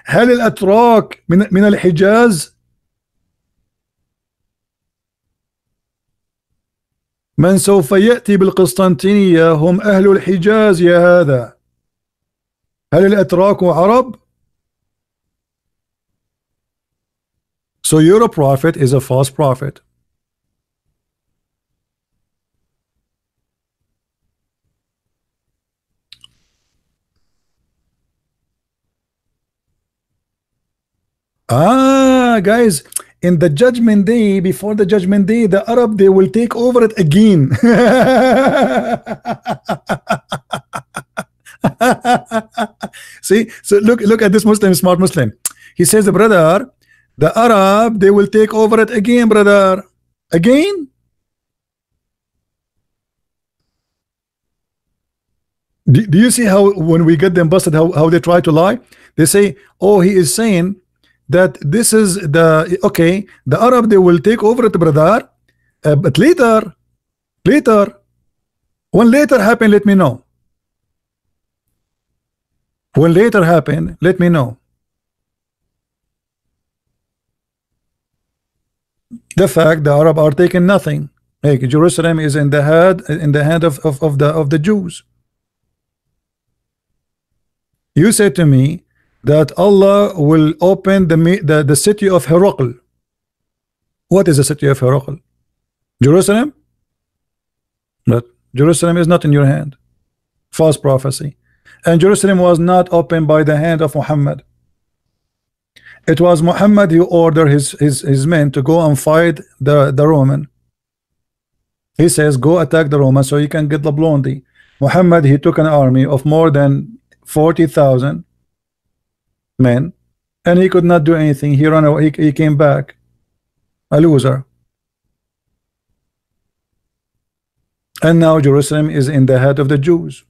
هل الأتراك من الحجاز؟ من سوف يأتي بالقسطنطينية هم أهل الحجاز يا هذا. هل الأتراك عرب؟ So your prophet is a false prophet. Guys, in the judgment day, before the judgment day, the Arab, they will take over it again. See, so look at this Muslim, smart Muslim. He says, brother, the Arab, they will take over it again, brother. Again? Do you see how when we get them busted, how they try to lie? They say, oh, he is saying that this is the okay, the Arab, they will take over it, brother, but later when later happen, let me know. When later happen, let me know. The fact the Arab are taking nothing. Hey, Jerusalem is in the hand of the Jews. You said to me that Allah will open the city of Herakl. What is the city of Herakl? Jerusalem? But Jerusalem is not in your hand. False prophecy. And Jerusalem was not opened by the hand of Muhammad. It was Muhammad who ordered his men to go and fight the Roman. He says, go attack the Roman so you can get the blondie. Muhammad, he took an army of more than 40,000 men, and he could not do anything. He ran away. He came back a loser. And now Jerusalem is in the head of the Jews.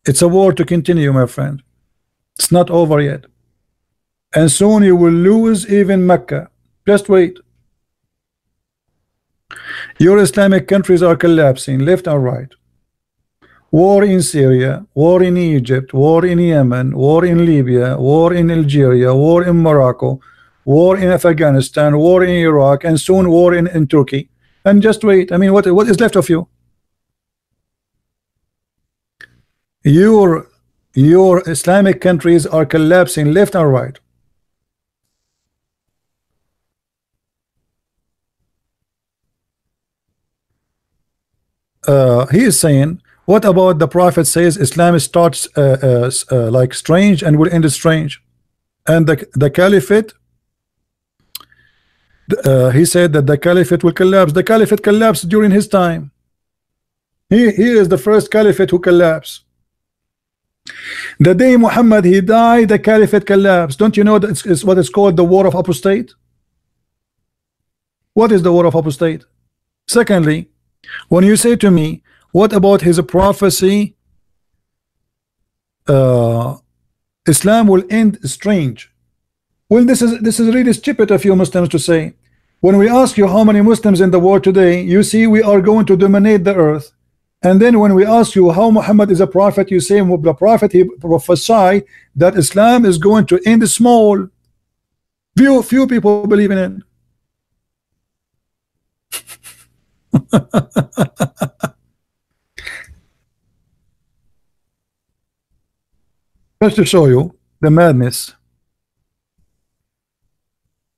It's a war to continue, my friend. It's not over yet. And soon you will lose even Mecca. Just wait. Your Islamic countries are collapsing left and right. War in Syria, war in Egypt, war in Yemen, war in Libya, war in Algeria, war in Morocco, war in Afghanistan, war in Iraq, and soon war in Turkey. And just wait. I mean, what is left of you? Your Islamic countries are collapsing left and right. He is saying, what about the Prophet says Islam starts like strange and will end strange, and the Caliphate, he said that the Caliphate will collapse. The Caliphate collapsed during his time. He is the first Caliphate who collapsed. The day Muhammad he died, the Caliphate collapsed. Don't you know that it's what is called the War of Apostate? What is the War of Apostate? Secondly, when you say to me, what about his prophecy? Islam will end strange. Well, this is really stupid of you Muslims to say. When we ask you how many Muslims in the world today, you see we are going to dominate the earth. And then when we ask you how Muhammad is a prophet, you say the prophet he prophesied that Islam is going to end small. Few people believe in it. Just to show you the madness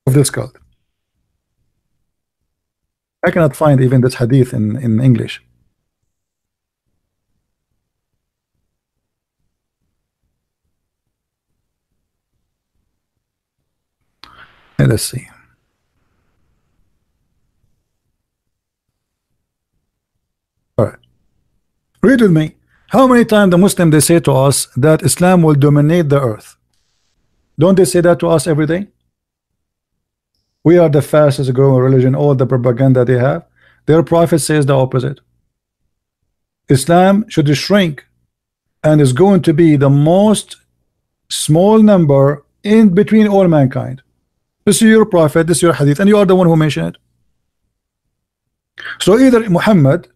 of this cult. I cannot find even this hadith in English. Let's see. All right. Read with me. How many times the Muslim they say to us that Islam will dominate the earth? Don't they say that to us every day? We are the fastest growing religion. All the propaganda they have, their prophet says the opposite. Islam should shrink and is going to be the most small number in between all mankind. This is your prophet, this is your hadith, and you are the one who mentioned it. So either Muhammad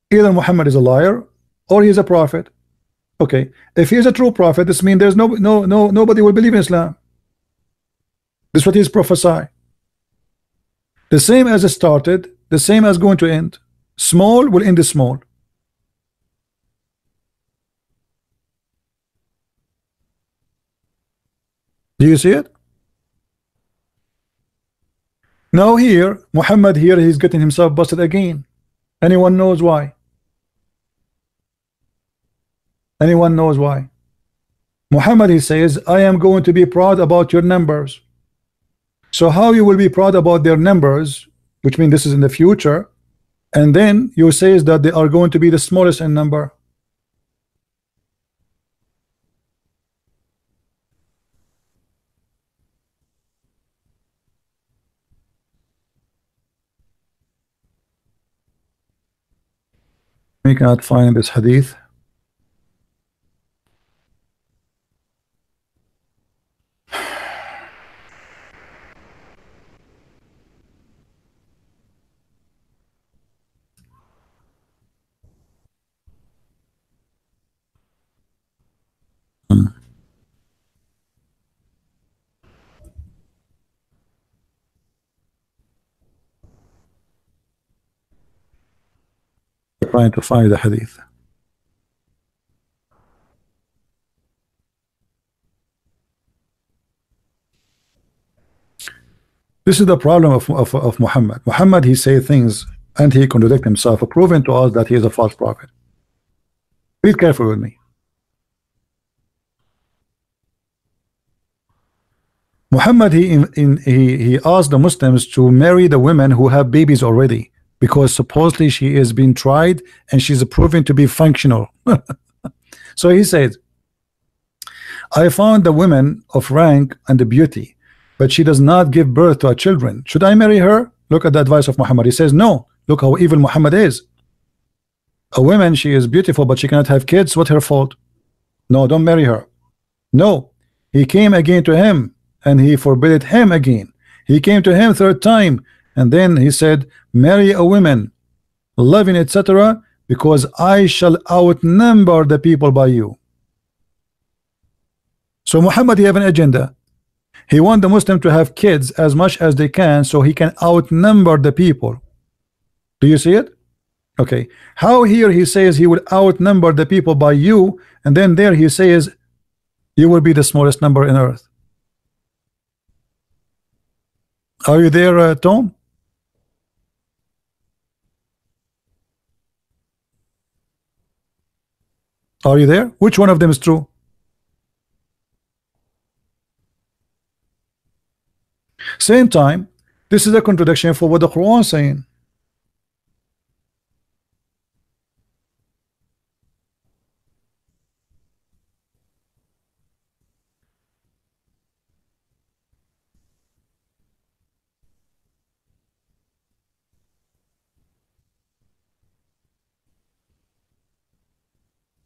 is a liar or he is a prophet. Okay, if he is a true prophet, this means there's nobody will believe in Islam. This is what he's prophesying. The same as it started, the same as going to end. Small will end small. Do you see it? Now here, Muhammad here, he's getting himself busted again. Anyone knows why? Anyone knows why? Muhammad, he says, I am going to be proud about your numbers. So how you will be proud about their numbers, which means this is in the future, and then you says that they are going to be the smallest in number. We cannot find this hadith. Trying to find the hadith. This is the problem of Muhammad. Muhammad, he say things and he contradict himself, proving to us that he is a false prophet. Be careful with me. Muhammad, he asked the Muslims to marry the women who have babies already, because supposedly she is being tried and she's proven to be functional. So he said, I found the women of rank and the beauty, but she does not give birth to a children. Should I marry her? Look at the advice of Muhammad. He says, no. Look how evil Muhammad is. A woman, she is beautiful, but she cannot have kids. What's her fault? No, don't marry her. No. He came again to him and he forbade him again. He came to him third time, and then he said, marry a woman, loving, etc., because I shall outnumber the people by you. So Muhammad, he have an agenda. He want the Muslim to have kids as much as they can so he can outnumber the people. Do you see it? Okay. How here he says he will outnumber the people by you, and then there he says you will be the smallest number in earth. Are you there, Tom? Are you there? Which one of them is true? Same time, this is a contradiction for what the Quran is saying.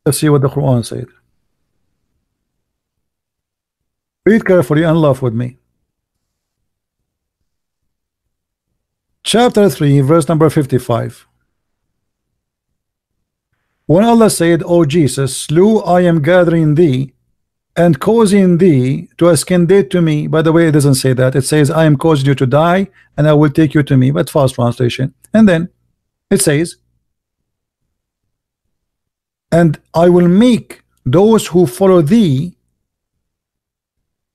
Let's see what the Quran said. Read carefully and laugh with me. Chapter 3, verse number 55. When Allah said, O Jesus, lo, I am gathering thee and causing thee to ascended to me. By the way, it doesn't say that. It says, I am causing you to die and I will take you to me, but fast translation. And then it says, and I will make those who follow thee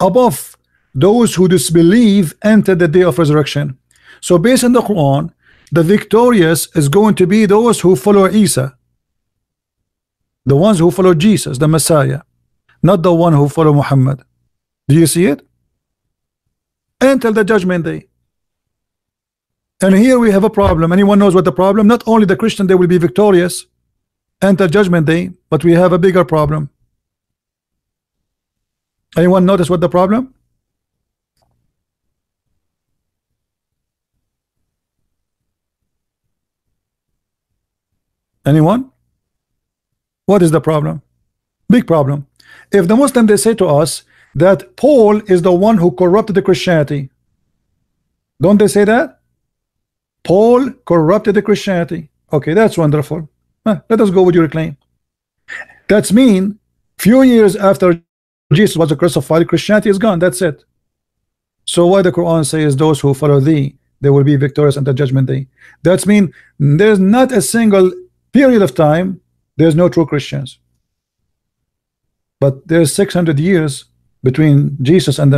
above those who disbelieve enter the day of resurrection. So based on the Quran, the victorious is going to be those who follow Isa, the ones who follow Jesus, the Messiah, not the one who follow Muhammad. Do you see it? Until the judgment day. And here we have a problem. Anyone knows what the problem? Not only the Christian, they will be victorious until judgment day, but we have a bigger problem. Anyone notice what the problem? Anyone? What is the problem? Big problem. If the Muslim, they say to us that Paul is the one who corrupted the Christianity, don't they say that? Paul corrupted the Christianity. Okay, that's wonderful. Let us go with your claim. That's mean few years after Jesus was crucified, Christianity is gone. That's it. So why the Quran says those who follow thee, they will be victorious at the judgment day? That's mean there's not a single period of time there's no true Christians. But there's 600 years between Jesus and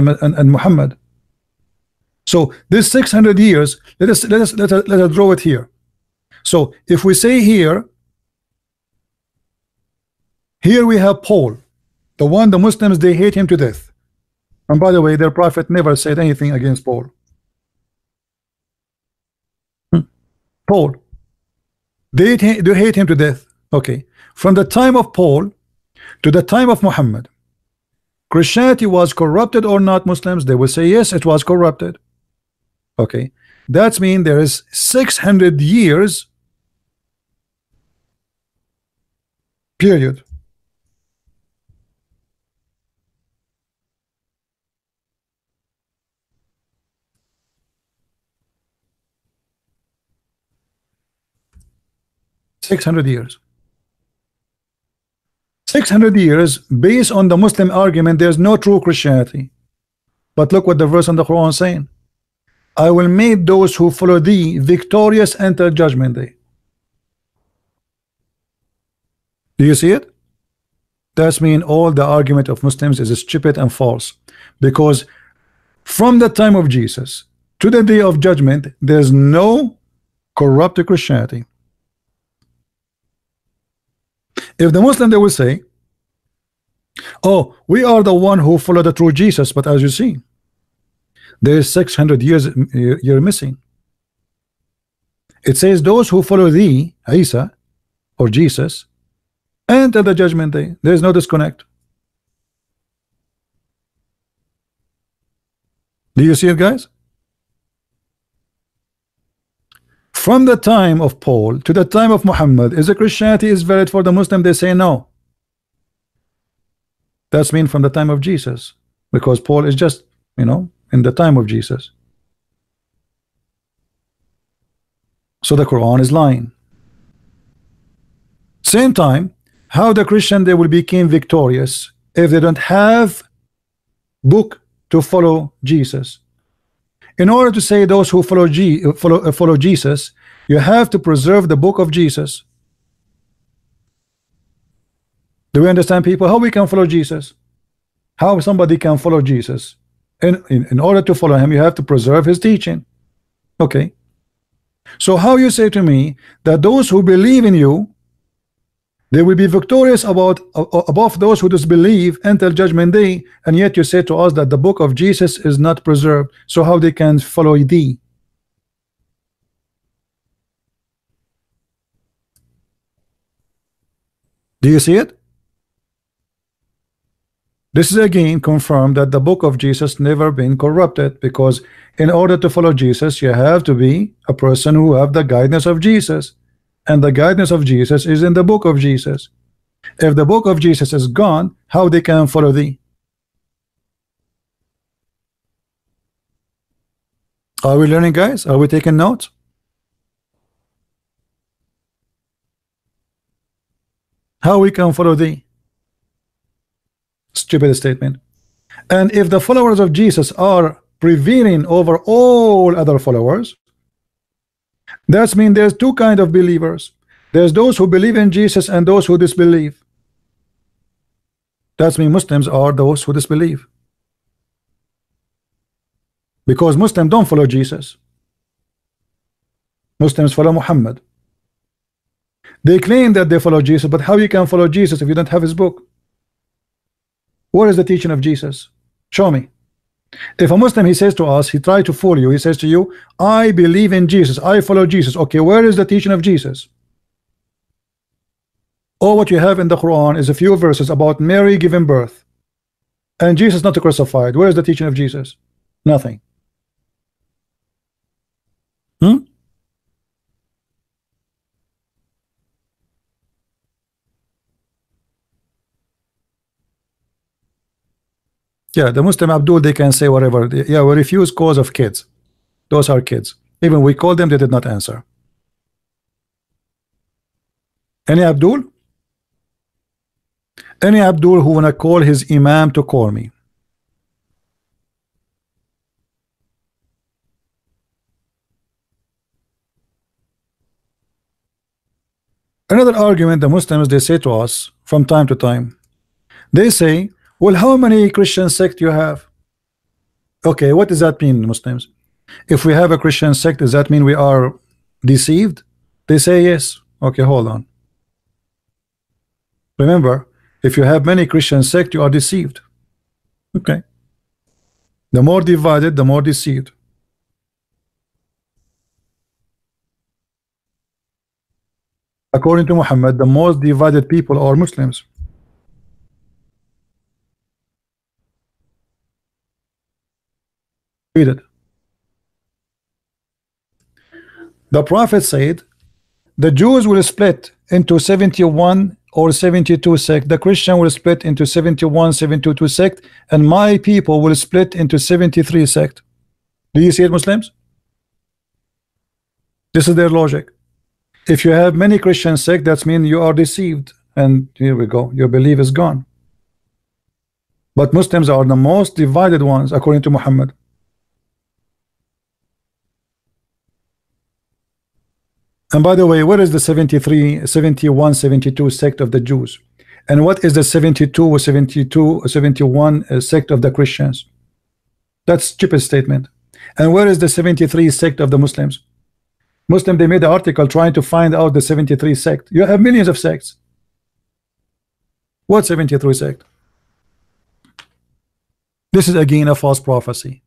Muhammad. So this 600 years, let us draw it here. So if we say here we have Paul, the one the Muslims they hate him to death. And by the way, their prophet never said anything against Paul. Paul, they hate him to death. Okay, from the time of Paul to the time of Muhammad, Christianity was corrupted or not? Muslims, they will say yes, it was corrupted. Okay, that's mean there is 600 years period. $600. 600 years based on the Muslim argument there's no true Christianity. But look what the verse in the Quran is saying. I will make those who follow thee victorious until judgment day. Do you see it? That's mean all the argument of Muslims is stupid and false, because from the time of Jesus to the day of judgment there's no corrupted Christianity. If the Muslim they will say, oh, we are the one who follow the true Jesus, but as you see, there is 600 years you're missing. It says those who follow thee, Isa or Jesus, until the judgment day. There is no disconnect. Do you see it, guys? From the time of Paul to the time of Muhammad, is the Christianity is valid for the Muslim? They say no. That's mean from the time of Jesus, because Paul is just, you know, in the time of Jesus. So the Quran is lying. Same time, how the Christian they will become victorious if they don't have book to follow Jesus. In order to say those who follow Jesus, you have to preserve the book of Jesus. Do we understand, people? How we can follow Jesus? How somebody can follow Jesus? In order to follow him, you have to preserve his teaching. Okay. So how you say to me that those who believe in you, they will be victorious above those who disbelieve until judgment day, and yet you say to us that the book of Jesus is not preserved, so how they can follow thee? Do you see it? This is again confirmed that the book of Jesus never been corrupted, because in order to follow Jesus you have to be a person who have the guidance of Jesus, and the guidance of Jesus is in the book of Jesus. If the book of Jesus is gone, how they can follow thee? Are we learning, guys? Are we taking notes? How we can follow thee? Stupid statement. And if the followers of Jesus are prevailing over all other followers, that means there's two kind of believers. There's those who believe in Jesus and those who disbelieve. That means Muslims are those who disbelieve, because Muslims don't follow Jesus. Muslims follow Muhammad. They claim that they follow Jesus, but how you can follow Jesus if you don't have his book? What is the teaching of Jesus? Show me. If a Muslim, he says to us, he tried to fool you, he says to you, I believe in Jesus, I follow Jesus. Okay, where is the teaching of Jesus? All what you have in the Quran is a few verses about Mary giving birth, and Jesus not crucified. Where is the teaching of Jesus? Nothing. Yeah, the Muslim Abdul, they can say whatever. Yeah, we refuse cause of kids. Those are kids. Even we called them, they did not answer. Any Abdul? Any Abdul who wanna call his imam to call me? Another argument the Muslims they say to us from time to time, they say, well, how many Christian sect you have? Okay, what does that mean, Muslims? If we have a Christian sect, does that mean we are deceived? They say yes. Okay, hold on. Remember, if you have many Christian sect, you are deceived. Okay. The more divided, the more deceived. According to Muhammad, the most divided people are Muslims. Read it. The Prophet said, the Jews will split into 71 or 72 sect. The Christian will split into 71, 72 sect, and my people will split into 73 sect. Do you see it, Muslims? This is their logic. If you have many Christian sect, that means you are deceived. And here we go. Your belief is gone. But Muslims are the most divided ones, according to Muhammad. And by the way, what is the 73, 71, 72 sect of the Jews? And what is the 72 or 72 or 71 sect of the Christians? That's stupid statement. And where is the 73 sect of the Muslims? Muslim, they made an article trying to find out the 73 sect. You have millions of sects. What 73 sect? This is again a false prophecy.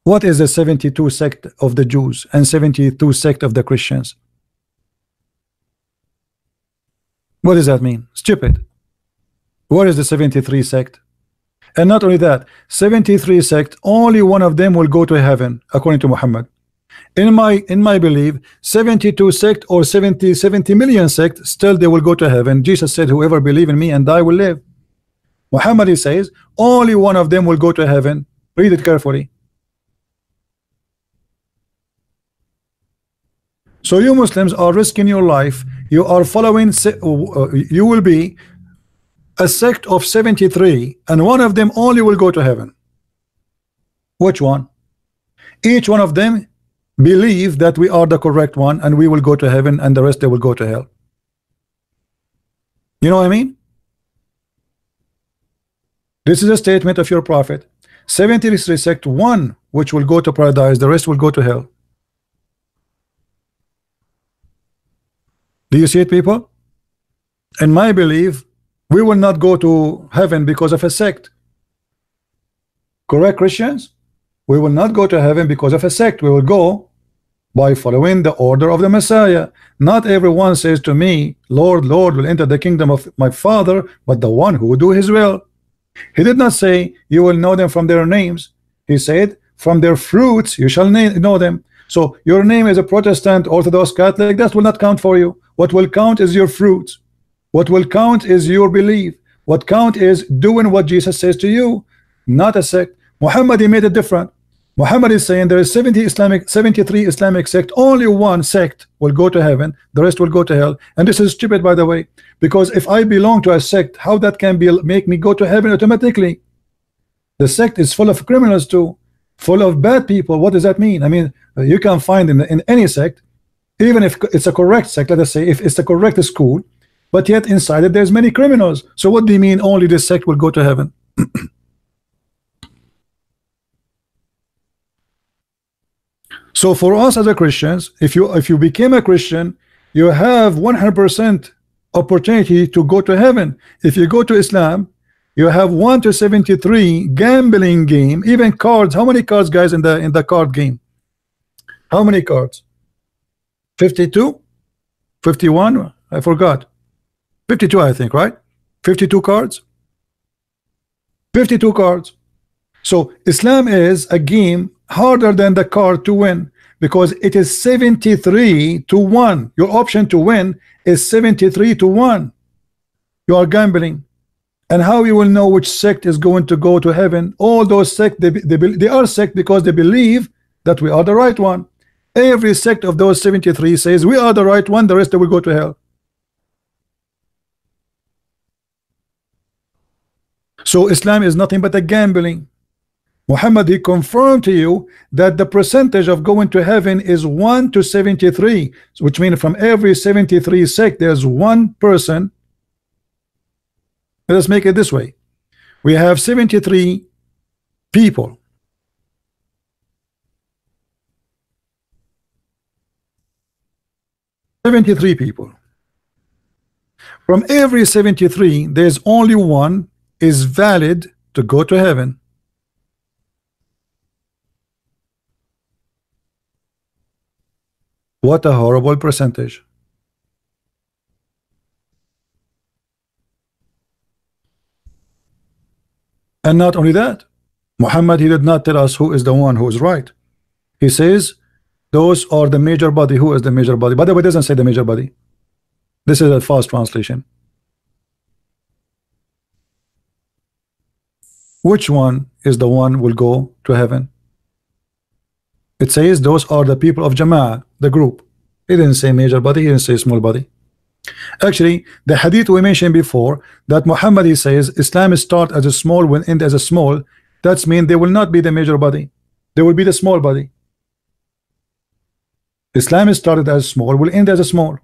What is the 72 sect of the Jews and 72 sect of the Christians? What does that mean? Stupid. What is the 73 sect? And not only that, 73 sect, only one of them will go to heaven, according to Muhammad. In my belief, 72 sect or 70 million sect, still they will go to heaven. Jesus said, whoever believe in me and die will live. Muhammad, he says, only one of them will go to heaven. Read it carefully. So you Muslims are risking your life. You are following, you will be a sect of 73, and one of them only will go to heaven. Which one? Each one of them believe that we are the correct one, and we will go to heaven, and the rest they will go to hell. You know what I mean? This is a statement of your prophet. 73 sect, one which will go to paradise, the rest will go to hell. Do you see it, people? In my belief, we will not go to heaven because of a sect. Correct, Christians? We will not go to heaven because of a sect. We will go by following the order of the Messiah. Not everyone says to me, Lord, Lord, will enter the kingdom of my Father, but the one who will do his will. He did not say you will know them from their names. He said from their fruits you shall know them. So your name is a Protestant, Orthodox, Catholic, that will not count for you. What will count is your fruits. What will count is your belief. What count is doing what Jesus says to you, not a sect. Muhammad, he made it different. Muhammad is saying there is 73 Islamic sect. Only one sect will go to heaven. The rest will go to hell. And this is stupid, by the way, because if I belong to a sect, how that can be make me go to heaven automatically? The sect is full of criminals too, full of bad people. What does that mean? I mean, you can find in any sect, even if it's a correct sect, let us say, if it's the correct school, but yet inside it there's many criminals. So what do you mean only this sect will go to heaven? So for us as a Christians, if you became a Christian, you have 100% opportunity to go to heaven. If you go to Islam, you have 1 to 73 gambling game, even cards. How many cards, guys, in the card game? How many cards? 52? 51? I forgot. 52, I think, right? 52 cards. 52 cards. So Islam is a game harder than the card to win, because it is 73 to 1. Your option to win is 73 to 1. You are gambling. And how you will know which sect is going to go to heaven? All those sects, they are sect because they believe that we are the right one. Every sect of those 73 says we are the right one, the rest they will go to hell. So Islam is nothing but a gambling. Muhammad, he confirmed to you that the percentage of going to heaven is 1 to 73, which means from every 73 sect there's one person. Let's make it this way. We have 73 people. From every 73, there's only one is valid to go to heaven. What a horrible percentage. And not only that, Muhammad, he did not tell us who is the one who is right. He says those are the major body. Who is the major body? By the way, it doesn't say the major body. This is a false translation. Which one is the one will go to heaven? It says those are the people of Jama'ah, the group. He didn't say major body, he didn't say small body. Actually, the hadith we mentioned before, that Muhammad, he says Islam start as a small, will end as a small. That's mean they will not be the major body, they will be the small body. Islam started as small, will end as a small.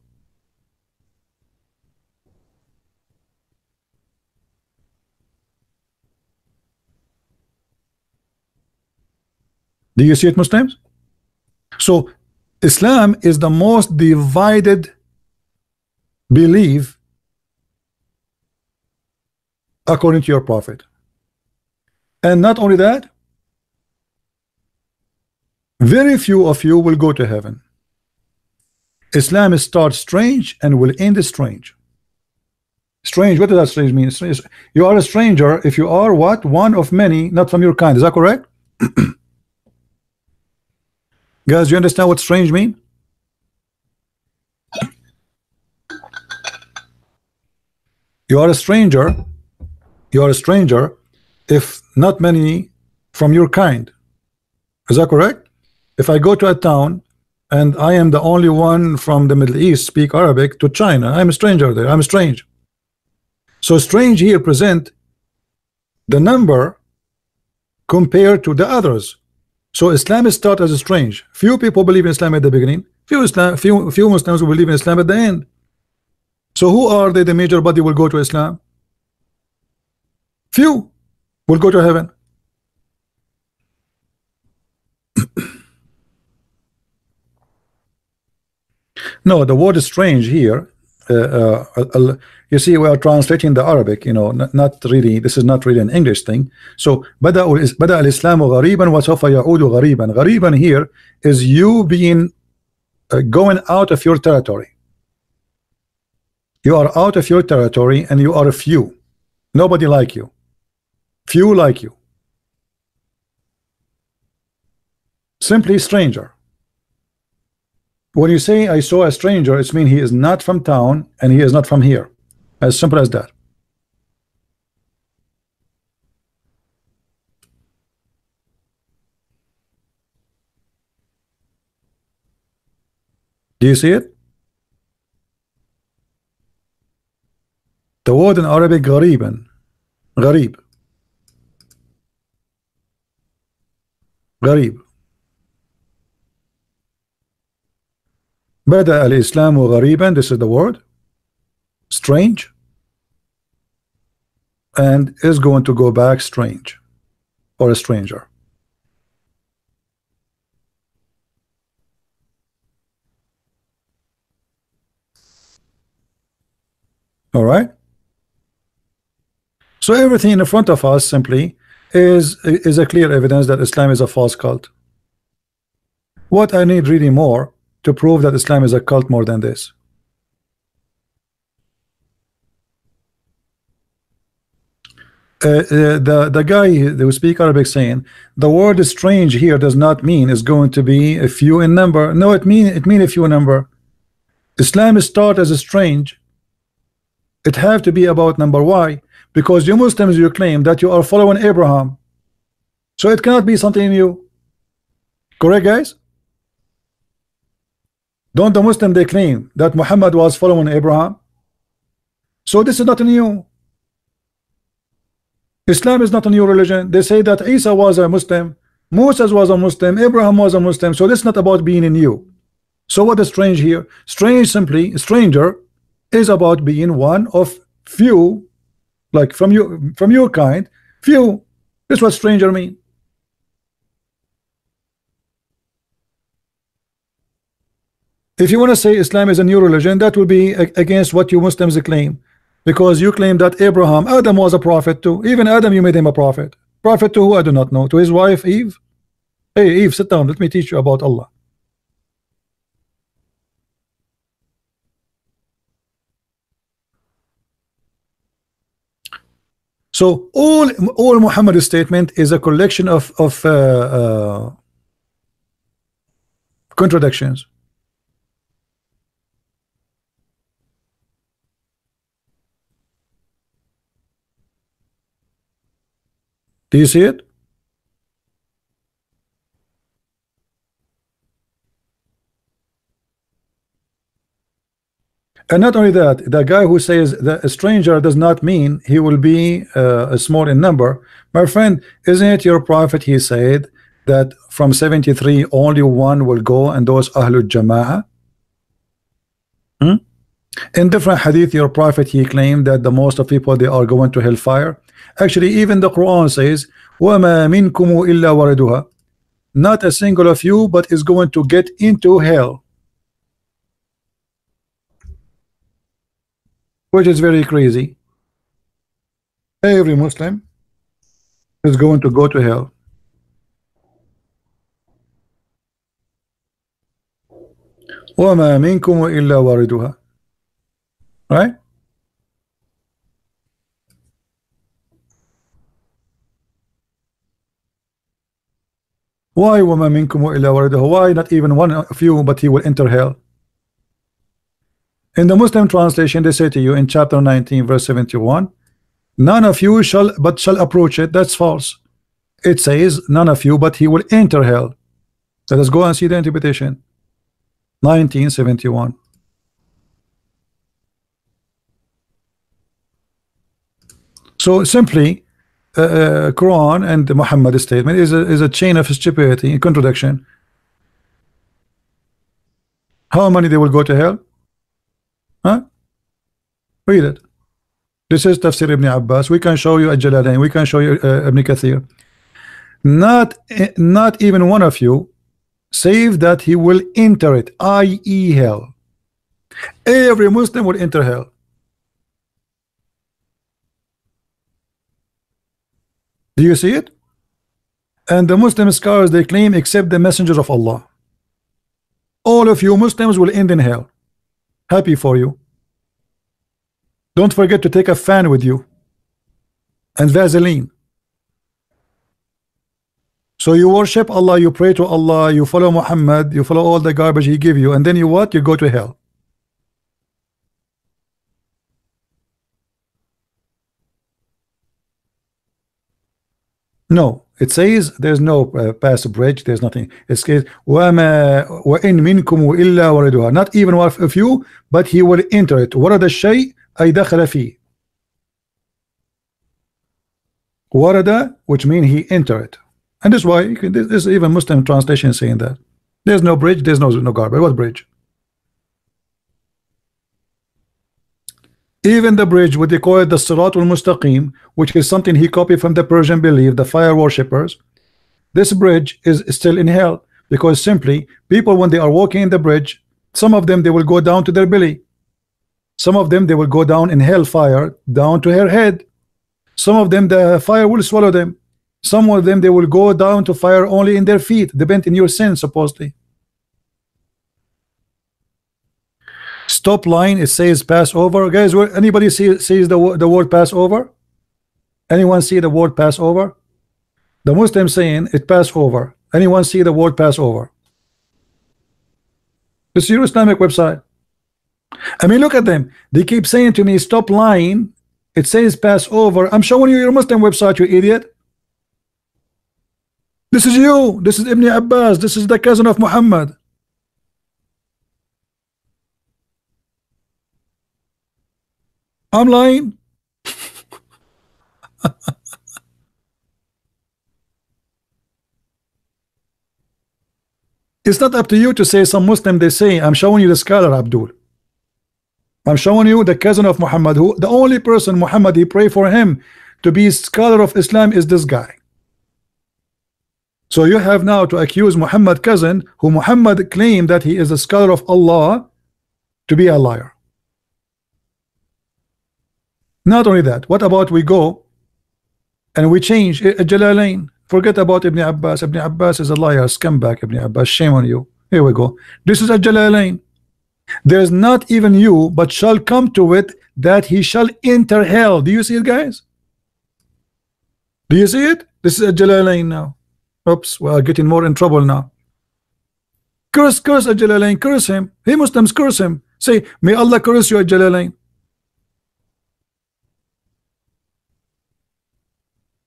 Do you see it, Muslims? So Islam is the most divided belief according to your prophet. And not only that, very few of you will go to heaven. Islam starts strange and will end strange. Strange, what does that strange mean? Strange. You are a stranger if you are what? One of many, not from your kind. Is that correct? Guys, you understand what strange mean? You are a stranger. You are a stranger if not many from your kind. Is that correct? If I go to a town and I am the only one from the Middle East speak Arabic to China, I'm a stranger there. I'm strange. So strange here present the number compared to the others. So Islam is taught as a strange. Few people believe in Islam at the beginning. Few Muslims will believe in Islam at the end. So who are they? The major body will go to Islam. Few will go to heaven. No, the word is strange here. You see, we are translating the Arabic, you know, not really, this is not really an English thing. So بدأ الإسلام غريبا وسوف يعود غريبا. غريبا here is you being going out of your territory. You are out of your territory and you are a few. Nobody like you. Few like you. Simply stranger. When you say I saw a stranger, it means he is not from town and he is not from here. As simple as that. Do you see it? The word in Arabic غريبا. غريب. غريب. بدأ الإسلام غريبا. This is the word. Strange. And is going to go back strange. Or a stranger. All right. So everything in front of us simply is a clear evidence that Islam is a false cult. What I need really more to prove that Islam is a cult more than this? The guy who speak Arabic saying the word is strange here does not mean it's going to be a few in number. No, it mean a few in number. Islam is taught as a strange. It have to be about number. Why? Because you Muslims, you claim that you are following Abraham, so it cannot be something new. Correct, guys? Don't the Muslim they claim that Muhammad was following Abraham? So this is not new. Islam is not a new religion. They say that Isa was a Muslim, Moses was a Muslim, Abraham was a Muslim. So it's not about being new. So what is strange here? Strange, simply stranger, is about being one of few, like from your kind, few. That's what stranger mean. If you want to say Islam is a new religion, that will be against what you Muslims claim, because you claim that Adam was a prophet too. Even Adam, you made him a prophet. Prophet to who? I do not know. To his wife Eve. Hey Eve, sit down. Let me teach you about Allah. So all Muhammad's statement is a collection of contradictions. Do you see it? And not only that, the guy who says that a stranger does not mean he will be small in number. My friend, isn't it your prophet? He said that from 73 only one will go, and those Ahlul Jama'ah. In different hadith, your prophet, he claimed that the most of people, they are going to hellfire. Actually, even the Quran says, وَمَا مِنْكُمُ إِلَّا وَرِدُهَا. Not a single of you, but is going to get into hell. Which is very crazy. Every Muslim is going to go to hell. وَمَا مِنْكُمُ إِلَّا وَرِدُهَا. Right? Why وَمَا مِنْكُمُ إِلَّا وَرِدُهَا? Why not even one of you, but he will enter hell? In the Muslim translation, they say to you in chapter 19, verse 71, none of you shall approach it. That's false. It says none of you, but he will enter hell. Let us go and see the interpretation. 1971. So simply, Quran and the Muhammad statement is a chain of stupidity and contradiction. How many they will go to hell? Huh? Read it. This is Tafsir Ibn Abbas. We can show you Al-Jalalain. We can show you Ibn Kathir. Not even one of you, save that he will enter it, i.e. hell. Every Muslim will enter hell. Do you see it? And the Muslim scholars, they claim, except the messengers of Allah. All of you Muslims will end in hell. Happy for you. Don't forget to take a fan with you and Vaseline. So you worship Allah, you pray to Allah, you follow Muhammad, you follow all the garbage he give you, and then you what? You go to hell. No, it says there's no pass bridge, there's nothing. It says وَإِن مِنْكُمُ إِلَّا وَرِدُهَا. Not even one of you, but he will enter it. وَرَدَ الشَّيْء أَيْ دَخَلَ فِيهِ. وَرَدَ, which means he enter it. And that's why there's even Muslim translation saying that. There's no bridge, there's no garbage. What bridge? Even the bridge, what they call it the Sirat al-Mustaqim, which is something he copied from the Persian belief, the fire worshippers. This bridge is still in hell, because simply people, when they are walking in the bridge, some of them they will go down to their belly. Some of them they will go down in hellfire, down to her head. Some of them the fire will swallow them. Some of them they will go down to fire only in their feet, depending on your sin, supposedly. Stop line, it says Passover. Guys, anybody sees the word Passover? Anyone see the word Passover? The Muslim saying it Passover. Anyone see the word Passover? This is your Islamic website. I mean, look at them. They keep saying to me, stop lying. It says Passover. I'm showing you your Muslim website, you idiot. This is you. This is Ibn Abbas. This is the cousin of Muhammad. I'm lying. It's not up to you to say. Some Muslim, they say, I'm showing you the scholar Abdul. I'm showing you the cousin of Muhammad, who the only person Muhammad he pray for him to be scholar of Islam is this guy. So you have now to accuse Muhammad cousin, who Muhammad claimed that he is a scholar of Allah, to be a liar. Not only that, what about we go and we change Jalalain? Forget about Ibn Abbas. Ibn Abbas is a liar, scumbag. Ibn Abbas, shame on you. Here we go. This is a Jalalain. There's not even you, but shall come to it that he shall enter hell. Do you see it, guys? Do you see it? This is a Jalalain now. Oops, we are getting more in trouble now. Curse a Jalalain, curse him. Hey, Muslims, curse him. Say, may Allah curse you, a Jalalain.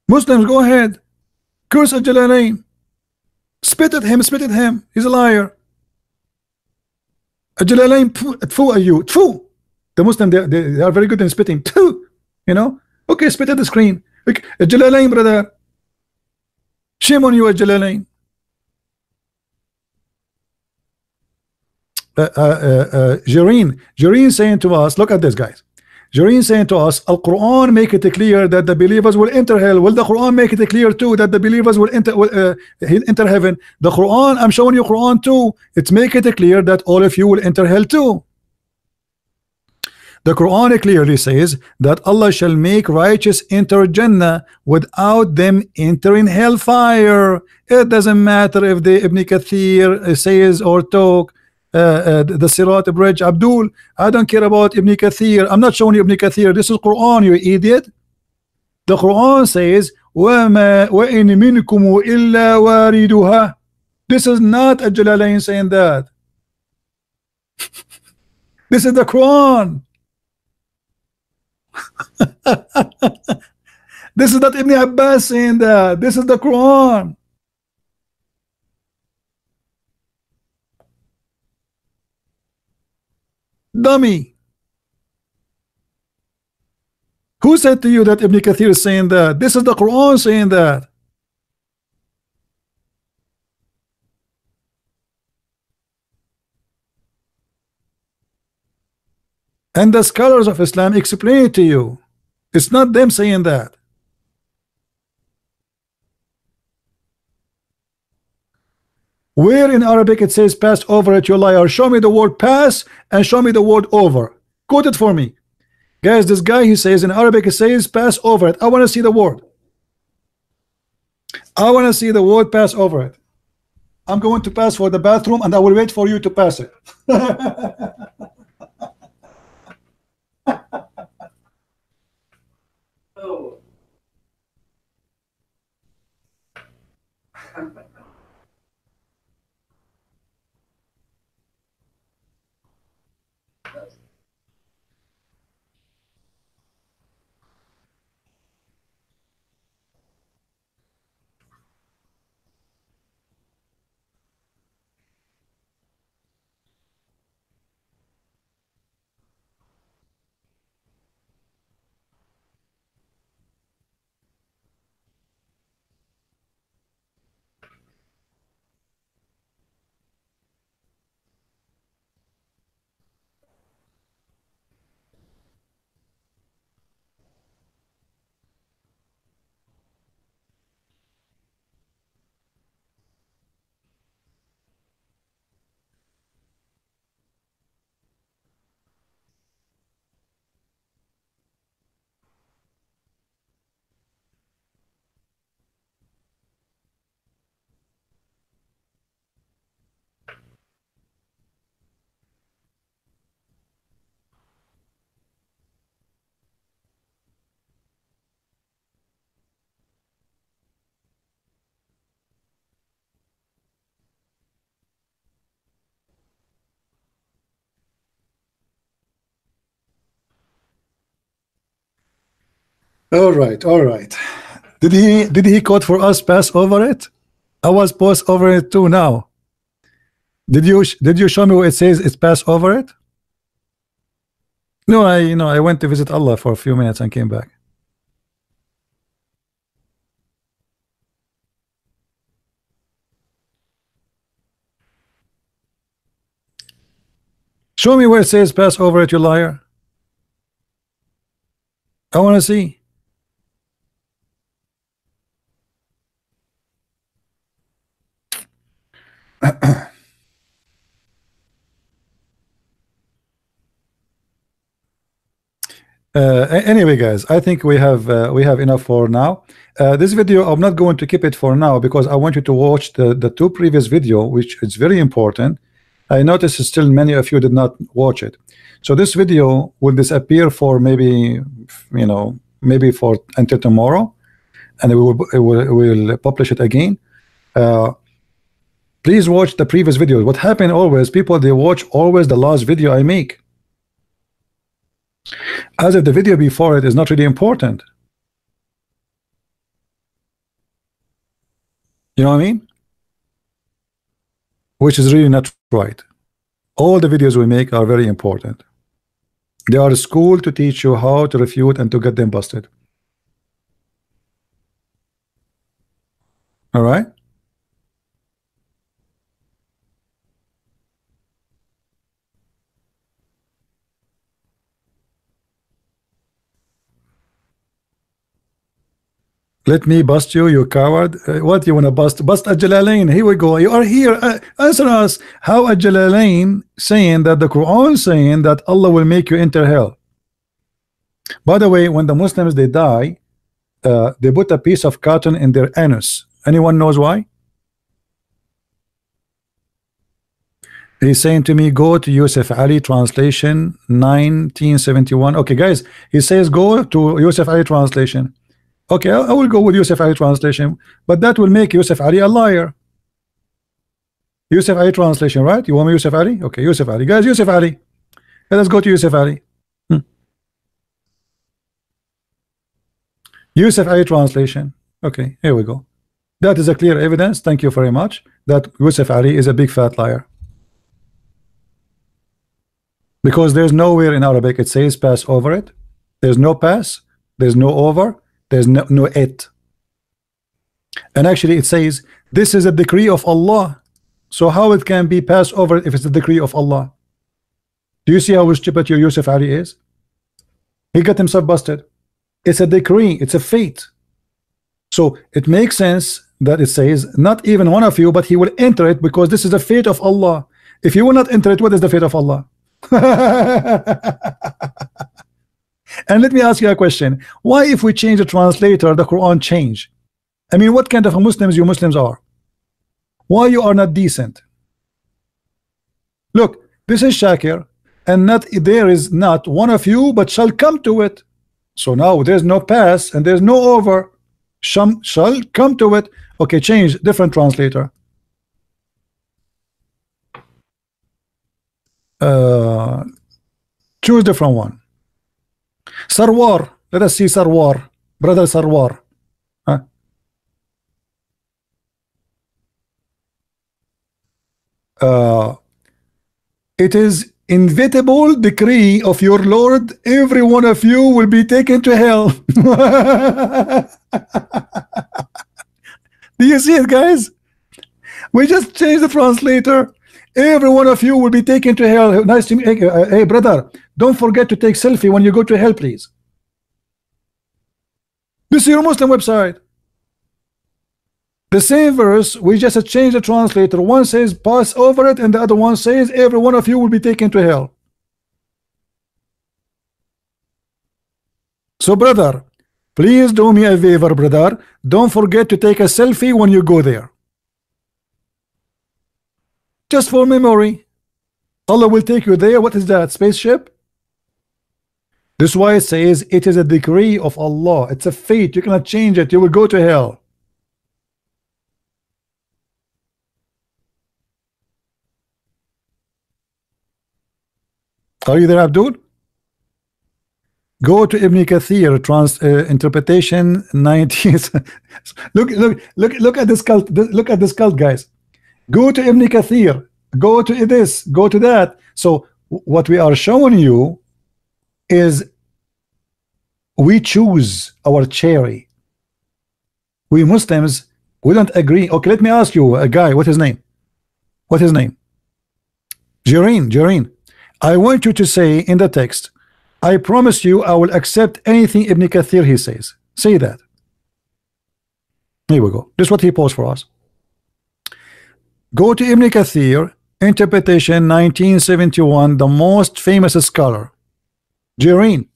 Muslims, go ahead. Curse a Jalalain. Spit at him, spit at him. He's a liar. A Jalalain, tfu are you. Tfu. The Muslim, they are very good in spitting. Tfu. You know? Okay, spit at the screen. Okay. A Jalalain, brother. Shame on you, a Jalalain. Jareen saying to us, look at this, guys. Jareen saying to us, Al-Quran make it clear that the believers will enter hell. Will the Quran make it clear too that the believers will enter heaven? The Quran, I'm showing you Quran too. It's make it clear that all of you will enter hell too. The Quran clearly says that Allah shall make righteous enter Jannah without them entering hellfire. It doesn't matter if the Ibn Kathir says or talk the Sirat bridge. Abdul, I don't care about Ibn Kathir. I'm not showing you Ibn Kathir. This is Quran, you idiot. The Quran says وَمَا وَإِن مِنْكُمُ إِلَّا وَارِدُهَا. This is not a Jalalain saying that. This is the Quran. This is not Ibn Abbas saying that. This is the Quran. Dummy. Who said to you that Ibn Kathir is saying that? This is the Quran saying that. And the scholars of Islam explain it to you. It's not them saying that. Where in Arabic it says pass over it, you liar? Show me the word pass and show me the word over. Quote it for me. Guys, this guy, he says in Arabic it says pass over it. I want to see the word. I want to see the word pass over it. I'm going to pass for the bathroom and I will wait for you to pass it. All right, all right. Did he quote for us pass over it? I was pass over it too now. Did you show me where it says it's pass over it? No, I went to visit Allah for a few minutes and came back. Show me where it says pass over it, you liar. I want to see. Anyway, guys, I think we have enough for now. This video, I'm not going to keep it for now because I want you to watch the two previous video, which is very important. I noticed still many of you did not watch it. So this video will disappear for maybe, you know, maybe for until tomorrow, and we'll publish it again. Please watch the previous video. What happened always, people, they watch always the last video I make, as if the video before it is not really important. You know what I mean? Which is really not right. All the videos we make are very important. They are a school to teach you how to refute and to get them busted. All right? Let me bust you, you coward. What you want to bust? Bust Al-Jalalain. Here we go. You are here. Answer us. How Al-Jalalain saying that the Quran saying that Allah will make you enter hell? By the way, when the Muslims they die, they put a piece of cotton in their anus. Anyone knows why? He's saying to me, go to Yusuf Ali translation 1971. Okay, guys, he says go to Yusuf Ali translation. Okay, I will go with Yusuf Ali translation, but that will make Yusuf Ali a liar. Yusuf Ali translation, right? You want me Yusuf Ali? Okay, Yusuf Ali. Guys, Yusuf Ali. Let us go to Yusuf Ali. Yusuf Ali translation. Okay, here we go. That is a clear evidence. Thank you very much. That Yusuf Ali is a big fat liar. Because there's nowhere in Arabic it says pass over it. There's no pass. There's no over. There's no it. And actually it says this is a decree of Allah. So how it can be passed over if it's a decree of Allah? Do you see how stupid your Yusuf Ali is? He got himself busted. It's a decree. It's a fate. So it makes sense that it says not even one of you, but he will enter it because this is the fate of Allah. If you will not enter it, what is the fate of Allah? And let me ask you a question. Why if we change the translator, the Quran change? I mean, what kind of Muslims you Muslims are? Why you are not decent? Look, this is Shakir, and not there is not one of you, but shall come to it. So now there's no pass and there's no over. Shall come to it. Okay, change different translator. Choose different one. Sarwar, let us see Sarwar, brother Sarwar. Huh? It is inevitable decree of your Lord, every one of you will be taken to hell. Do you see it, guys? We just changed the translator. Every one of you will be taken to hell. Nice to meet you. Hey, brother, don't forget to take selfie when you go to hell, please. This is your Muslim website. The same verse, we just changed the translator. One says pass over it, and the other one says every one of you will be taken to hell. So, brother, please do me a favor, brother. Don't forget to take a selfie when you go there. Just for memory. Allah will take you there. What is that? Spaceship? This is why it says it is a decree of Allah. It's a fate. You cannot change it. You will go to hell. Are you there, Abdul? Go to Ibn Kathir interpretation 19th. look at this cult. Look at this cult, guys. Go to Ibn Kathir. Go to this. Go to that. So what we are showing you is we choose our cherry. We Muslims, we don't agree. Okay, let me ask you, a guy. What's his name? What's his name? Jareen. I want you to say in the text, I promise you I will accept anything Ibn Kathir he says. Say that. Here we go. This is what he posed for us. Go to Ibn Kathir, interpretation 1971, the most famous scholar. Jareen,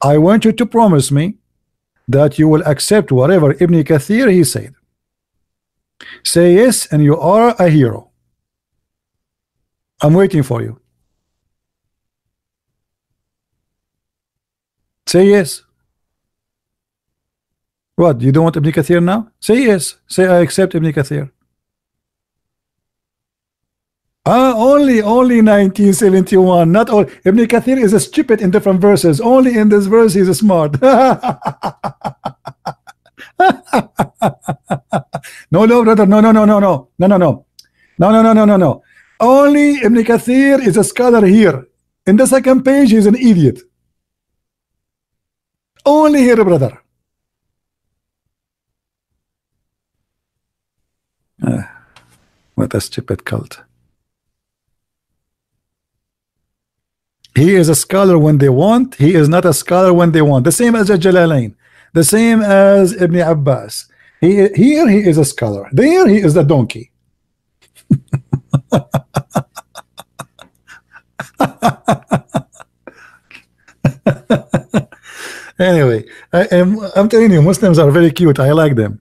I want you to promise me that you will accept whatever Ibn Kathir he said. Say yes, and you are a hero. I'm waiting for you. Say yes. What, you don't want Ibn Kathir now? Say yes. Say I accept Ibn Kathir. Only 1971. Not all. Ibn Kathir is a stupid in different verses. Only in this verse he's smart. No, brother. No. Only Ibn Kathir is a scholar here. In the second page, he's an idiot. Only here, brother. What a stupid cult. He is a scholar when they want. He is not a scholar when they want. The same as Jalalain. The same as Ibn Abbas. Here he is a scholar. There he is the donkey. Anyway, I'm telling you, Muslims are very cute. I like them.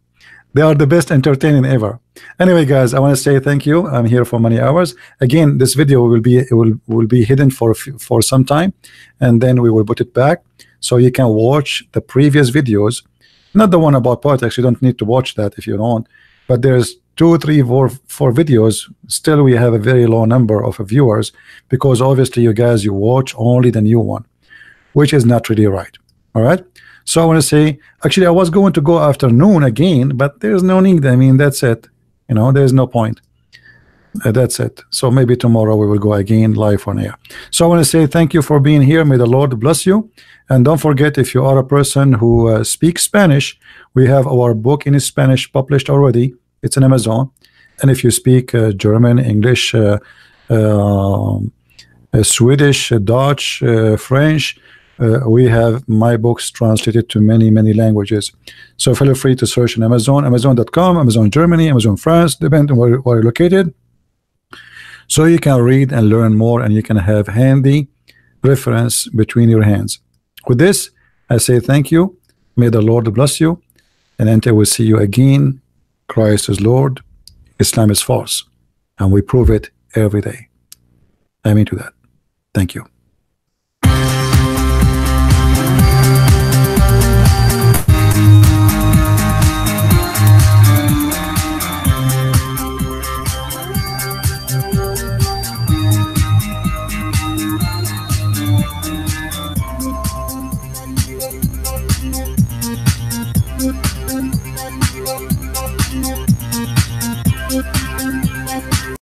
They are the best entertaining ever. Anyway, guys, I want to say thank you. I'm here for many hours. Again, this video will be hidden for some time, and then we will put it back so you can watch the previous videos. Not the one about politics. You don't need to watch that if you don't. But there's 2, 3, 4 videos. Still, we have a very low number of viewers because obviously you guys you watch only the new one, which is not really right. All right. So I want to say, actually, I was going to go afternoon again, but there's no need. I mean, that's it. You know, there's no point. That's it. So maybe tomorrow we will go again live on air. So I want to say thank you for being here. May the Lord bless you. And don't forget, if you are a person who speaks Spanish, we have our book in Spanish published already. It's on Amazon. And if you speak German, English, Swedish, Dutch, French, we have my books translated to many languages. So feel free to search on Amazon, Amazon.com, Amazon Germany, Amazon France, depending on where you're located. So you can read and learn more, and you can have handy reference between your hands. With this, I say thank you. May the Lord bless you. And until we see you again, Christ is Lord, Islam is false, and we prove it every day. Amen to that. Thank you. Thank you.